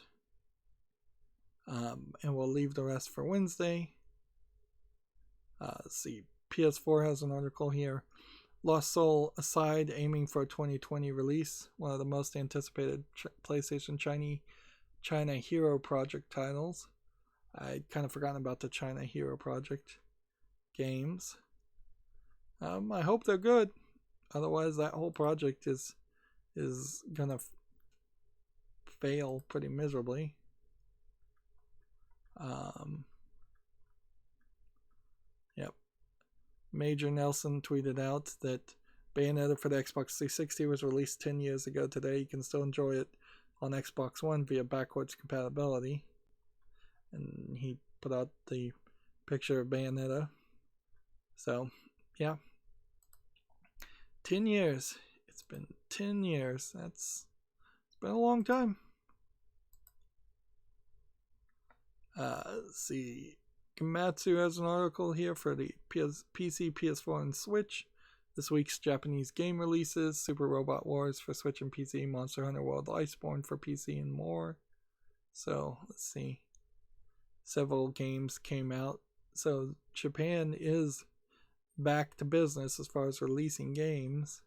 And we'll leave the rest for Wednesday. Let's see. PS4 has an article here. Lost Soul aside, aiming for a 2020 release. One of the most anticipated PlayStation China Hero Project titles. I'd kind of forgotten about the China Hero Project games. I hope they're good. Otherwise, that whole project is gonna fail pretty miserably. Yep. Major Nelson tweeted out that Bayonetta for the Xbox 360 was released 10 years ago today. You can still enjoy it on Xbox One via backwards compatibility. And he put out the picture of Bayonetta. So, yeah. 10 years. It's been 10 years. It's been a long time. Let's see. Gamatsu has an article here for the PC, PS4, and Switch. This week's Japanese game releases: Super Robot Wars for Switch and PC, Monster Hunter World Iceborne for PC, and more. So, let's see. Several games came out. So, Japan is back to business as far as releasing games.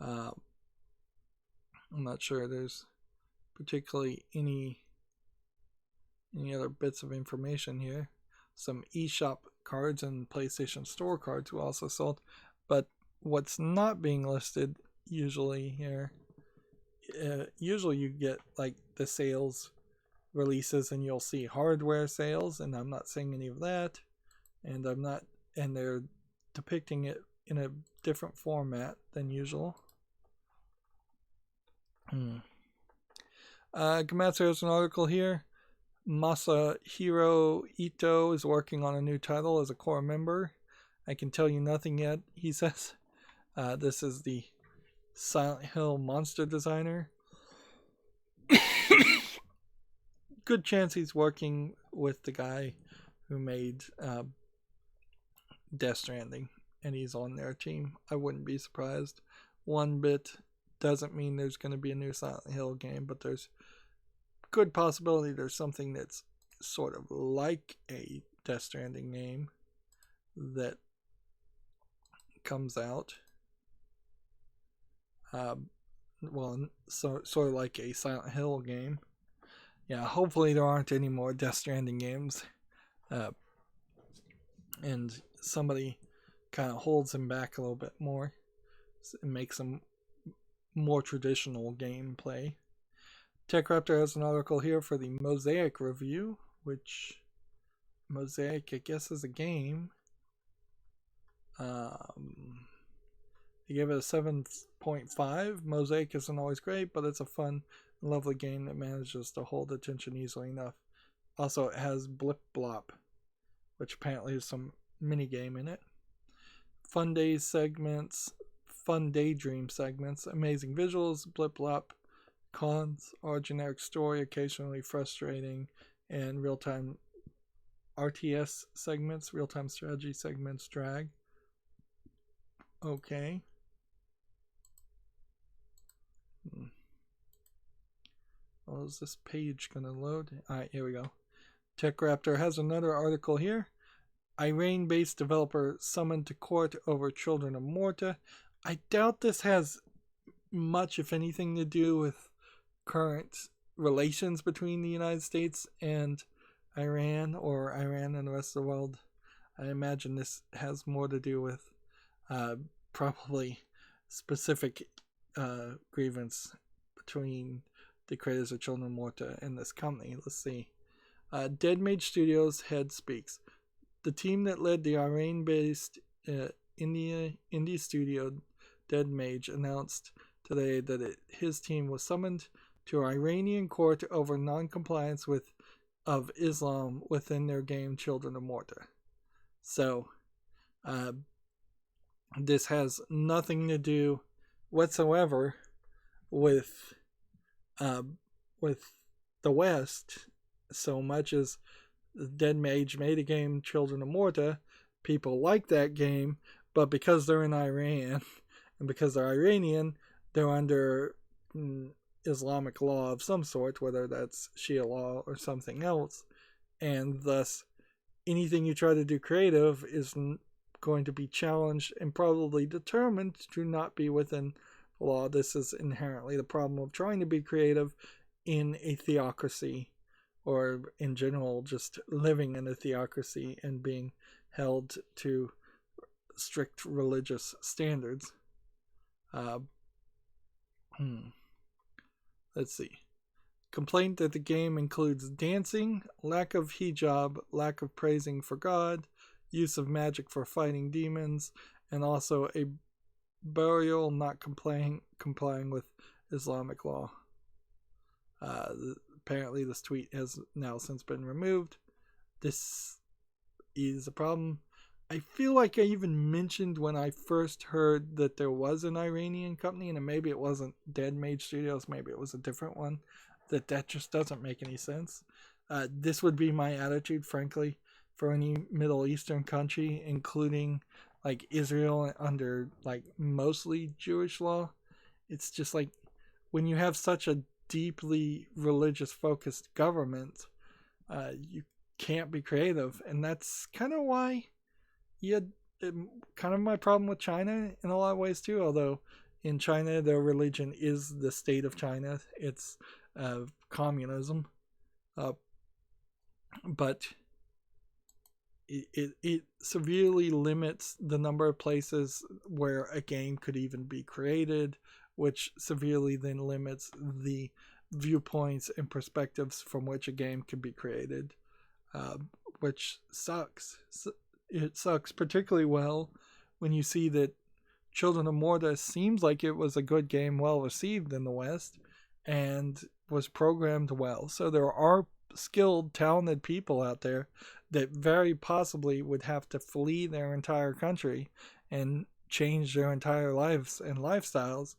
I'm not sure there's particularly any other bits of information here. Some eShop cards and PlayStation Store cards were also sold, but what's not being listed usually here, usually you get like the sales releases and you'll see hardware sales, and I'm not seeing any of that, and they're depicting it in a different format than usual. Gamatsu has an article here. Masahiro Ito is working on a new title as a core member. I can tell you nothing yet, he says. This is the Silent Hill monster designer. Good chance he's working with the guy who made Death Stranding, and he's on their team. I wouldn't be surprised one bit. Doesn't mean there's going to be a new Silent Hill game, but there's good possibility there's something that's sort of like a Death Stranding game that comes out. Sort of like a Silent Hill game. Yeah, hopefully there aren't any more Death Stranding games. And somebody kind of holds him back a little bit more and makes him more traditional gameplay. TechRaptor has an article here for the Mosaic review. which Mosaic, I guess, is a game. They gave it a 7.5. Mosaic isn't always great, but it's a fun, lovely game that manages to hold attention easily enough. Also, it has Blip Blop, which apparently is some mini game in it. Fun days segments, fun daydream segments, amazing visuals, Blip Blop. Cons are generic story, occasionally frustrating, and real-time RTS segments, real-time strategy segments drag. Okay. Well, is this page going to load? Alright, here we go. TechRaptor has another article here. Iran-based developer summoned to court over Children of Morta. I doubt this has much, if anything, to do with current relations between the United States and Iran, or Iran and the rest of the world. I imagine this has more to do with probably specific grievance between the creators of Children of Morta and this company. Let's see. Dead Mage Studios head speaks. The team that led the Iran-based indie studio Dead Mage announced today that his team was summoned to Iranian court over non-compliance of Islam within their game Children of Morta. So, this has nothing to do whatsoever with the West, so much as Dead Mage made a game Children of Morta. People like that game, but because they're in Iran and because they're Iranian, they're under Islamic law of some sort, whether that's Shia law or something else, and thus anything you try to do creative is going to be challenged and probably determined to not be within the law. This is inherently the problem of trying to be creative in a theocracy, or in general just living in a theocracy and being held to strict religious standards. Let's see. Complaint that the game includes dancing, lack of hijab, lack of praising for God, use of magic for fighting demons, and also a burial not complying with Islamic law. Apparently this tweet has now since been removed. This is a problem. I feel like I even mentioned when I first heard that there was an Iranian company, and maybe it wasn't Dead Mage Studios, maybe it was a different one, that just doesn't make any sense. This would be my attitude, frankly, for any Middle Eastern country, including like Israel under like mostly Jewish law. It's just like when you have such a deeply religious focused government, you can't be creative, and that's kind of why kind of my problem with China in a lot of ways too, although in China their religion is the state of China. It's communism, but it severely limits the number of places where a game could even be created, which severely then limits the viewpoints and perspectives from which a game can be created, which sucks. It sucks particularly well when you see that Children of Morta seems like it was a good game, well received in the West, and was programmed well. So there are skilled, talented people out there that very possibly would have to flee their entire country and change their entire lives and lifestyles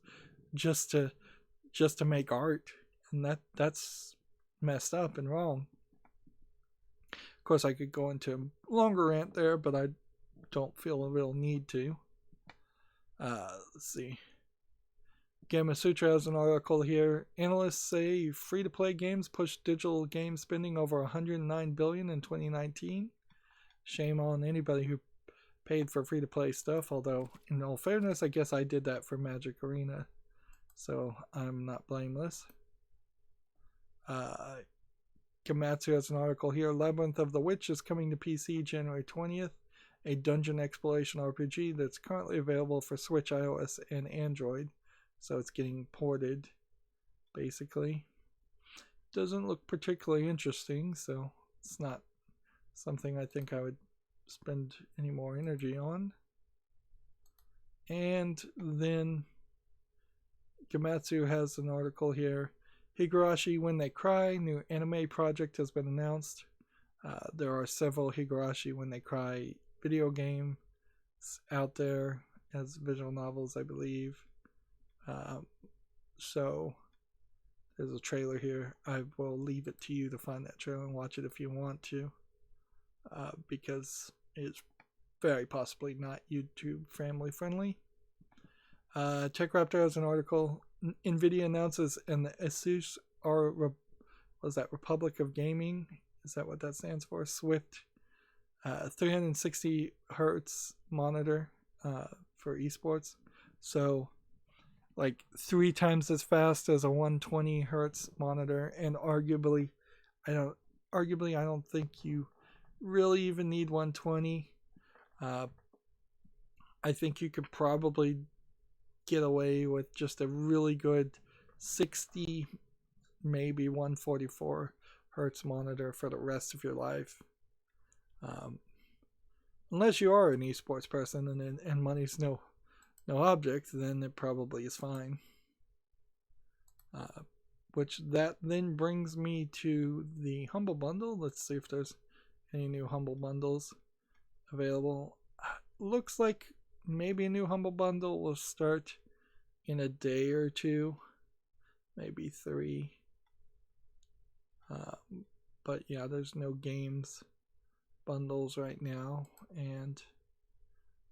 just to make art, and that's messed up and wrong. Of course, I could go into a longer rant there, but I don't feel a real need to. Let's see. Gamma Sutra has an article here. Analysts say free-to-play games pushed digital game spending over $109 billion in 2019. Shame on anybody who paid for free-to-play stuff, although, in all fairness, I guess I did that for MTG Arena, so I'm not blameless. Gamatsu has an article here. Labyrinth of the Witch is coming to PC January 20th, a dungeon exploration RPG that's currently available for Switch, iOS, and Android. So it's getting ported, basically. Doesn't look particularly interesting, so It's not something I think I would spend any more energy on. And then Gamatsu has an article here. Higurashi When They Cry, new anime project has been announced. There are several Higurashi When They Cry video games out there as visual novels, I believe. So there's a trailer here. I will leave it to you to find that trailer and watch it if you want to, because it's very possibly not YouTube family friendly. TechRaptor has an article. NVIDIA announces and the Asus Republic of Gaming, is that what that stands for? Swift 360 hertz monitor for esports. So like 3 times as fast as a 120 hertz monitor, and arguably I don't think you really even need 120. I think you could probably get away with just a really good 60, maybe 144 hertz monitor for the rest of your life. Unless you are an esports person and money's no object, then it probably is fine. Which that then brings me to the Humble Bundle. Let's see if there's any new Humble Bundles available. Looks like maybe a new Humble Bundle will start in a day or 2, maybe 3. But yeah, there's no games bundles right now. And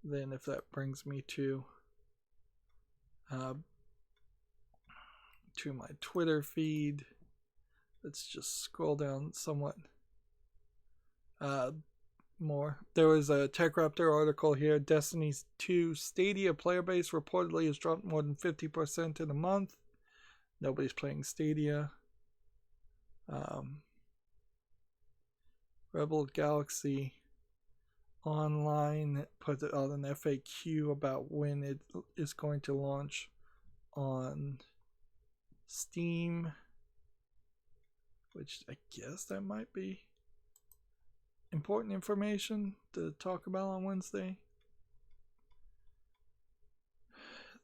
then if that brings me to my Twitter feed, let's just scroll down somewhat more. There was a TechRaptor article here. Destiny 2 Stadia player base reportedly has dropped more than 50% in a month. Nobody's playing Stadia. Rebel Galaxy Online put out an FAQ about when it is going to launch on Steam, which I guess that might be important information to talk about on Wednesday.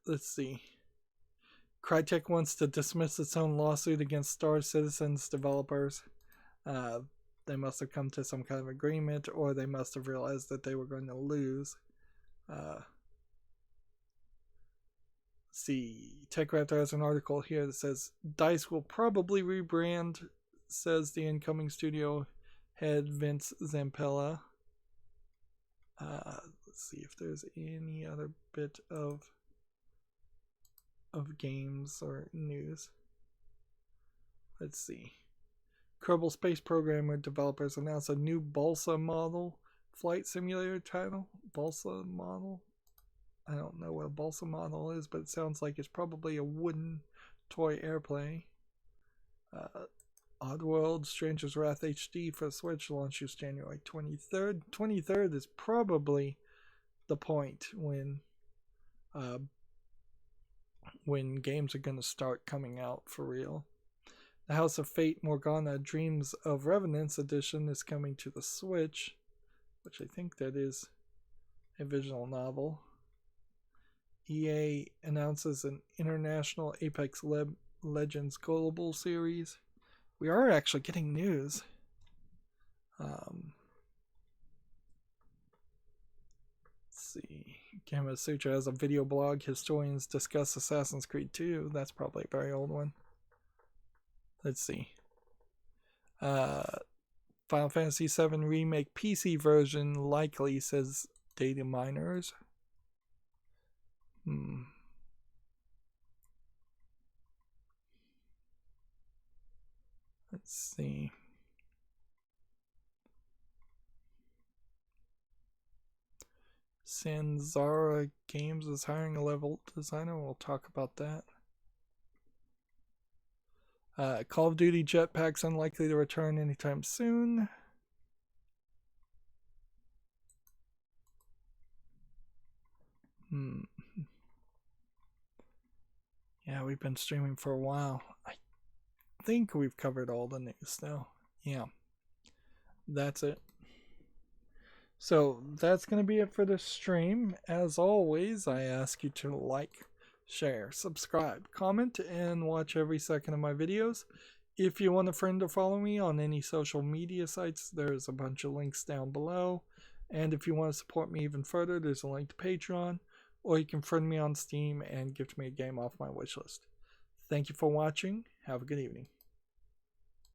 Let's see. Crytek wants to dismiss its own lawsuit against Star Citizen's developers. They must have come to some kind of agreement, or they must have realized that they were going to lose. See, TechRaptor has an article here that says DICE will probably rebrand, says the incoming studio head Vince Zampella. Let's see if there's any other bit of games or news. Let's see. Kerbal Space Programmer developers announced a new Balsa model flight simulator title. Balsa model? I don't know what a Balsa model is, but it sounds like it's probably a wooden toy airplane. Oddworld Stranger's Wrath HD for Switch launches January 23rd. 23rd is probably the point when games are going to start coming out for real. The House of Fate Morgana Dreams of Revenants edition is coming to the Switch, which I think that is a visual novel. EA announces an international Apex Legends Global Series. We are actually getting news. Let's see. Gamma Sutra has a video blog. Historians discuss Assassin's Creed 2. That's probably a very old one. Let's see. Final Fantasy VII Remake PC version likely, says data miners. Let's see. Sanzara Games is hiring a level designer. We'll talk about that. Call of Duty Jetpack's unlikely to return anytime soon. Yeah, we've been streaming for a while. I think we've covered all the news though. Yeah. that's it. So that's going to be it for this stream. As always, I ask you to like, share, subscribe, comment, and watch every second of my videos. If you want a friend to follow me on any social media sites, there's a bunch of links down below. And if you want to support me even further, there's a link to Patreon, or you can friend me on Steam and gift me a game off my wishlist. Thank you for watching. Have a good evening.